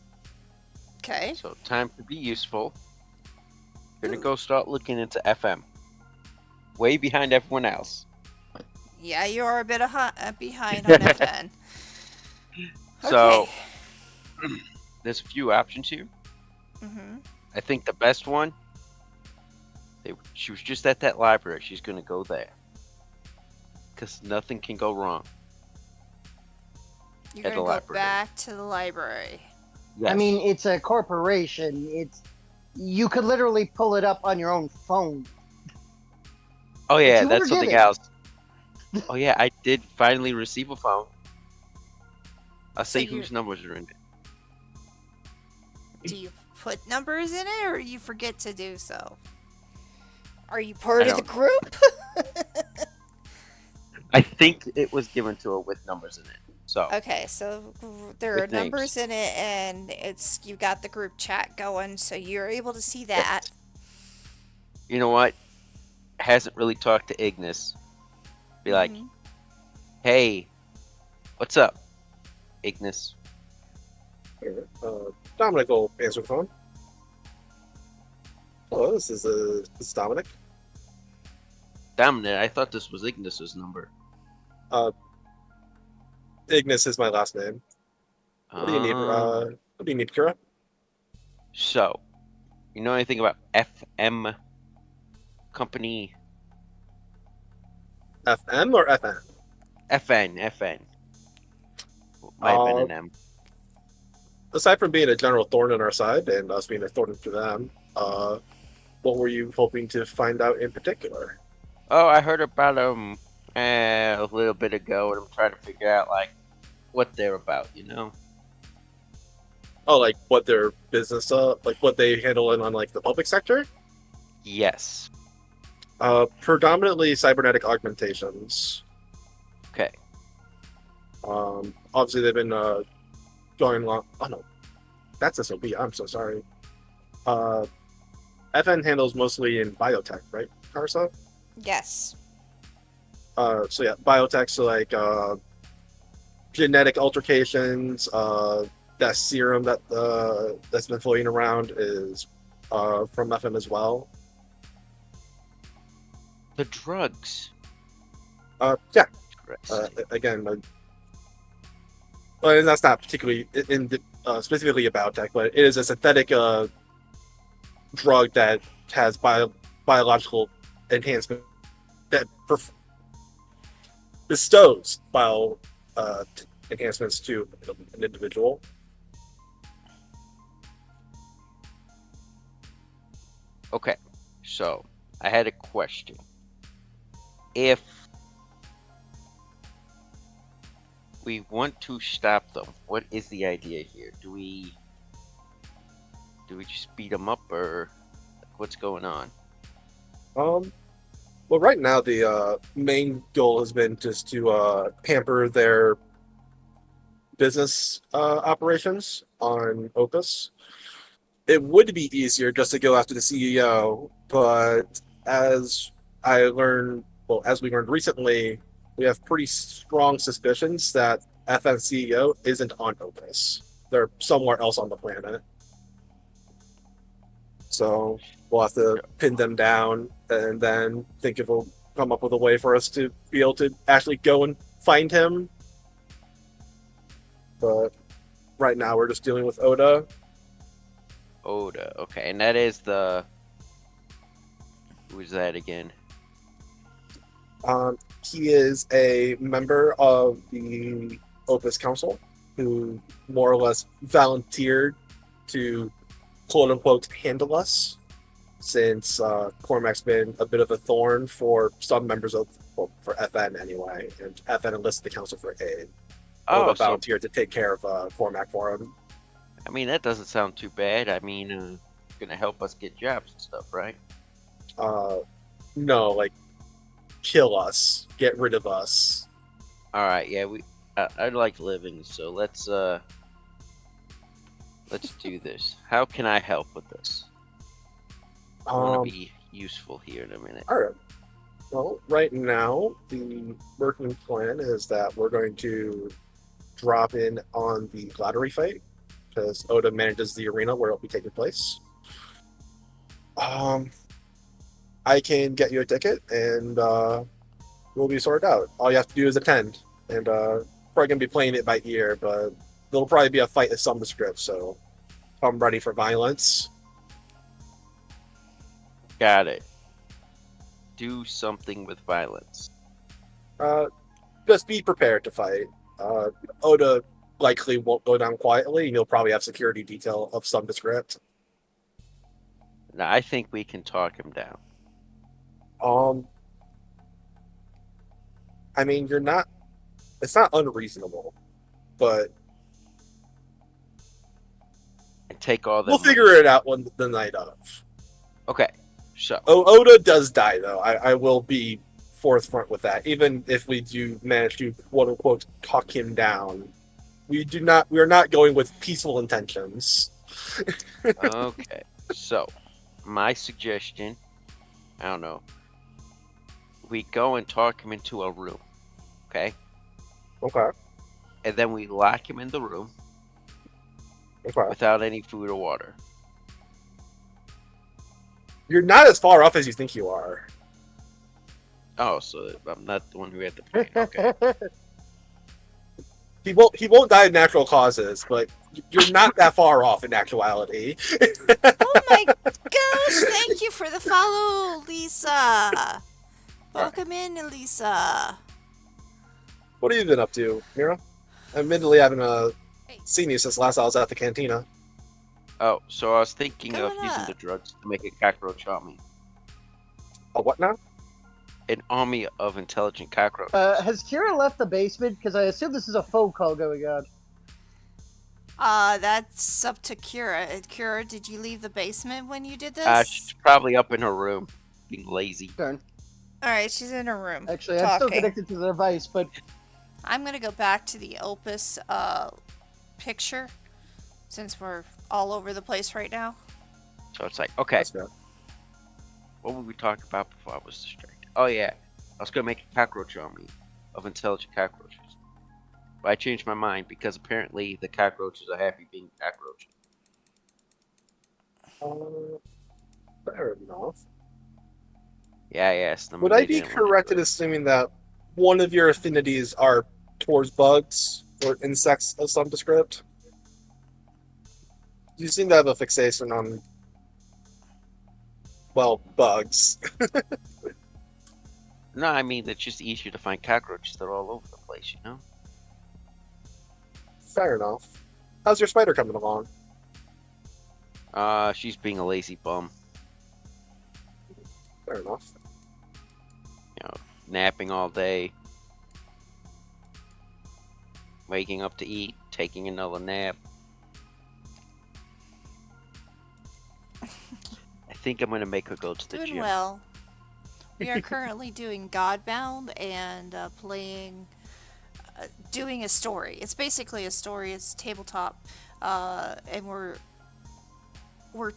Okay. So, time to be useful. Gonna go start looking into FM. Way behind everyone else. Yeah, you are a bit behind on FN. So, Okay. there's a few options here. Mm-hmm. I think the best one, she was just at that library. She's gonna go there. Because nothing can go wrong. You're At going the to go library. back to the library. Yes. I mean, it's a corporation. You could literally pull it up on your own phone. Oh yeah, you that's ever something get it? else. Oh yeah, I did finally receive a phone. I'll So say you're- whose numbers are in it. Do you put numbers in it, or you forget to do so? Are you part I of the don't group? I think it was given to her with numbers in it. So Okay, so there are With names. numbers in it, and you got the group chat going, so you're able to see that. yes. You know what? Hasn't really talked to Ignis. Be like, Mhm. hey, what's up, Ignis? Dominic will answer the phone. Hello, this is Dominic. Dominic, I thought this was Ignis's number. Ignis is my last name. What do you need? Ah. What do you need, Kira? So, you know anything about FM company? FM or FN? FN. Might have been an M. Aside from being a general thorn in our side and us being a thorn to them, what were you hoping to find out in particular? Oh, I heard about them a little bit ago, and I'm trying to figure out like what they're about. You know? Oh, like what their business, like what they handle in on like the public sector? Yes. Predominantly cybernetic augmentations. Okay. Obviously they've been going along. Oh no, that's SOB. I'm so sorry. FN handles mostly in biotech, right, Karsa? Yes. So yeah, biotech. So like genetic altercations. That serum that's been floating around is from FM as well. The drugs. Yeah. Interesting. Again, well, that's not particularly specifically a biotech, but it is a synthetic drug that has biological enhancement that bestows enhancements to an individual. Okay, so I had a question. If we want to stop them, what is the idea here? Do we just beat them up, or what's going on? Well, right now the main goal has been just to pamper their business operations on Opus. It would be easier just to go after the CEO, but as as we learned recently, we have pretty strong suspicions that FN CEO isn't on Opus. They're somewhere else on the planet. So we'll have to pin them down and then think if we'll come up with a way for us to be able to actually go and find him. But right now we're just dealing with Oda. Oda. Okay, and that is the. Who's that again? He is a member of the Opus Council who more or less volunteered to quote unquote handle us since Cormac's been a bit of a thorn for some members of, well, for FN anyway, and FN enlisted the council for aid. Oh, Oda so volunteered to take care of Cormac for him. I mean that doesn't sound too bad. I mean, gonna help us get jobs and stuff, right? No, like kill us, get rid of us. All right, yeah, I like living, so let's do this. How can I help with this? I want to be useful here in a minute. All right. Well, right now the working plan is that we're going to drop in on the lottery fight because Oda manages the arena where it'll be taking place. I can get you a ticket and we'll be sorted out. All you have to do is attend, and probably gonna be playing it by ear, but there'll probably be a fight of some description. So I'm ready for violence. Got it. Do something with violence. Just be prepared to fight. Oda likely won't go down quietly, and you'll probably have security detail of some description. Now, I think we can talk him down. I mean, it's not unreasonable, but And take all the. we'll figure it out the night of. Okay, so Oda does die, though. I will be forthfront with that. Even if we do manage to quote unquote talk him down, we are not going with peaceful intentions. okay, so my suggestion, I don't know. We go and talk him into a room, okay? Okay. And then we lock him in the room Okay. without any food or water. You're not as far off as you think you are. Oh, so I'm not the one who had the plan. Okay. He won't die of natural causes, but you're not that far off in actuality. Oh my gosh, thank you for the follow, Lisa. Welcome in, Lisa. What have you been up to, Mira? Admittedly, I haven't seen you since last I was at the cantina. Oh, so I was thinking of Going using up. the drugs to make a cockroach army. A what now? An army of intelligent cockroaches. Has Kira left the basement? Because I assume this is a phone call going on. That's up to Kira. Kira, did you leave the basement when you did this? She's probably up in her room, being lazy. Darn. Alright, she's in her room. Actually, I'm still talking. connected to the device, but I'm gonna go back to the Opus picture since we're all over the place right now. So it's like, okay, That's fair. what would we talk about before I was distracted? Oh yeah, I was gonna make a cockroach army of intelligent cockroaches. But I changed my mind because apparently the cockroaches are happy being cockroaches. Fair enough. Yeah, I asked them. Would and I they be didn't want to correct do in it. assuming that one of your affinities are towards bugs or insects of some description? You seem to have a fixation on, well, bugs. No, I mean it's just easier to find cockroaches. They're all over the place, you know. Fair enough. How's your spider coming along? She's being a lazy bum. Fair enough. You know, napping all day, waking up to eat, taking another nap. I think I'm gonna make her go to the Doing gym. well. We are currently doing Godbound and playing doing a story. It's basically a story. It's tabletop, and we're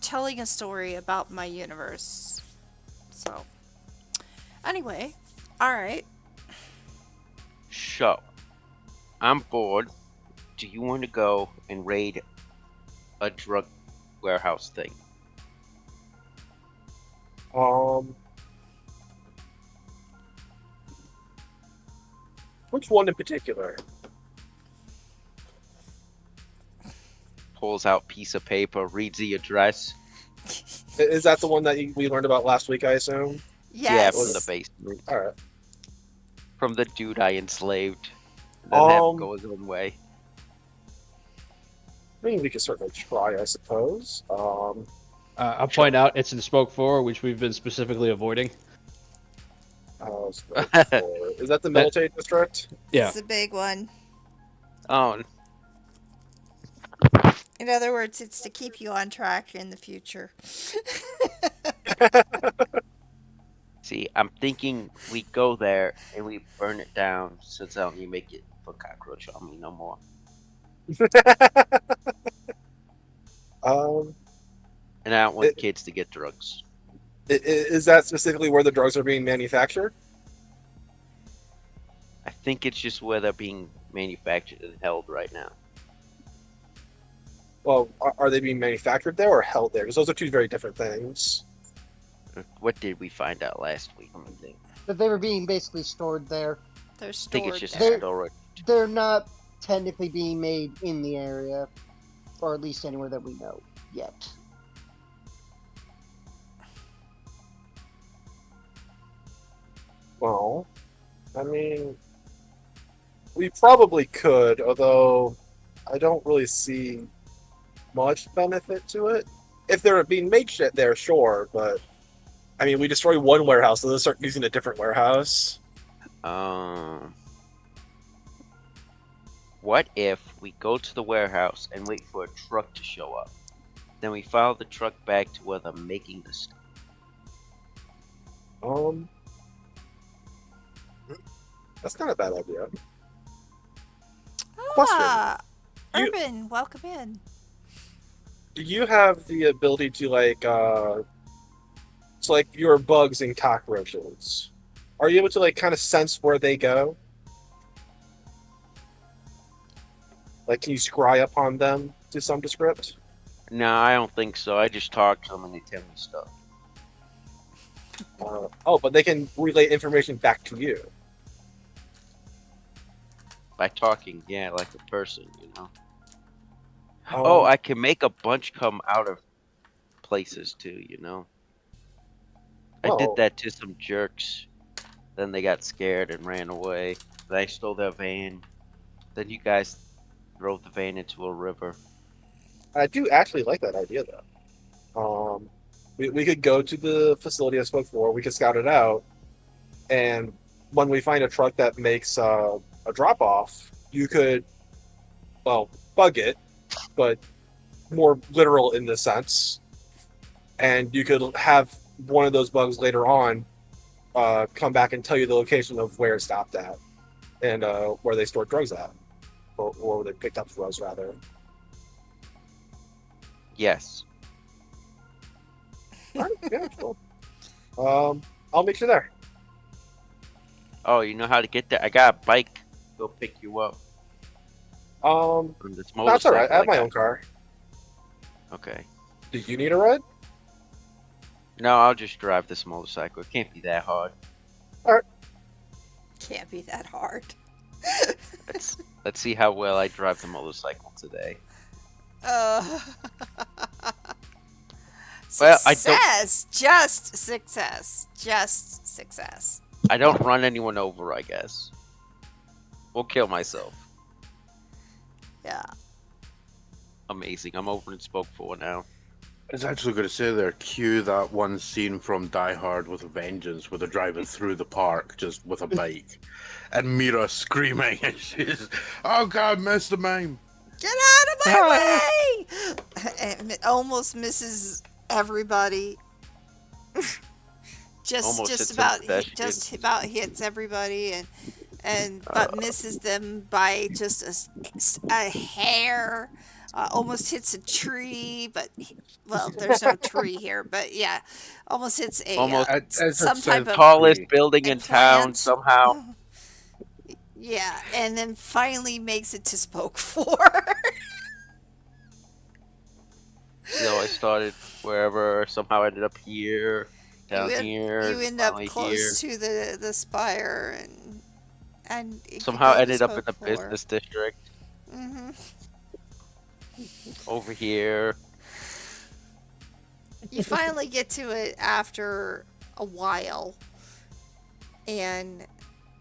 telling a story about my universe. So, anyway, all right. So, I'm bored. Do you want to go and raid a drug warehouse thing? Which one in particular? Pulls out piece of paper, reads the address. Is that the one that we learned about last week, I assume? Yeah, Yes. from the basement. Alright. From the dude I enslaved. Then have him go his own way. I mean, we could certainly try, I suppose. I'll point out it's in Spoke 4, which we've been specifically avoiding. Is that the military district? Yeah. It's a big one. Oh, In other words, it's to keep you on track in the future. see, I'm thinking we go there and we burn it down since I don't need to make it for cockroach on me no more. And I don't want kids to get drugs. Is that specifically where the drugs are being manufactured? I think it's just where they're being manufactured and held right now. Well, are they being manufactured there or held there? Because those are two very different things. What did we find out last week? Let me think. But they were being basically stored there. They're I stored think it's just there. storage. They're not technically being made in the area, or at least anywhere that we know yet. Well, I mean, we probably could, although I don't really see much benefit to it. If they're being made shit there, sure, but I mean, we destroy one warehouse, so they'll start using a different warehouse. What if we go to the warehouse and wait for a truck to show up? Then we follow the truck back to where they're making the stuff. That's kind of a bad idea. Ah, You- Urban, welcome in. Do you have the ability to it's like your bugs and cockroaches? Are you able to kind of sense where they go? Like, can you scry upon them to some descript? No, I don't think so. I just talk to them and they tell me stuff. But they can relay information back to you. By talking, yeah, like a person, you know. Oh, I can make a bunch come out of places too, you know. I did Oh. that to some jerks. Then they got scared and ran away. Then I stole their van. Then you guys drove the van into a river. I do actually like that idea, though. We could go to the facility I spoke for. We could scout it out, and when we find a truck that makes a drop off, you could, bug it, but more literal in this sense, and you could have one of those bugs later on come back and tell you the location of where it stopped at and where they stored drugs at, or where they picked up drugs rather. Yes. All right, yeah, cool. I'll meet you there. Oh, you know how to get there? I got a bike. Go pick you up. On this That's all right. motorcycle I have my got. own car. Okay. Do you need a ride? No, I'll just drive this motorcycle. It can't be that hard. Can't be that hard. Let's see how well I drive the motorcycle today. Well, I don't- success. Just success. Just success. I don't run anyone over, I guess. Or kill myself. Yeah. Amazing. I'm over in Spoke 4 now. I was actually going to say there, cue that one scene from Die Hard with a Vengeance, where they're driving through the park just with a bike, and Mira screaming, and she's, "Oh God, missed the mime!" Get out of my way! And it almost misses everybody. Almost hits just some about pedestrians. just about hits everybody, but misses them by just a hair. Almost hits a tree, but well, there's no tree here. But yeah, almost hits a Almost As it some type says, of tallest tree. building a in town plant. somehow. Yeah, and then finally makes it to Spoke 4. So I started wherever, somehow ended up here, down You here, end up finally here. close to the spire, and you could Somehow go to ended up in Spoke the 4. business district Hmm. over here. You finally get to it after a while, and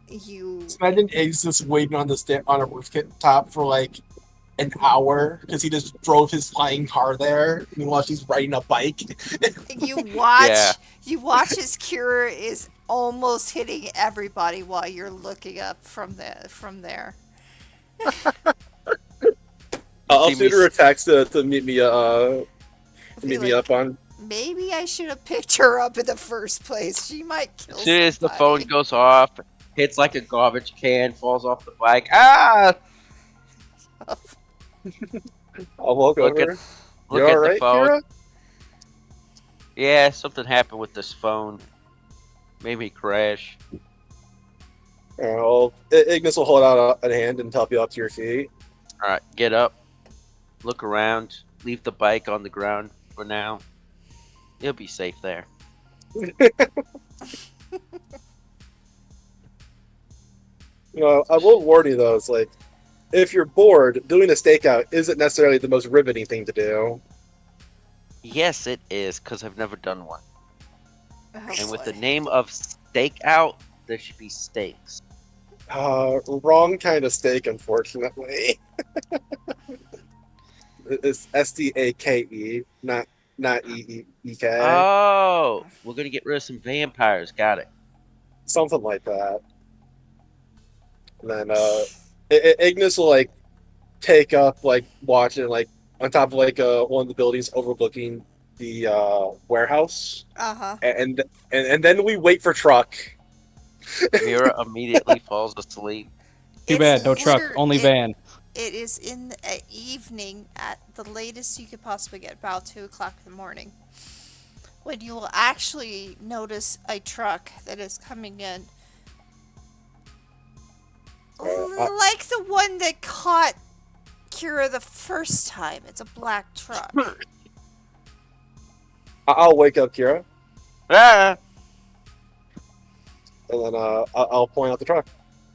you Imagine Eggs just waiting on the on a rooftop for like an hour because he just drove his flying car there. Meanwhile, she's riding a bike. you Yeah. watch you watch as Kira is almost hitting everybody while you're looking up from there. I'll See me shoot her a text to meet me I feel me like up on. maybe I should have picked her up in the first place. She might as kill soon as the phone somebody. goes off, hits like a garbage can, falls off the bike. Ah! I'll walk Look at over. You look all at the right, phone. Kira? Yeah, something happened with this phone. Made me crash. Well, Ignis will hold out a hand and help you up to your feet. All right, get up, look around, leave the bike on the ground for now. You'll be safe there. I will warn you though. It's like if you're bored, doing a stakeout isn't necessarily the most riveting thing to do. Yes, it is, because I've never done one. Oh, And with the boy. name of stakeout, there should be stakes. Wrong kind of steak, unfortunately. It's STAKE, not EEK. Oh, we're gonna get rid of some vampires. Got it. Something like that. And then Ignis will like take up like watching like on top of like one of the buildings overlooking the warehouse, Uh-huh. and then we wait for truck. Mira immediately falls asleep. Too It's bad, no truck, liter- only it, van. It is in the evening at the latest you could possibly get, about 2 o'clock in the morning, when you will actually notice a truck that is coming in. Like the one that caught Kira the first time. It's a black truck. I'll wake up Kira, Ah! and then I'll point out the truck.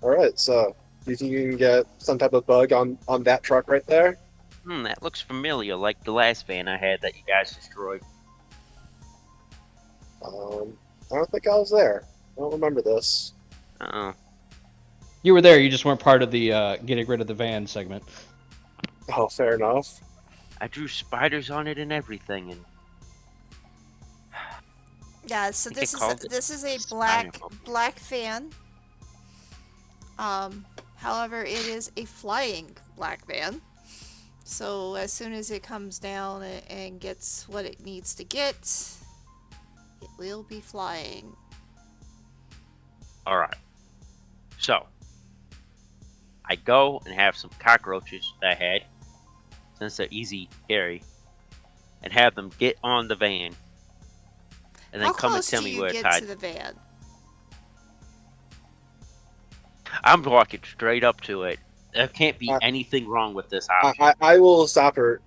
All right, so do you think you can get some type of bug on that truck right there? That looks familiar, like the last van I had that you guys destroyed. I don't think I was there. I don't remember this. Uh-oh. You were there, you just weren't part of the getting rid of the van segment. Oh, fair enough. I drew spiders on it and everything, and Yeah, so think this they is called it this is a spider black van. However, it is a flying black van. So as soon as it comes down and gets what it needs to get, it will be flying. Alright. So, I go and have some cockroaches that I had, since they're easy to carry, and have them get on the van, and then How come and close tell do me you where it's get hiding. to the van? I'm walking straight up to it. There can't be anything wrong with this house. I will stop her.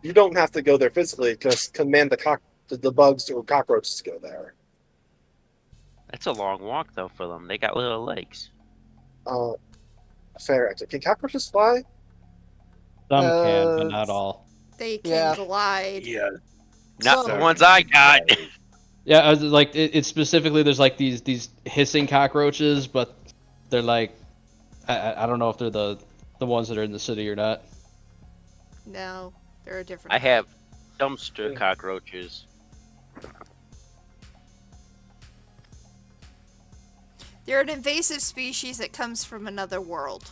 You don't have to go there physically. Just command the bugs or cockroaches to go there. That's a long walk, though, for them. They got little legs. Fair. Can cockroaches fly? Some can, but not all. They can Yeah. glide. Yeah. Not So- the ones I got. Yeah, I was like it's specifically there's like these hissing cockroaches, but they're like I don't know if they're the ones that are in the city or not. No, they're a different. I have dumpster cockroaches. They're an invasive species that comes from another world.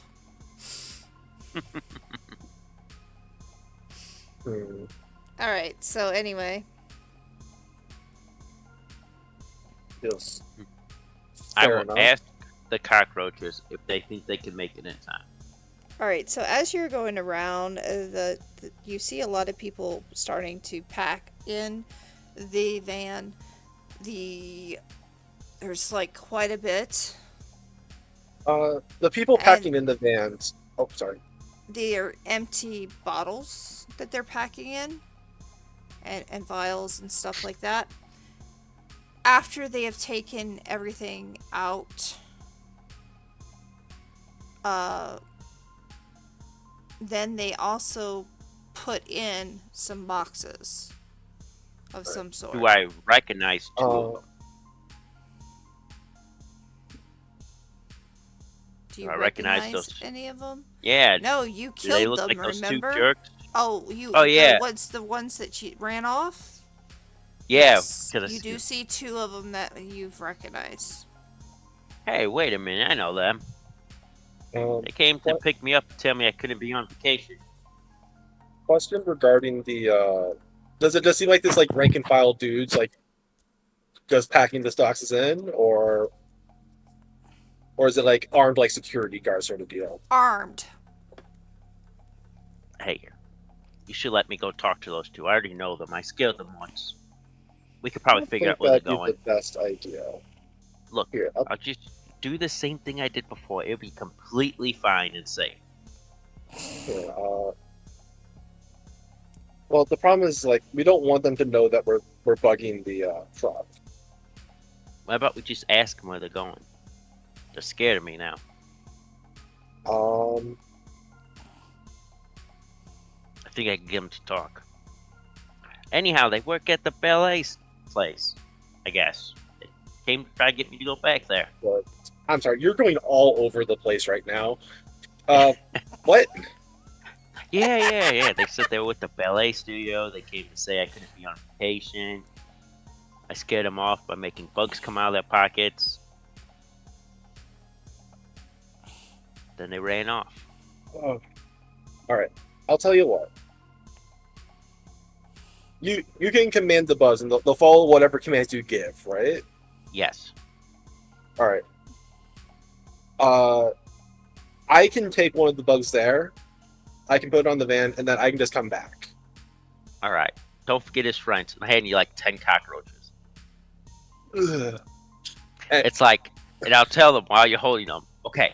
All right. So anyway, Yes. I Fair will enough. ask the cockroaches if they think they can make it in time. All right, so as you're going around, you see a lot of people starting to pack in the van. There's like quite a bit. The people packing in the vans. Oh, sorry. They're empty bottles that they're packing in, and vials and stuff like that. After they have taken everything out, then they also put in some boxes of some sort. Do I recognize two of them? Do you I recognize recognize those? any of them? Yeah. No, you Do they killed look them, like those two remember? jerks? Oh, yeah. The ones that you ran off? Yeah. Yes, you do see two of them that you've recognized. Hey, wait a minute. I know them. They came to What? pick me up and tell me I couldn't be on vacation. Question regarding the. Does it just seem like this like rank and file dudes like just packing the boxes in, or is it like armed like security guards sort of deal? Armed. Hey, you should let me go talk to those two. I already know them. I scared them once. We could probably figure out where they're going. The best idea. Look, Here, I'll just do the same thing I did before. It'll be completely fine and safe. Here, well, the problem is like we don't want them to know that we're bugging the truck. How about we just ask them where they're going? They're scared of me now. I think I can get them to talk. Anyhow, they work at the ballet place, I guess. They came to try to get me to go back there. But I'm sorry, you're going all over the place right now. What? Yeah. They said they were with the ballet studio. They came to say I couldn't be on vacation. I scared them off by making bugs come out of their pockets. Then they ran off. Oh. All right, I'll tell you what. You can command the buzz, and they'll follow whatever commands you give, right? Yes. All right. I can take one of the bugs there. I can put it on the van, and then I can just come back. All right. Don't forget his friends. I'm handing you like 10 cockroaches. Ugh. It's like, and I'll tell them while you're holding them. Okay,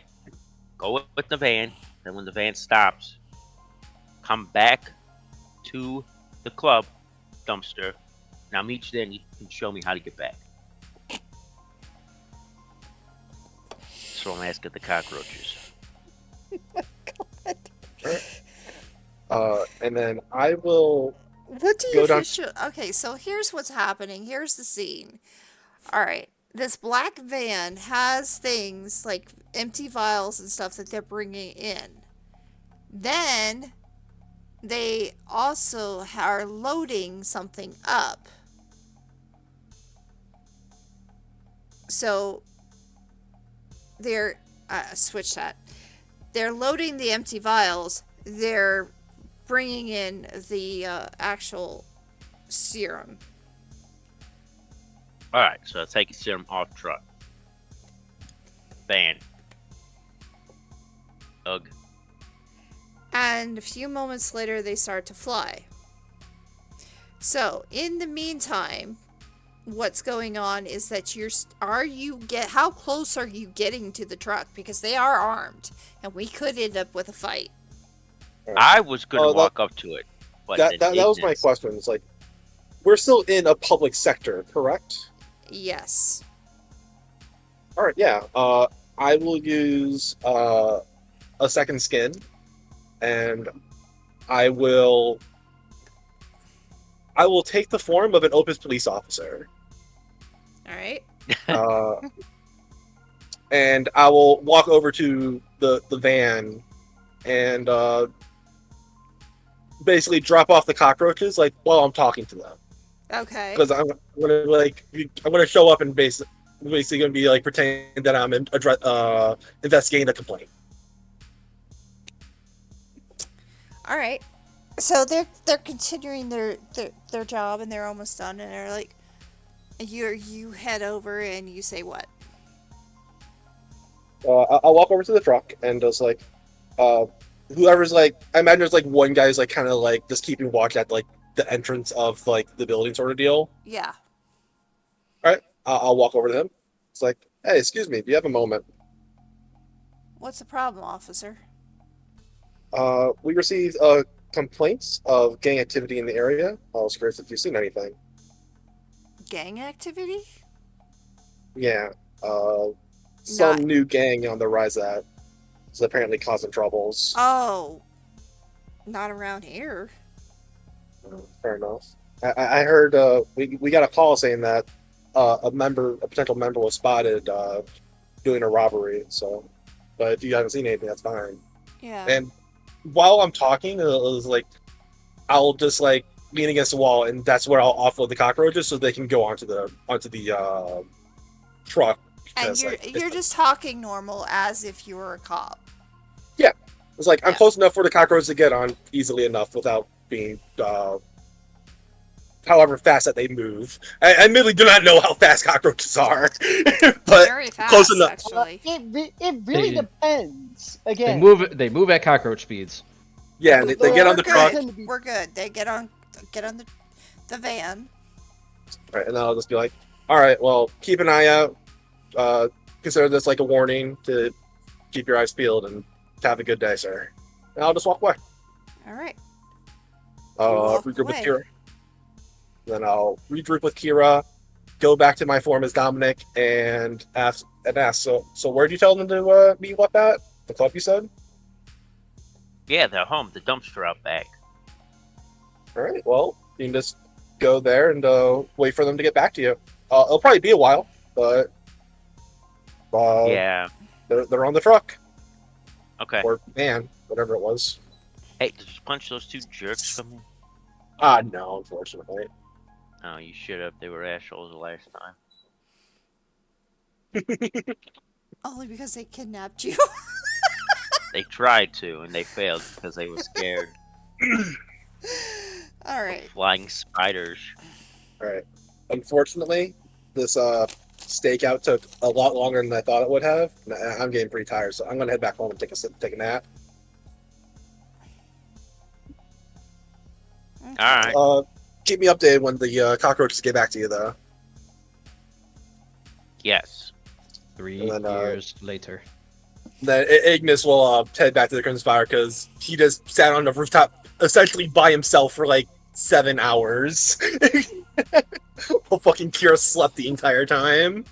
go with the van. Then when the van stops, come back to the club dumpster. And I'll meet you there and you can show me how to get back. So I'm asking the cockroaches. And then I will. What do you officially... Okay, so here's what's happening. Here's the scene. All right. This black van has things like empty vials and stuff that they're bringing in. Then they also are loading something up. So they're... switch that. They're loading the empty vials. They're bringing in the actual serum. Alright, so I'll take a serum off truck. Van. Ugh. And a few moments later, they start to fly. So, in the meantime, what's going on is that how close are you getting to the truck? Because they are armed, and we could end up with a fight. I was going to walk up to it, but that was my question. It's like, we're still in a public sector, correct? Yes. All right, yeah. I will use a second skin, and I will take the form of an Opus police officer. All right. And I will walk over to the van and basically drop off the cockroaches like while I'm talking to them. Okay. Because I'm gonna show up and basically gonna be like pretending that I'm investigating the complaint. All right. So they're continuing their job, and they're almost done, and they're like, you head over and you say what? I'll walk over to the truck and just like, whoever's like, I imagine there's like one guy's like kind of like just keeping watch at like the entrance of like the building sort of deal. Yeah. All right, I'll walk over to him. It's like, hey, excuse me, do you have a moment? What's the problem, officer? We received complaints of gang activity in the area. I was curious if you've seen anything. Gang activity? Yeah, some Not. new gang on the rise that is apparently causing troubles. Oh. Not around here. Fair enough. I heard we got a call saying that a potential member, was spotted doing a robbery. So, but if you haven't seen anything, that's fine. Yeah. And while I'm talking, it was like I'll just like lean against the wall, and that's where I'll offload the cockroaches so they can go onto the truck. And Because, you're just talking normal as if you were a cop. Yeah, it's like I'm Yeah. close enough for the cockroaches to get on easily enough without being however fast that they move. I admittedly do not know how fast cockroaches are, but Very fast, close enough. actually. It really They- depends. They Again, move at cockroach speeds. Yeah, and they get on the truck. Good. We're good. They get on the van. Right, and then I'll just be like, all right, well, keep an eye out. Consider this like a warning to keep your eyes peeled and have a good day, sir. And I'll just walk away. All right. walk Regroup with away. Kira. Then I'll regroup with Kira, go back to my form as Dominic, and ask. So where'd you tell them to meet up at? The club, you said? Yeah, they're home. The dumpster out back. All right. Well, you can just go there and wait for them to get back to you. It'll probably be a while, but Yeah. they're on the truck Okay. or van, whatever it was. Hey, did you punch those two jerks from me? No, unfortunately. Oh, you should have. They were assholes the last time. Only because they kidnapped you. They tried to, and they failed because they were scared. All right. Flying spiders. All right. Unfortunately, this stakeout took a lot longer than I thought it would have. And I'm getting pretty tired, so I'm gonna head back home and take a nap. Okay. All right. Keep me updated when the cockroaches get back to you, though. Yes. 3 And then, years later. Then Ignis will head back to the Crimson Spire because he just sat on the rooftop essentially by himself for like 7 hours. While fucking Kira slept the entire time.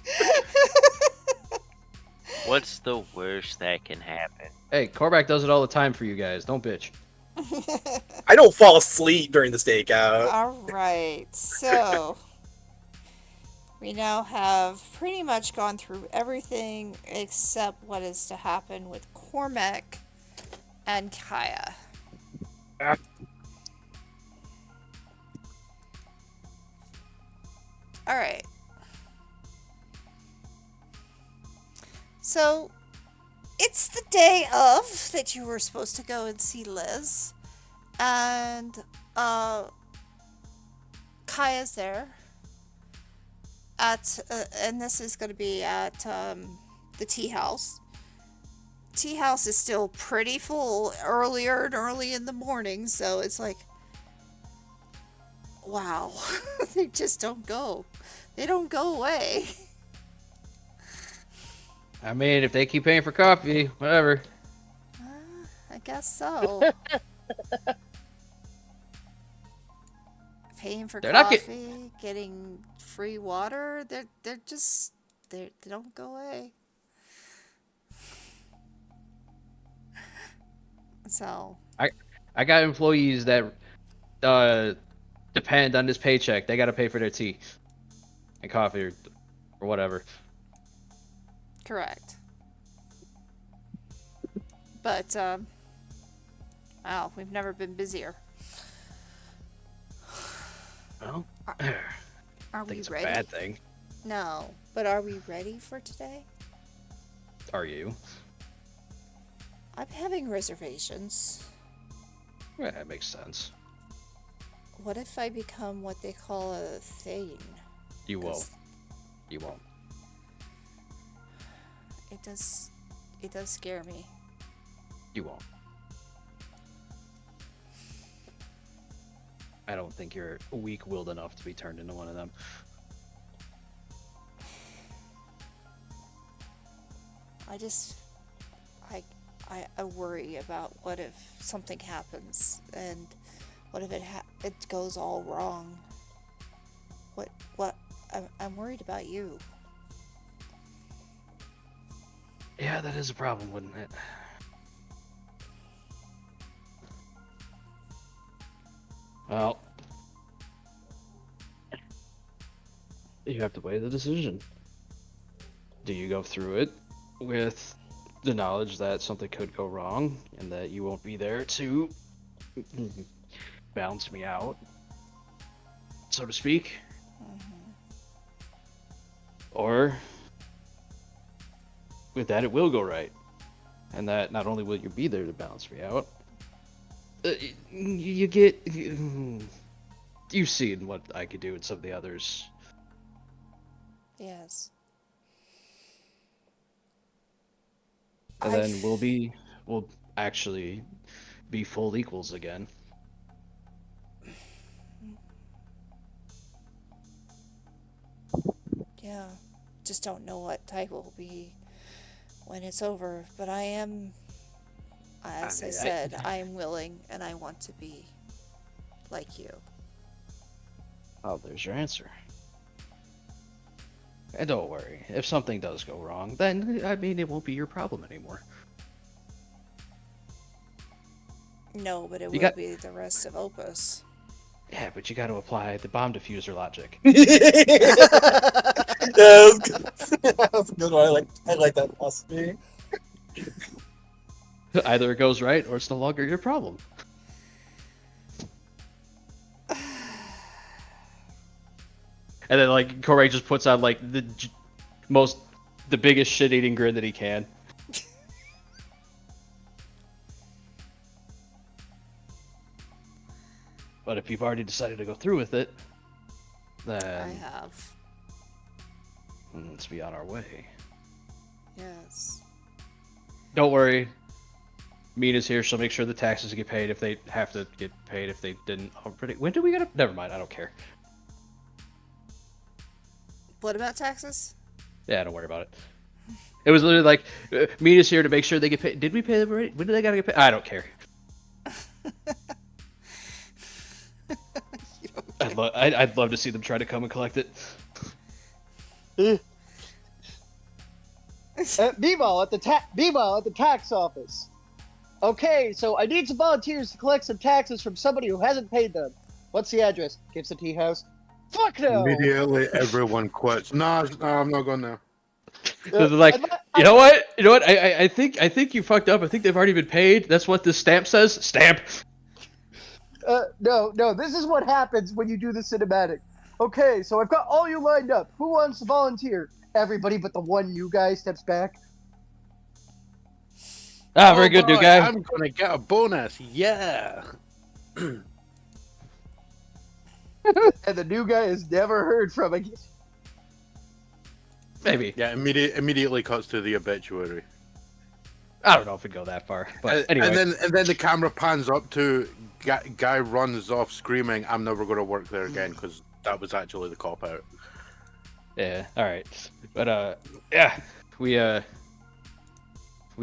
What's the worst that can happen? Hey, Korvac does it all the time for you guys. Don't bitch. I don't fall asleep during the stakeout. All right. So we now have pretty much gone through everything except what is to happen with Cormac and Kaya. Ah. All right. So it's the day of that you were supposed to go and see Liz, and Kaya's there at and this is going to be at the tea house. Tea house is still pretty full early in the morning, so it's like, wow. They just don't go. They don't go away. I mean, if they keep paying for coffee, whatever. I guess so. Paying for They're not coffee, getting free water, they don't go away. So I got employees that depend on this paycheck. They got to pay for their tea and coffee or whatever. correct. But wow, we've never been busier. Well, Are I we think it's a ready? bad thing. No, but are we ready for today? Are you? I'm having reservations. Yeah, that makes sense. What if I become what they call a thing? You won't. 'Cause You won't. It does it does scare me. You won't. I don't think you're weak-willed enough to be turned into one of them. I worry about what if something happens, and what if it goes all wrong. I'm worried about you. Yeah, that is a problem, wouldn't it? Well, you have to weigh the decision. Do you go through it with the knowledge that something could go wrong and that you won't be there to balance me out, so to speak? Or with that, it will go right, and that not only will you be there to balance me out, you've seen what I could do with some of the others. Yes. And then we'll actually be full equals again. Yeah. Just don't know what type it will be when it's over. But I am, as I said, I'm willing and I want to be like you. Oh, there's your answer. And don't worry, if something does go wrong, then, I mean, it won't be your problem anymore. No, but it You will got- be the rest of Opus. Yeah, but you got to apply the bomb diffuser logic. That was good. That was a good one. I like that philosophy. Either it goes right, or it's no longer your problem. And then, like, Corey just puts on, like, the biggest shit-eating grin that he can. But if you've already decided to go through with it, then I have. let's be on our way. Yes. Don't worry. Mina's here. She'll make sure the taxes get paid if they have to get paid if they didn't already. When do we get up? Never mind. I don't care. What about taxes? Yeah, don't worry about it. It was literally like, Mina's here to make sure they get paid. Did we pay them already? When did they gotta get paid? I don't care. I'd love to see them try to come and collect it. B-ball at the tax office. Okay, so I need some volunteers to collect some taxes from somebody who hasn't paid them. What's the address? Gives a tea house. Fuck no. Immediately, everyone quits. No, I'm not going there. They're like, you know what? I think you fucked up. I think they've already been paid. That's what this stamp says. Stamp. No. This is what happens when you do the cinematic. Okay, so I've got all you lined up. Who wants to volunteer? Everybody but the one new guy steps back. Ah, very good, boy, new guy. I'm gonna get a bonus. Yeah. And the new guy is never heard from again. Maybe. Yeah. Immediately cuts to the obituary. I don't know if it'd go that far, but anyway. And then the camera pans up to guy runs off screaming, "I'm never going to work there again," because that was actually the cop out. Yeah. All right. But yeah, we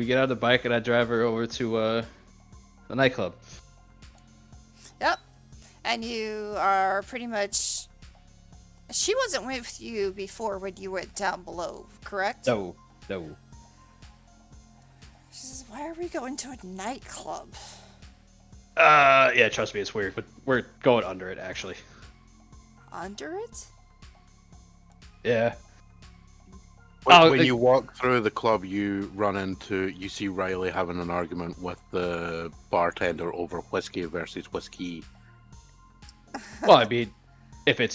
get on the bike and I drive her over to the nightclub. Yep. And you are pretty much... She wasn't with you before when you went down below, correct? No. She says, why are we going to a nightclub? Yeah, trust me, it's weird, but we're going under it, actually. Under it? Yeah. When you walk through the club, you see Riley having an argument with the bartender over whiskey versus whiskey. Well, I mean, if it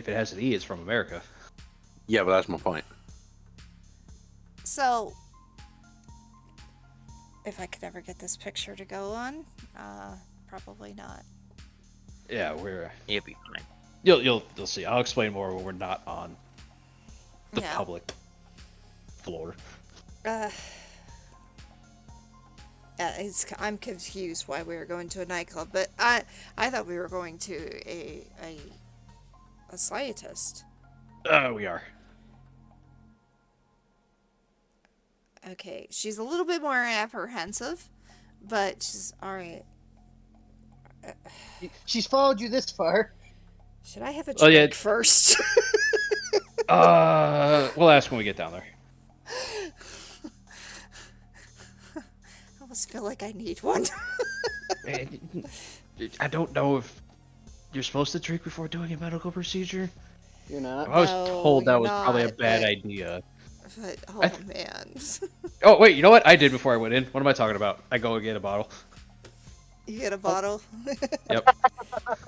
has an E, it's from America. Yeah, but that's my point. So, if I could ever get this picture to go on, probably not. Yeah, we're. It'll be fine. You'll see. I'll explain more when we're not on the Yeah. public floor. I'm confused why we were going to a nightclub, but I thought we were going to a scientist. We are. Okay, she's a little bit more apprehensive, but she's all right. She's followed you this far. Should I have a Oh, yeah. drink first? We'll ask when we get down there. I almost feel like I need one. I don't know if you're supposed to drink before doing a medical procedure. You're not. I was No, told that you're was probably a not, bad but- idea. But I oh man, Oh, wait, you know what? I did before I went in. What am I talking about? I go and get a bottle. you get a bottle. Yep.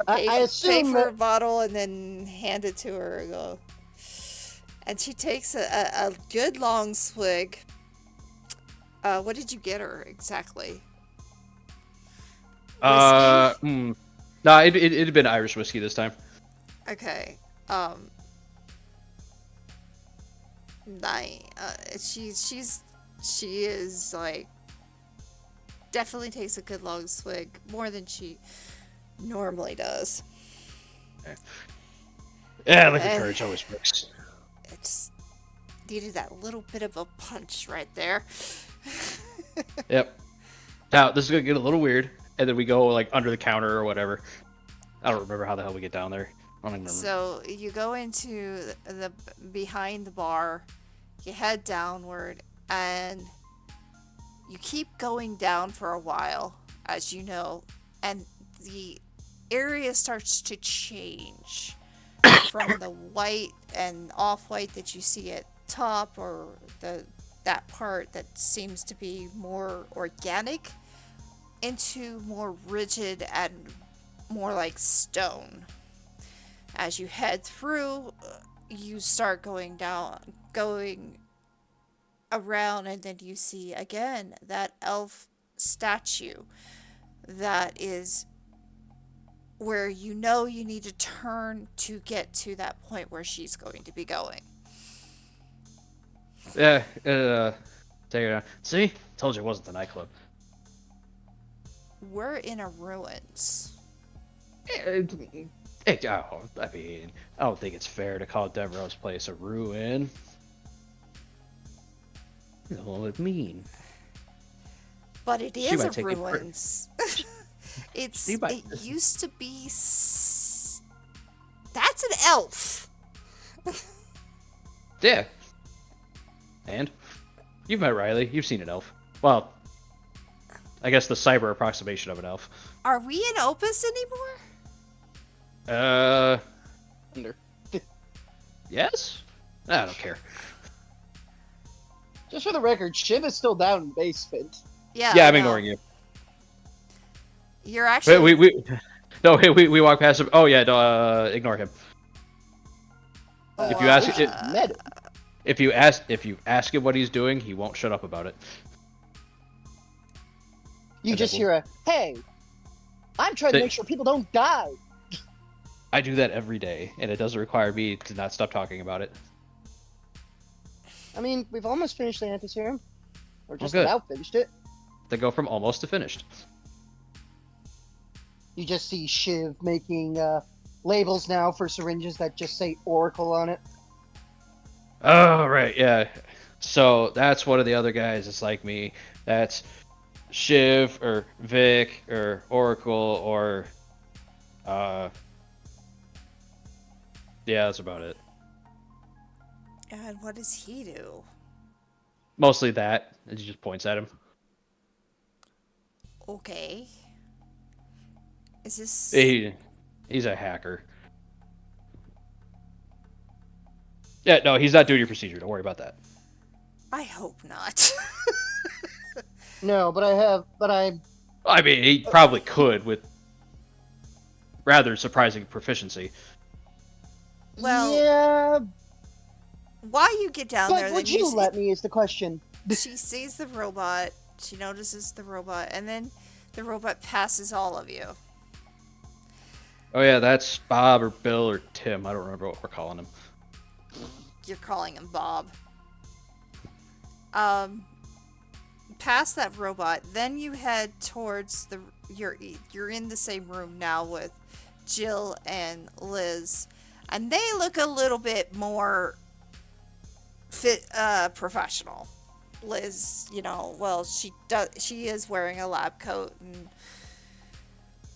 I Pay assume for a that bottle and then hand it to her and go. And she takes a good long swig. What did you get her exactly? Nah, it'd been Irish whiskey this time. Okay. She is like definitely takes a good long swig, more than she normally does. Yeah, liquor courage always works. It just needed that little bit of a punch right there. Yep. Now, this is gonna get a little weird, and then we go, like, under the counter or whatever. I don't remember how the hell we get down there. I don't even remember. So you go into the behind the bar, you head downward, and you keep going down for a while, as you know, and the area starts to change from the white and off-white that you see at top, or that part that seems to be more organic, into more rigid and more like stone. As you head through, you start going around, and then you see again that elf statue that is where you know you need to turn to get to that point where she's going to be going. Yeah, take it down. See? Told you it wasn't the nightclub. We're in a ruins. I mean, I don't think it's fair to call Devereaux's place a ruin. It's a little bit mean. But it She is might a take it for- ruins. It used to be that's an elf. Yeah. And? You've met Riley. You've seen an elf. Well, I guess the cyber approximation of an elf. Are we in Opus anymore? under. Yes? I don't care. Just for the record, Shiv is still down in the basement. Yeah, Yeah, I I'm know. ignoring you. You're actually We walk past him. Oh yeah, no, ignore him. If you ask- Shiv met him. If you ask him what he's doing, he won't shut up about it. You And just then hear a, hey, I'm trying to They- make sure people don't die. I do that every day, and it doesn't require me to not stop talking about it. I mean, we've almost finished the anti-serum. Or just good. about finished it. They go from almost to finished. You just see Shiv making labels now for syringes that just say Oracle on it. Oh, right, yeah. So that's one of the other guys that's like me. That's Shiv, or Vic, or Oracle, or... Yeah, that's about it. And what does he do? Mostly that, and he just points at him. Okay. Is this He's a hacker. Yeah, no, he's not doing your procedure. Don't worry about that. I hope not. No, but I'm I mean, he probably could with rather surprising proficiency. Well, yeah. while you get down there, But then would you see- let me is the question. she sees the robot, she notices the robot, and then the robot passes all of you. Oh yeah, that's Bob or Bill or Tim. I don't remember what we're calling him. You're calling him Bob. past that robot, then you head towards the you're in the same room now with Jill and Liz, and they look a little bit more professional. Liz, well, she is wearing a lab coat and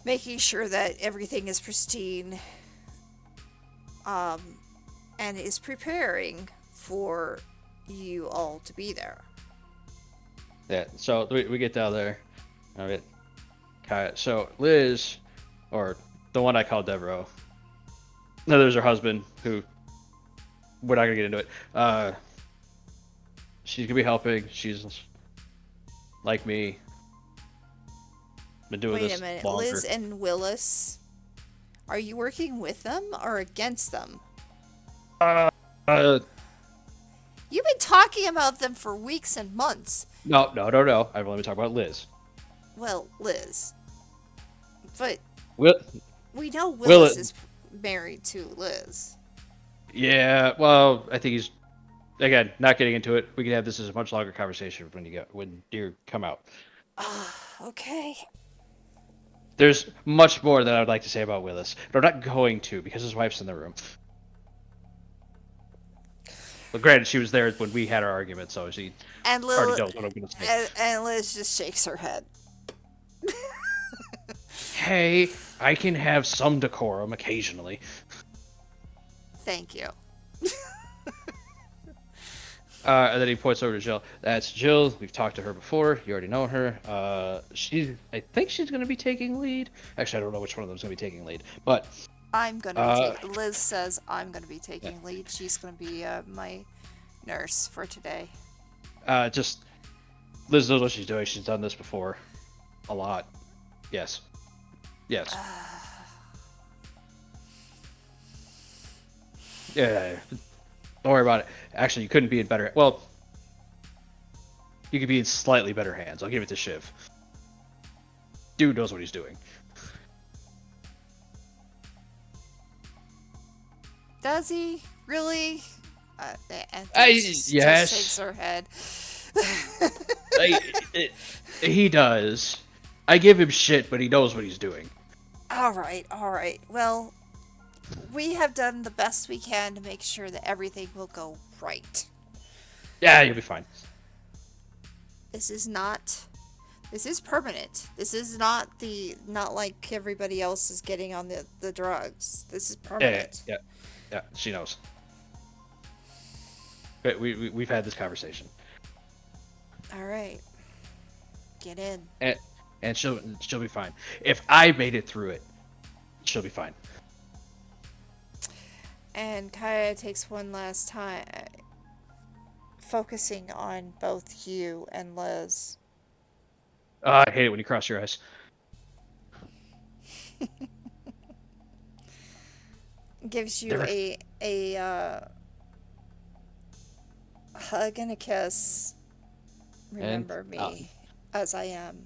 making sure that everything is pristine, um, and is preparing for you all to be there. Yeah, so we get down there. All right. Okay, so Liz, or the one I call Devereaux. No, there's her husband, who we're not gonna get into it. She's gonna be helping. She's like me, been doing Wait a this minute, longer. Liz and Willis, are you working with them or against them? Uh, You've been talking about them for weeks and months. no. I've only been talking about Liz. Well, Liz. But Will, we know Will Willis it- is married to Liz. yeah. Well, I think he's again not getting into it. We can have this as a much longer conversation when you come out. Okay. There's much more that I would like to say about Willis, but I'm not going to because his wife's in the room. But granted, she was there when we had our argument, so she And already Lil knows what I'm going to say. and Liz just shakes her head. Hey, I can have some decorum occasionally. Thank you. And then he points over to Jill. That's Jill. We've talked to her before. You already know her. I think she's going to be taking lead. Actually, I don't know which one of them is going to be taking lead. But I'm gonna be Liz says I'm gonna be taking lead. She's gonna be my nurse for today. just Liz knows what she's doing. She's done this before, a lot. Yes. Yeah. Don't worry about it. Actually, you couldn't be in better. Well, you could be in slightly better hands. I'll give it to Shiv. Dude knows what he's doing. Does he really? Yes. Just shakes her head. He does. I give him shit, but he knows what he's doing. All right. Well, we have done the best we can to make sure that everything will go right. Yeah, you'll be fine. This is permanent. This is not like everybody else is getting on the drugs. This is permanent. Yeah, she knows. But we've had this conversation. All right. Get in. And she'll be fine. If I made it through it, she'll be fine. And Kaya takes one last time, focusing on both you and Liz. I hate it when you cross your eyes. Gives you a hug and a kiss. Remember me as I am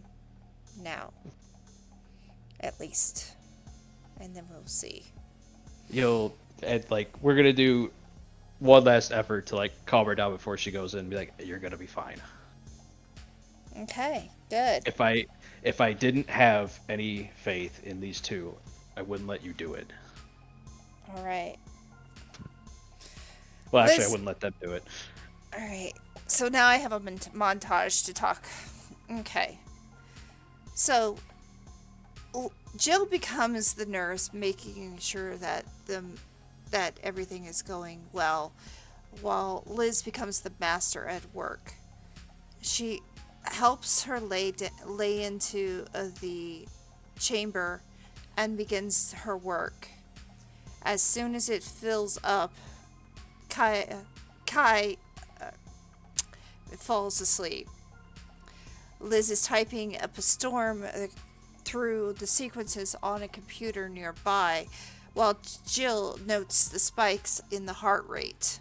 now, at least, and then we'll see. We're gonna do one last effort to calm her down before she goes in and be like, you're gonna be fine. Okay, good. If I didn't have any faith in these two, I wouldn't let you do it. All right. Well, actually, Liz- I wouldn't let them do it. All right. So now I have a montage to talk. Okay. So Jill becomes the nurse, making sure that everything is going well, while Liz becomes the master at work. She helps her lay into the chamber and begins her work. As soon as it fills up, Kai falls asleep. Liz is typing up a storm through the sequences on a computer nearby, while Jill notes the spikes in the heart rate.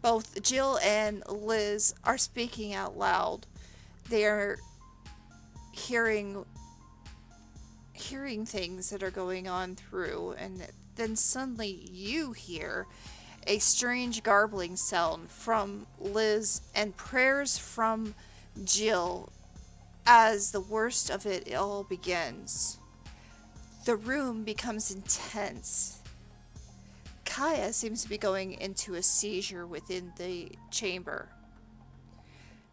Both Jill and Liz are speaking out loud. They are hearing things that are going on through, and then suddenly you hear a strange garbling sound from Liz and prayers from Jill, as the worst of it all begins, the room becomes intense. Kaya seems to be going into a seizure within the chamber.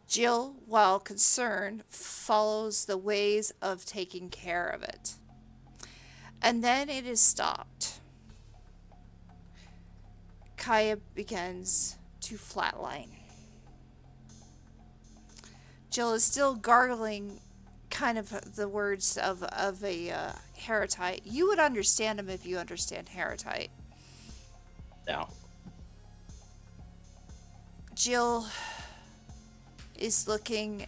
Jill, while concerned, follows the ways of taking care of it. And then it is stopped. Kaya begins to flatline. Jill is still gargling kind of the words of a Heritite. You would understand them if you understand Heritite. No. Jill is looking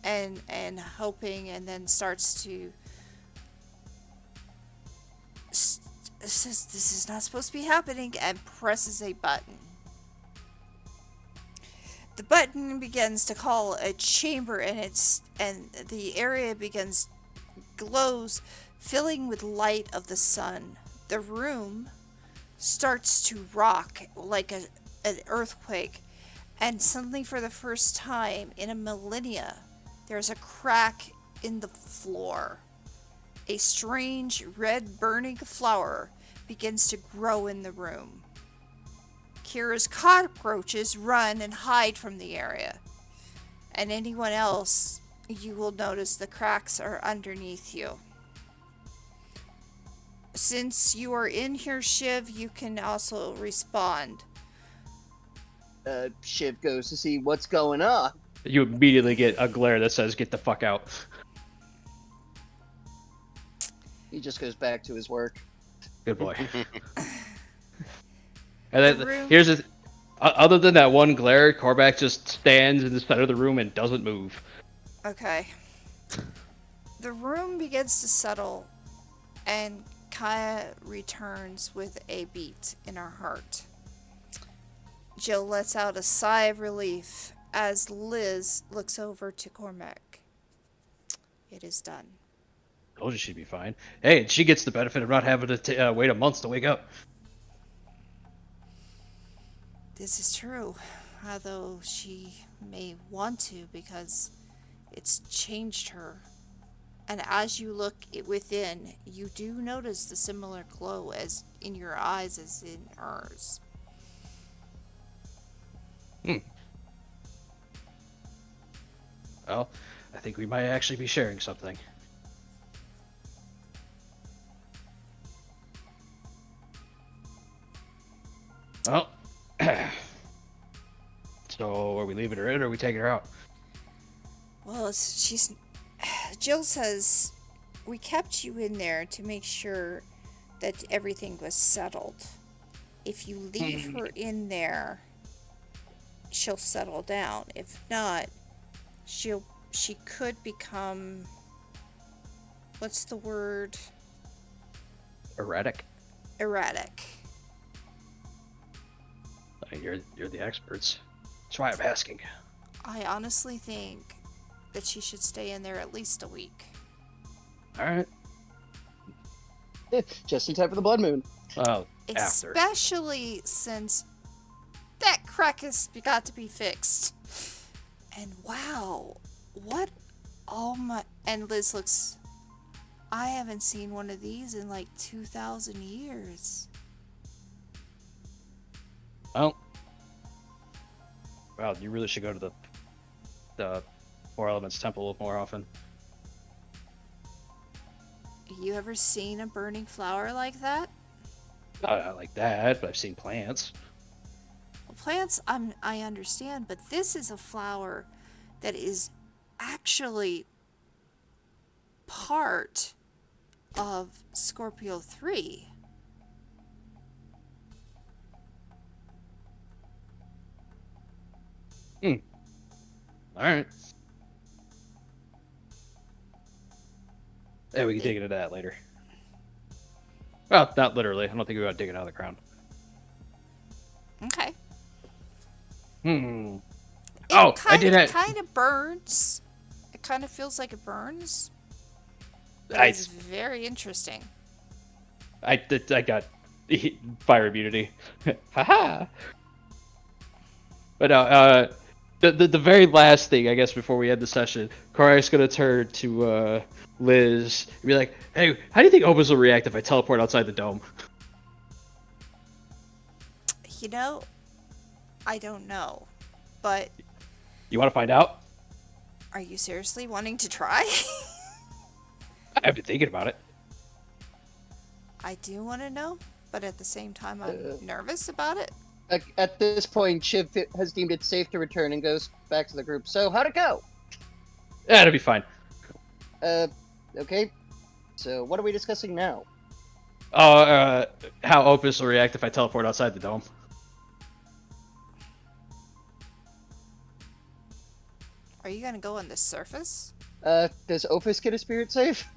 and hoping, and then starts to says this is not supposed to be happening, and presses a button. The button begins to call a chamber, and the area glows, filling with light of the sun. The room starts to rock like an earthquake, and suddenly, for the first time in a millennia, there's a crack in the floor. A strange red burning flower begins to grow in the room. Kira's cockroaches run and hide from the area. And anyone else, you will notice the cracks are underneath you. Since you are in here, Shiv, you can also respond. Shiv goes to see what's going on. You immediately get a glare that says, "Get the fuck out." He just goes back to his work. Good boy. And then here's the other than that one glare, Korvac just stands in the center of the room and doesn't move. Okay. The room begins to settle, and Kaya returns with a beat in her heart. Jill lets out a sigh of relief as Liz looks over to Cormac. It is done. Told you she'd be fine. Hey, she gets the benefit of not having to wait a month to wake up. This is true, although she may want to because it's changed her. And as you look within, you do notice the similar glow as in your eyes as in hers. Well, I think we might actually be sharing something. Well, so are we leaving her in or are we taking her out? Well, Jill says, we kept you in there to make sure that everything was settled. If you leave her in there, she'll settle down. If not, she could become, what's the word? Erratic. Erratic. You're the experts. That's why I'm asking. I honestly think that she should stay in there at least a week. All right. Just in time for the blood moon. Well, after. Especially since that crack has got to be fixed. And wow, what? Oh my! And Liz looks. I haven't seen one of these in like 2,000 years. Well, you really should go to the Four Elements Temple more often. You ever seen a burning flower like that? Not like that, but I've seen plants. Well, plants, I understand, but this is a flower that is actually part of Scorpio 3. All right. Yeah, we can dig into that later. Well, not literally. I don't think we got to dig it out of the ground. Okay. I did it. It kind of burns. It kind of feels like it burns. But it's very interesting. I got fire immunity. Haha. But The very last thing, I guess, before we end the session, Korak's gonna turn to Liz and be like, "Hey, how do you think Opus will react if I teleport outside the dome?" You know, I don't know. But You want to find out? are you seriously wanting to try? I've been thinking about it. I do want to know, but at the same time, I'm Uh, nervous about it. At this point, Shiv has deemed it safe to return and goes back to the group. So, how'd it go? Yeah, it'll be fine. Okay. So, what are we discussing now? How Opus will react if I teleport outside the dome. Are you gonna go on the surface? Does Opus get a spirit save?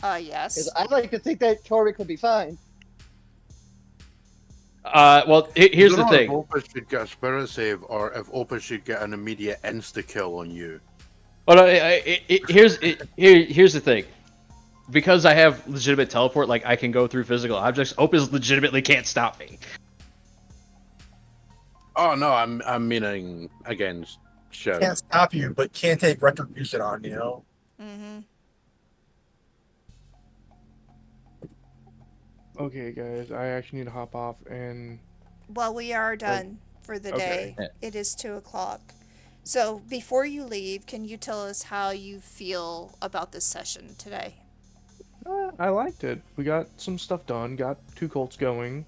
Yes. Because I'd like to think that Torvik would be fine. Well, here's I the don't know if thing. Opus should get a spirit save, or if Opus should get an immediate insta kill on you. Well, no, here's the thing. Because I have legitimate teleport, like I can go through physical objects. Opus legitimately can't stop me. Oh no, I'm meaning against Shiv. Can't stop you, but can't take retribution on you. Mm-hmm. Okay, guys, I actually need to hop off and Well, we are done for the okay. day. It is 2:00. So before you leave, can you tell us how you feel about this session today? I liked it. We got some stuff done. Got 2 Colts going.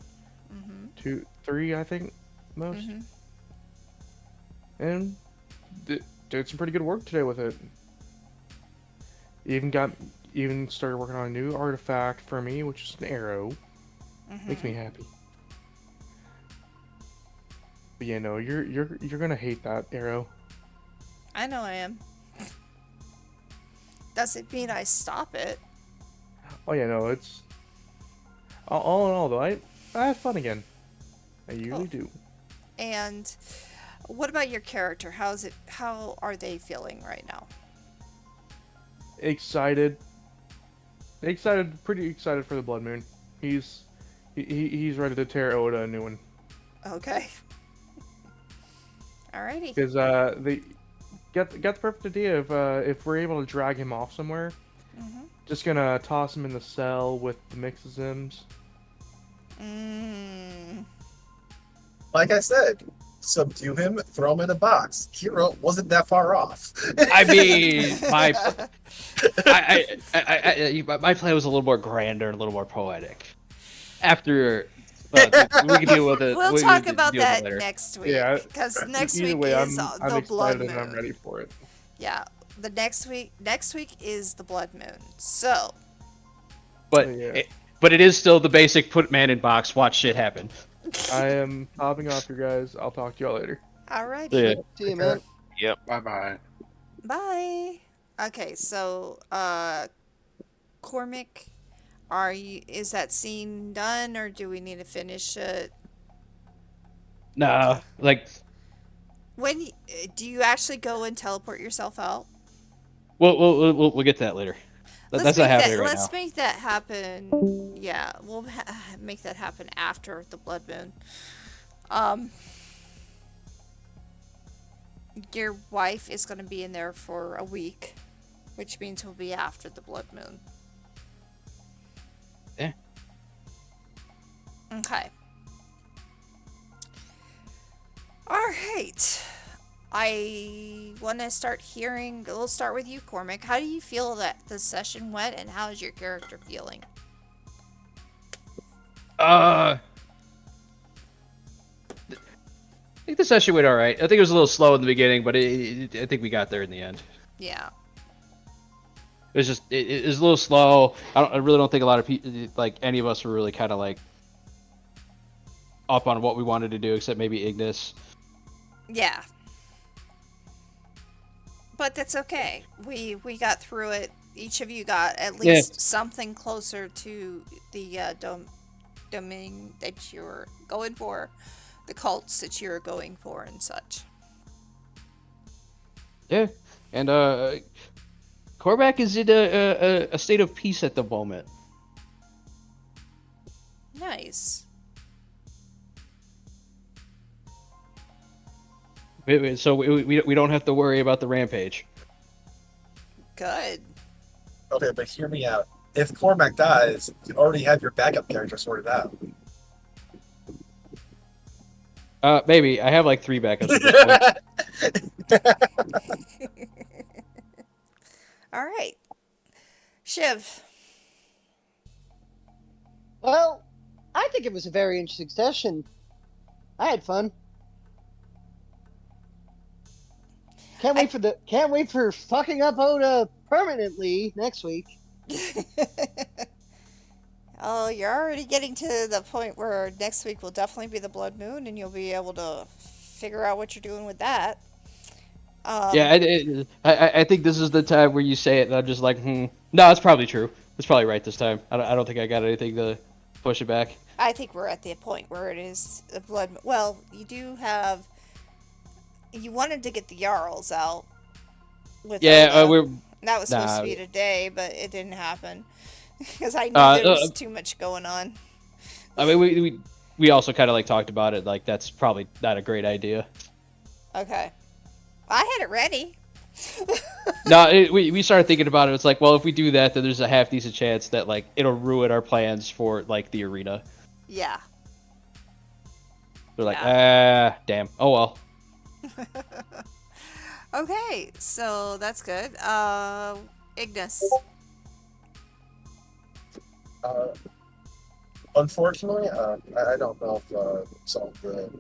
Mm-hmm. 3, I think, most. Mm-hmm. And did some pretty good work today with it. Even started working on a new artifact for me, which is an arrow. Makes me happy. But yeah, no, you're gonna hate that arrow. I know I am. Doesn't mean I stop it. Oh yeah, no, it's all in all though. I had fun again. I usually do. And what about your character? How are they feeling right now? Excited, pretty excited for the Blood Moon. He's ready to tear Oda a new one. Okay. Alrighty. Because they got the perfect idea of if we're able to drag him off somewhere, just gonna toss him in the cell with the Mixisms. Like I said, subdue him, throw him in a box. Hero wasn't that far off. I mean, my plan was a little more grander and a little more poetic. After we can deal with it. We'll we talk can about deal with it that later. next week. Yeah. Because next Either week way, is I'm the Blood excited and I'm Moon. ready for it. Yeah. The next week is the Blood Moon. So. But yeah. but it is still the basic put man in box, watch shit happen. I am hopping off, you guys. I'll talk to y'all later. Alrighty. Yeah. See you, man. Yep. Bye bye. Bye. Okay, so Cormac, is that scene done or do we need to finish it? Nah, like Do you actually go and teleport yourself out? we'll get to that later. That's not happening right now. Let's make that happen. Yeah, we'll make that happen after the Blood Moon. Your wife is going to be in there for a week, which means we'll be after the Blood Moon. Yeah. Okay. All right. I want to start hearing. We'll start with you, Cormac. How do you feel that the session went, and how is your character feeling? I think the session went all right. I think it was a little slow in the beginning, but I think we got there in the end. Yeah. It was just it was a little slow. I really don't think a lot of people, like any of us, were really kind of like up on what we wanted to do, except maybe Ignis. Yeah. But that's okay. We got through it. Each of you got at least something closer to the domain that you're going for, the cults that you're going for, and such. Yeah, and Korvac is in a state of peace at the moment. Nice. So we don't have to worry about the rampage. Good. Okay, but hear me out. If Cormac dies, you already have your backup character sorted out. Maybe I have like 3 backups at this point. All right. Shiv. Well, I think it was a very interesting session. I had fun. Can't wait for fucking up Oda permanently next week. Oh, you're already getting to the point where next week will definitely be the blood moon, and you'll be able to figure out what you're doing with that. Yeah, I think this is the time where you say it, and I'm just like, No, it's probably true. It's probably right this time. I don't think I got anything to push it back. I think we're at the point where it is a blood. Well, you do have. You wanted to get the Jarls out. With Yeah, Oda. That was supposed to be today, but it didn't happen because I knew there was too much going on. I mean, we also kind of like talked about it. Like that's probably not a great idea. Okay, I had it ready. No, we started thinking about it. It's like, well, if we do that, then there's a half decent chance that like it'll ruin our plans for like the arena. Yeah. They're like, damn. Oh well. Okay, so that's good. Ignis. Unfortunately, I don't know if some of the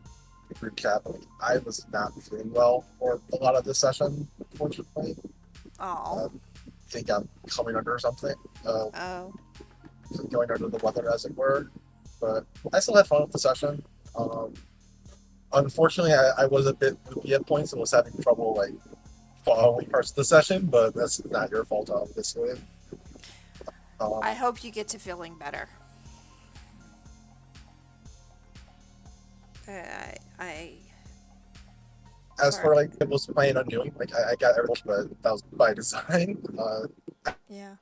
recap. I was not feeling well for a lot of this session, unfortunately. Oh. I think I'm coming under something. Oh. Going under the weather, as it were. But I still had fun with the session. Unfortunately, I was a bit loopy at points and was having trouble like following parts of the session, but that's not your fault, obviously. I hope you get to feeling better. As for like I was planning on doing, like I got everything, but that was by design. Yeah.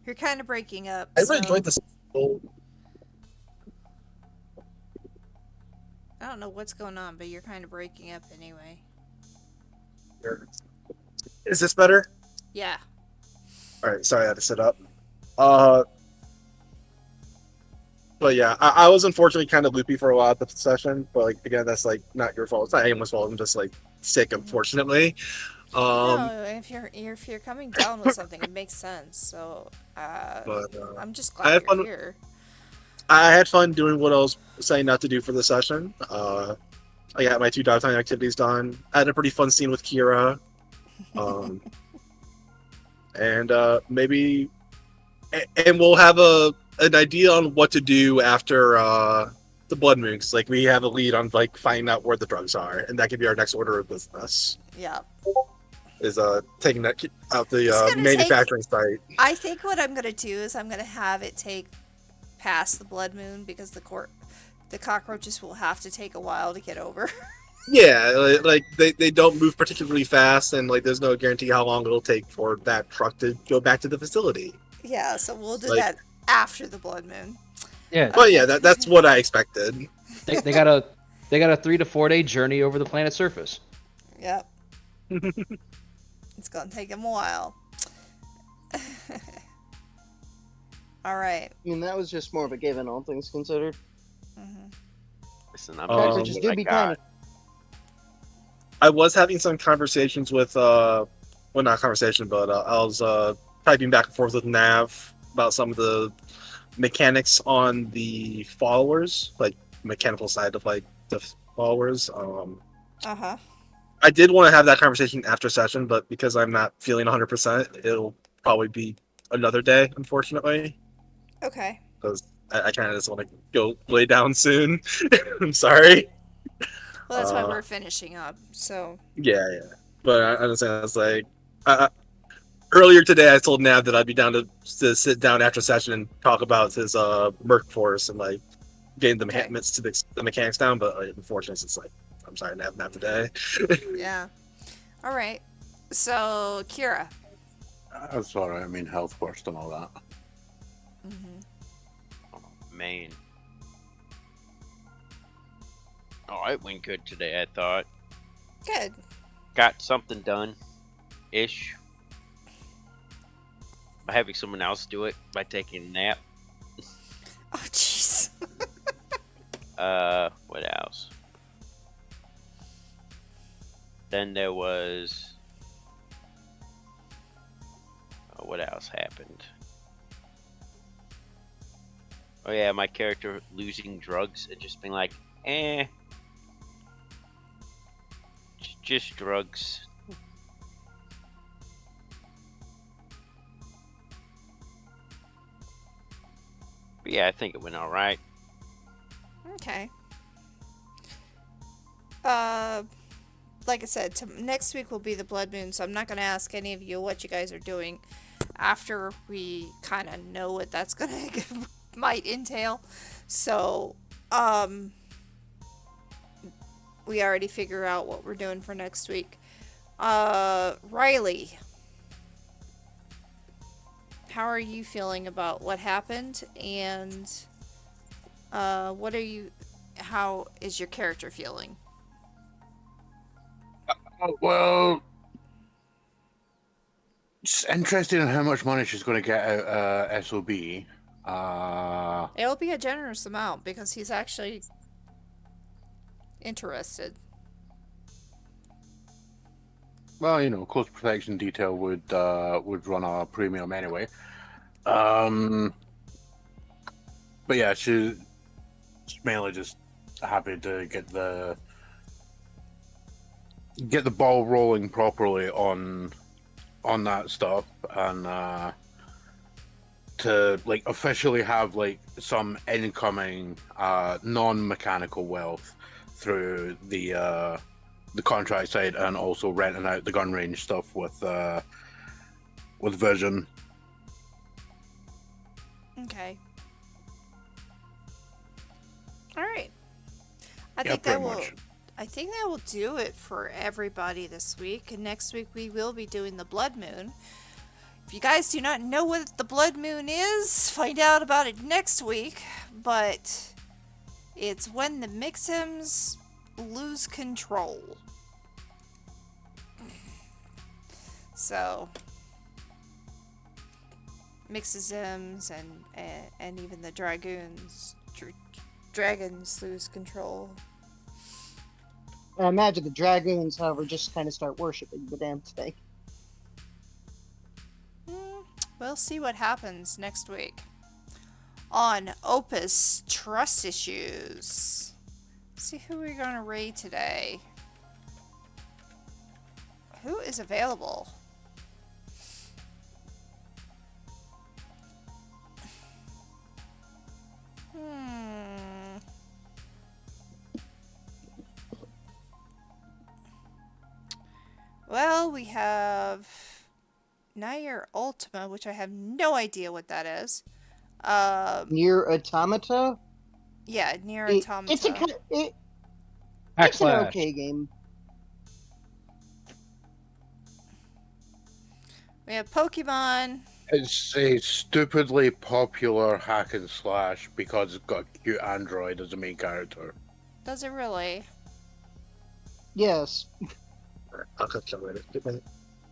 You're kind of breaking up. I really enjoyed this. I don't know what's going on, but you're kind of breaking up anyway. Is this better? Yeah. All right. Sorry, I had to sit up. But yeah, I was unfortunately kind of loopy for a while of the session. But like again, that's like not your fault. It's not anyone's fault. I'm just like sick, unfortunately. No, if you're coming down with something, it makes sense. So I'm just glad you're here. I had fun doing what I was saying not to do for the session. I got my 2 downtime activities done. I had a pretty fun scene with Kira. And maybe... And we'll have an idea on what to do after the Blood Moon. 'Cause, like, we have a lead on, like, finding out where the drugs are. And that could be our next order of business. Yeah. Is taking that out the manufacturing site. I think what I'm going to do is I'm going to have it take past the Blood Moon because the cockroaches will have to take a while to get over. Yeah, like they don't move particularly fast, and like there's no guarantee how long it'll take for that truck to go back to the facility. Yeah, so we'll do that after the Blood Moon. Yeah. Well, yeah, that's what I expected. They got a 3 to 4 day journey over the planet's surface. Yep. It's gonna take them a while. All right. I mean, that was just more of a given, all things considered. Listen, cockroaches do be tiny. I was having some conversations with, well, not conversation, but I was typing back and forth with Nav about some of the mechanics on the followers, like mechanical side of like the followers. I did want to have that conversation after session, but because I'm not feeling 100%, it'll probably be another day, unfortunately. Okay. Because I kind of just want to go lay down soon. I'm sorry. Well, that's why we're finishing up. So. Yeah. But I understand. It's like earlier today, I told Nav that I'd be down to sit down after session and talk about his Merc Force and like getting the mechanics to the mechanics down. But unfortunately, it's like I'm sorry, Nav, not today. Yeah. All right. So Kira. That's all right. I mean, health first and all that. Main. Oh, it went good today, I thought. Good. Got something done. Ish. By having someone else do it by taking a nap. Oh, jeez. What else? Then there was. Oh, what else happened? Oh yeah, my character losing drugs and just being like, just drugs. But yeah, I think it went all right. Okay. Like I said, next week will be the blood moon, so I'm not gonna ask any of you what you guys are doing after we kind of know what that's gonna might entail. So, we already figure out what we're doing for next week. Riley, how are you feeling about what happened, and how is your character feeling? Well, it's interesting in how much money she's going to get out SOB. It'll be a generous amount because he's actually interested. Well, you know, close protection detail would run a premium anyway. But yeah, she's mainly just happy to get the ball rolling properly on that stuff, and to like officially have like some incoming non-mechanical wealth through the contract side, and also renting out the gun range stuff with Vision. Okay. All right. I Yeah, think that pretty will. much. I think that will do it for everybody this week. And next week we will be doing the blood moon. If you guys do not know what the blood moon is, find out about it next week. But it's when the Mixums lose control. So Mixisms and even the dragons lose control. I imagine the dragoons, however, just kind of start worshiping the damn thing. We'll see what happens next week on Opus Trust Issues. Let's see who we're going to raid today. Who is available? Well, we have Nier Ultima, which I have no idea what that is. Near Automata? Yeah, Nier It's Automata. it's an okay game. We have Pokemon. It's a stupidly popular hack and slash because it's got a cute android as the main character. Does it really? Yes. I'll catch you later. Good night.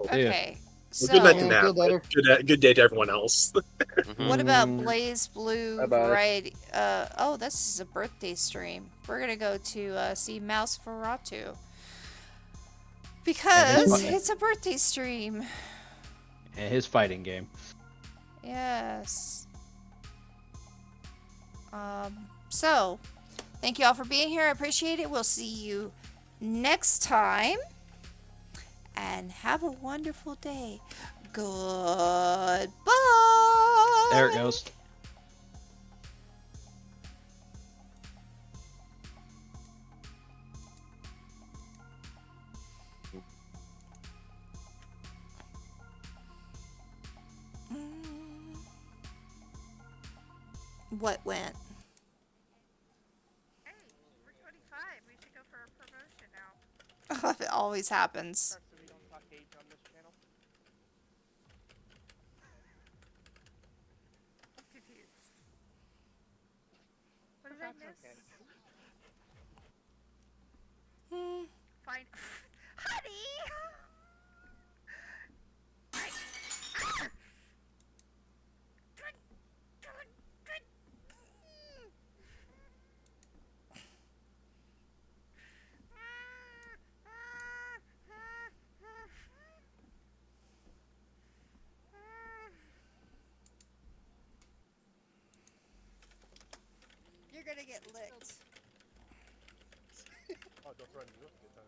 Okay. So, Well, good night to Yeah, Nav. feel better. Good day to everyone else. what about Blaze Blue Bye-bye. Variety? Oh, this is a birthday stream. We're gonna go to see Mouse Ferratu because it's a birthday stream. And his fighting game. Yes. So, thank you all for being here. I appreciate it. We'll see you next time. And have a wonderful day. Goodbye. There it goes. What went? Hey, we're 25. We should go for a promotion now. It always happens. I'm confused. What did I miss? fine. Honey! You're gonna get licked. Oh, don't throw any milk at the time.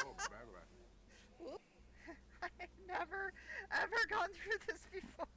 Oh, bad. I've never ever gone through this before.